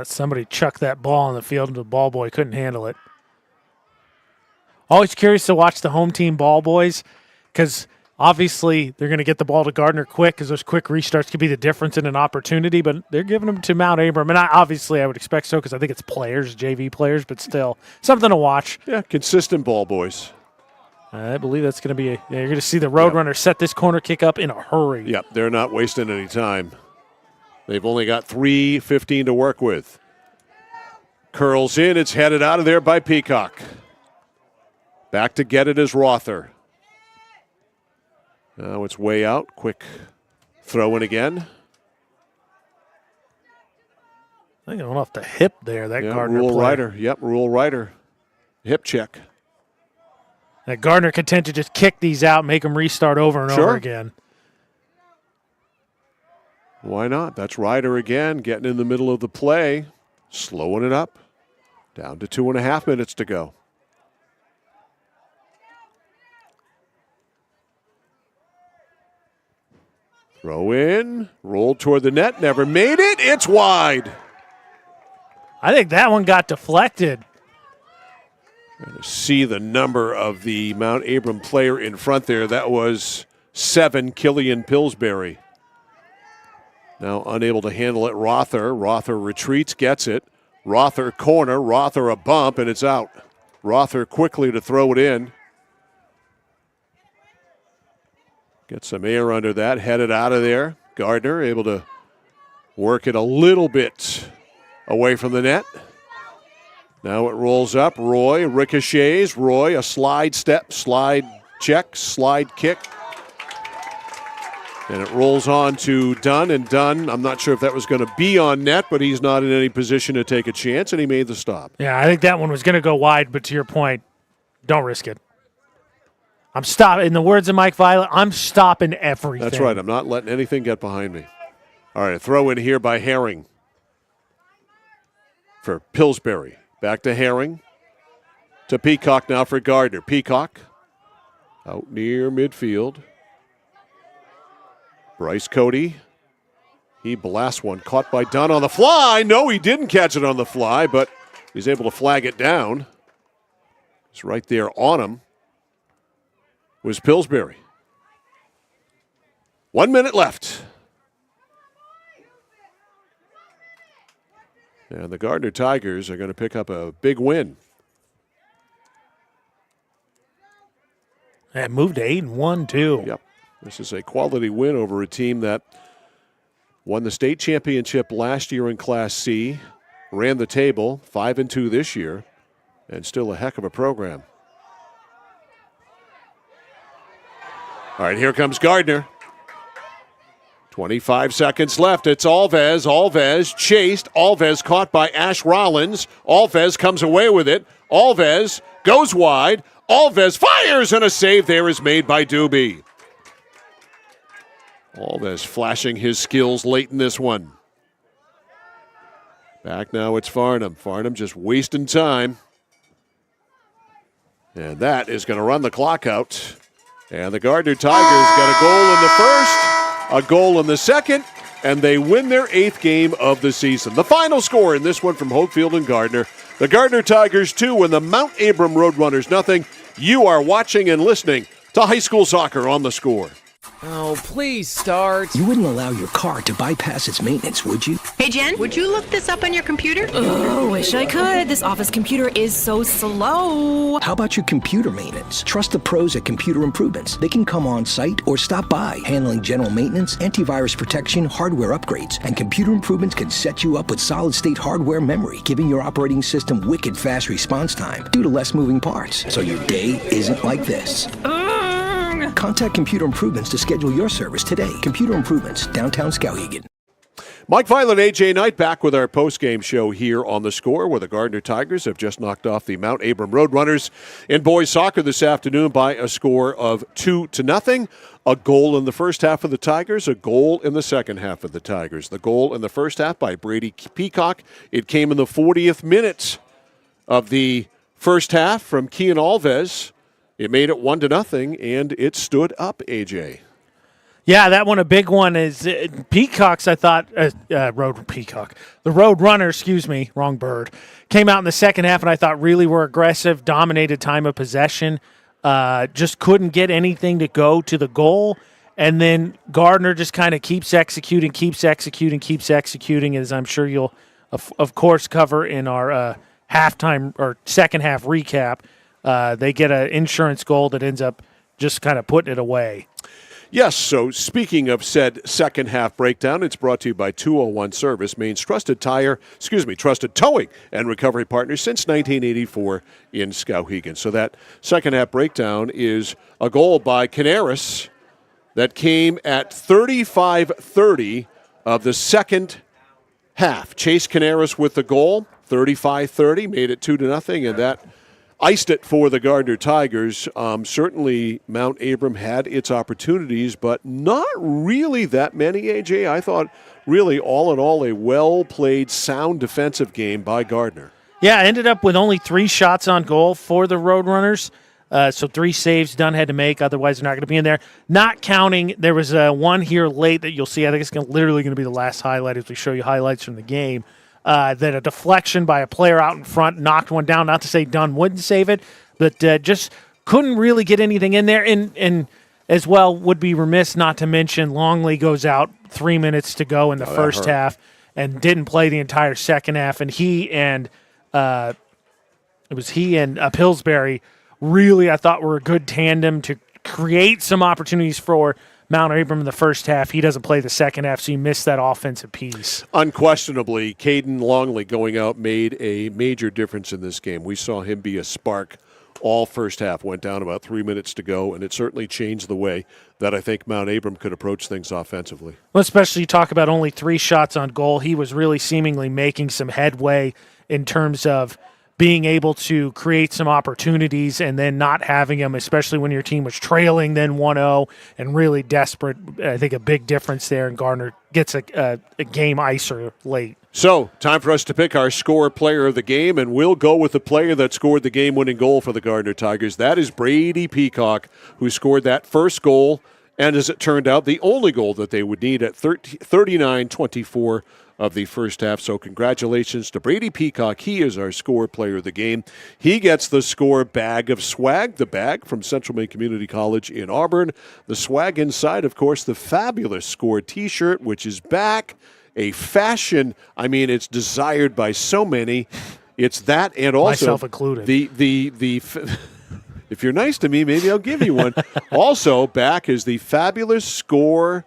C: Somebody chucked that ball on the field and the ball boy couldn't handle it. Always curious to watch the home team ball boys because obviously they're going to get the ball to Gardiner quick because those quick restarts could be the difference in an opportunity, but they're giving them to Mount Abram. And I would expect so because I think it's players, JV players, but still something to watch.
B: Yeah, consistent ball boys.
C: I believe that's going to be you're going to see the Roadrunners set this corner kick up in a hurry.
B: Yep, they're not wasting any time. They've only got 3:15 to work with. Curls in, it's headed out of there by Peacock. Back to get it is Rother. Now it's way out. Quick throw in again.
C: I think it went off the hip there, that Gardiner
B: Rule
C: player.
B: Ryder. Yep, Rule Ryder. Hip check.
C: That Gardiner could tend to just kick these out, make them restart over and over again.
B: Why not? That's Ryder again, getting in the middle of the play, slowing it up. Down to 2.5 minutes to go. Throw in, rolled toward the net, never made it. It's wide.
C: I think that one got deflected.
B: To see the number of the Mount Abram player in front there. That was 7, Killian Pillsbury. Now unable to handle it, Rother. Rother retreats, gets it. Rother corner, Rother a bump, and it's out. Rother quickly to throw it in. Get some air under that, headed out of there. Gardiner able to work it a little bit away from the net. Now it rolls up. Roy ricochets. Roy, a slide step, slide check, slide kick. And it rolls on to Dunn. And Dunn, I'm not sure if that was going to be on net, but he's not in any position to take a chance, and he made the stop.
C: Yeah, I think that one was going to go wide, but to your point, don't risk it. I'm stopping. In the words of Mike Violet, I'm stopping everything.
B: That's right. I'm not letting anything get behind me. All right, a throw in here by Herring for Pillsbury. Back to Herring. To Peacock now for Gardner. Peacock out near midfield. Bryce Cody. He blasts one. Caught by Dunn on the fly. No, he didn't catch it on the fly, but he's able to flag it down. It's right there on him. Was Pillsbury. 1 minute left. And the Gardner Tigers are going to pick up a big win.
C: And moved to 8-1 too.
B: Yep. This is a quality win over a team that won the state championship last year in Class C, ran the table 5-2 this year, and still a heck of a program. All right, here comes Gardner. 25 seconds left. It's Alves. Alves chased. Alves caught by Ash Rollins. Alves comes away with it. Alves goes wide. Alves fires, and a save there is made by Doobie. Alves flashing his skills late in this one. Back now it's Farnham. Farnham just wasting time. And that is going to run the clock out. And the Gardner Tigers got a goal in the first, a goal in the second, and they win their 8th game of the season. The final score in this one from Hopefield and Gardner. The Gardner Tigers 2 and the Mount Abram Roadrunners nothing. You are watching and listening to high school soccer on The Score.
S: Oh, please start.
T: You wouldn't allow your car to bypass its maintenance, would you?
U: Hey, Jen, would you look this up on your computer?
X: Oh, wish I could. This office computer is so slow.
T: How about your computer maintenance? Trust the pros at Computer Improvements. They can come on site or stop by, handling general maintenance, antivirus protection, hardware upgrades. And Computer Improvements can set you up with solid-state hardware memory, giving your operating system wicked fast response time due to less moving parts. So your day isn't like this. Contact Computer Improvements to schedule your service today. Computer Improvements, downtown Skowhegan.
B: Mike Violet, AJ Knight back with our post-game show here on The Score, where the Gardner Tigers have just knocked off the Mount Abram Roadrunners in boys soccer this afternoon by a score of 2-0. A goal in the first half of the Tigers, a goal in the second half of the Tigers. The goal in the first half by Brady Peacock. It came in the 40th minute of the first half from Kian Alves. It made it 1-0, and it stood up, AJ.
C: Yeah, that one, a big one, is Peacocks, I thought, the Roadrunners, wrong bird, came out in the second half, and I thought really were aggressive, dominated time of possession, just couldn't get anything to go to the goal, and then Gardner just kind of keeps executing, as I'm sure you'll, of course, cover in our halftime or second half recap. They get an insurance goal that ends up just kind of putting it away.
B: Yes, so speaking of said second half breakdown, it's brought to you by 201 Service, Maine's trusted towing and recovery partner since 1984 in Skowhegan. So that second half breakdown is a goal by Canaris that came at 35-30 of the second half. Chase Canaris with the goal, 35-30, made it 2-0, and that iced it for the Gardner Tigers. Certainly Mount Abram had its opportunities, but not really that many, AJ. I thought really all in all a well-played, sound defensive game by Gardner.
C: Yeah, ended up with only 3 shots on goal for the Roadrunners. So 3 saves Dunn had to make, otherwise they're not going to be in there. Not counting, there was one here late that you'll see. I think it's literally going to be the last highlight as we show you highlights from the game. That a deflection by a player out in front knocked one down. Not to say Dunn wouldn't save it, but just couldn't really get anything in there. And as well, would be remiss not to mention Longley goes out 3 minutes to go in the first half and didn't play the entire second half. And he and Pillsbury really, I thought, were a good tandem to create some opportunities for Mount Abram in the first half. He doesn't play the second half, so he missed that offensive piece.
B: Unquestionably, Caden Longley going out made a major difference in this game. We saw him be a spark all first half. Went down about 3 minutes to go, and it certainly changed the way that I think Mount Abram could approach things offensively.
C: Well, especially you talk about only 3 shots on goal. He was really seemingly making some headway in terms of being able to create some opportunities and then not having them, especially when your team was trailing then 1-0 and really desperate. I think a big difference there, and Gardner gets a game icer late.
B: So, time for us to pick our score player of the game, and we'll go with the player that scored the game-winning goal for the Gardner Tigers. That is Brady Peacock, who scored that first goal, and as it turned out, the only goal that they would need at 39-24 of the first half. So congratulations to Brady Peacock. He is our score player of the game. He gets the score bag of swag, the bag from Central Maine Community College in Auburn. The swag inside, of course, the fabulous score T-shirt, which is back. A fashion, I mean, it's desired by so many. It's that, and also
C: myself included.
B: If you're nice to me, maybe I'll give you one. Also, back is the fabulous score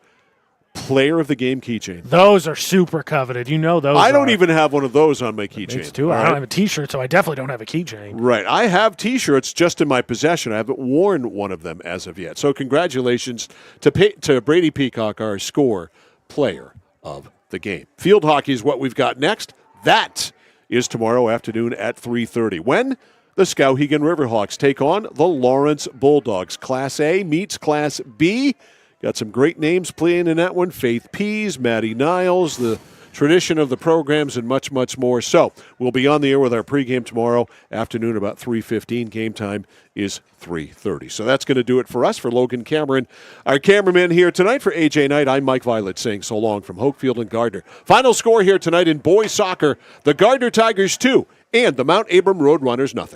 B: player of the game keychain.
C: Those are super coveted. You know those.
B: I don't even have one of those on my keychain.
C: It's too. I don't have a T-shirt, so I definitely don't have a keychain.
B: Right. I have T-shirts just in my possession. I haven't worn one of them as of yet. So congratulations to Brady Peacock, our score player of the game. Field hockey is what we've got next. That is tomorrow afternoon at 3:30. When the Skowhegan Riverhawks take on the Lawrence Bulldogs. Class A meets Class B. Got some great names playing in that one. Faith Pease, Maddie Niles, the tradition of the programs, and much, much more. So we'll be on the air with our pregame tomorrow afternoon about 3:15. Game time is 3:30. So that's going to do it for us. For Logan Cameron, our cameraman here tonight. For AJ Knight, I'm Mike Violet saying so long from Hokefield and Gardner. Final score here tonight in boys soccer, the Gardner Tigers 2 and the Mount Abram Roadrunners 0.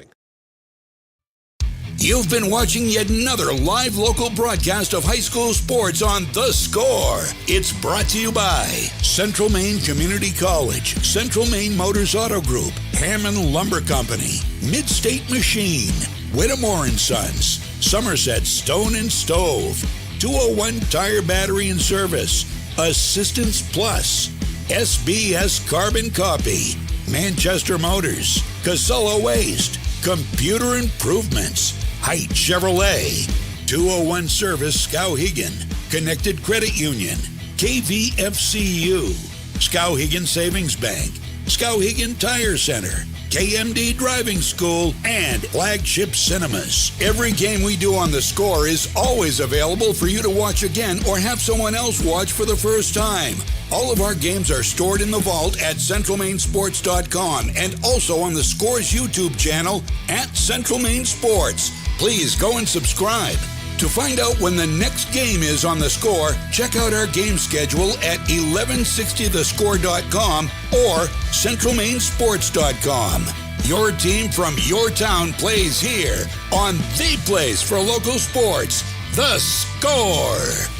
H: You've been watching yet another live local broadcast of high school sports on The Score. It's brought to you by Central Maine Community College, Central Maine Motors Auto Group, Hammond Lumber Company, Midstate Machine, Whittemore & Sons, Somerset Stone and Stove, 201 Tire Battery and Service, Assistance Plus, SBS Carbon Copy, Manchester Motors, Casella Waste, Computer Improvements, Height Chevrolet, 201 Service Skowhegan, Connected Credit Union, KVFCU, Skowhegan Savings Bank, Skowhegan Tire Center, KMD Driving School, and Flagship Cinemas. Every game we do on The Score is always available for you to watch again or have someone else watch for the first time. All of our games are stored in the vault at CentralMaineSports.com and also on The Score's YouTube channel at Central Maine Sports. Please go and subscribe. To find out when the next game is on The Score, check out our game schedule at 1160thescore.com or CentralMaineSports.com. Your team from your town plays here on the place for local sports, The Score.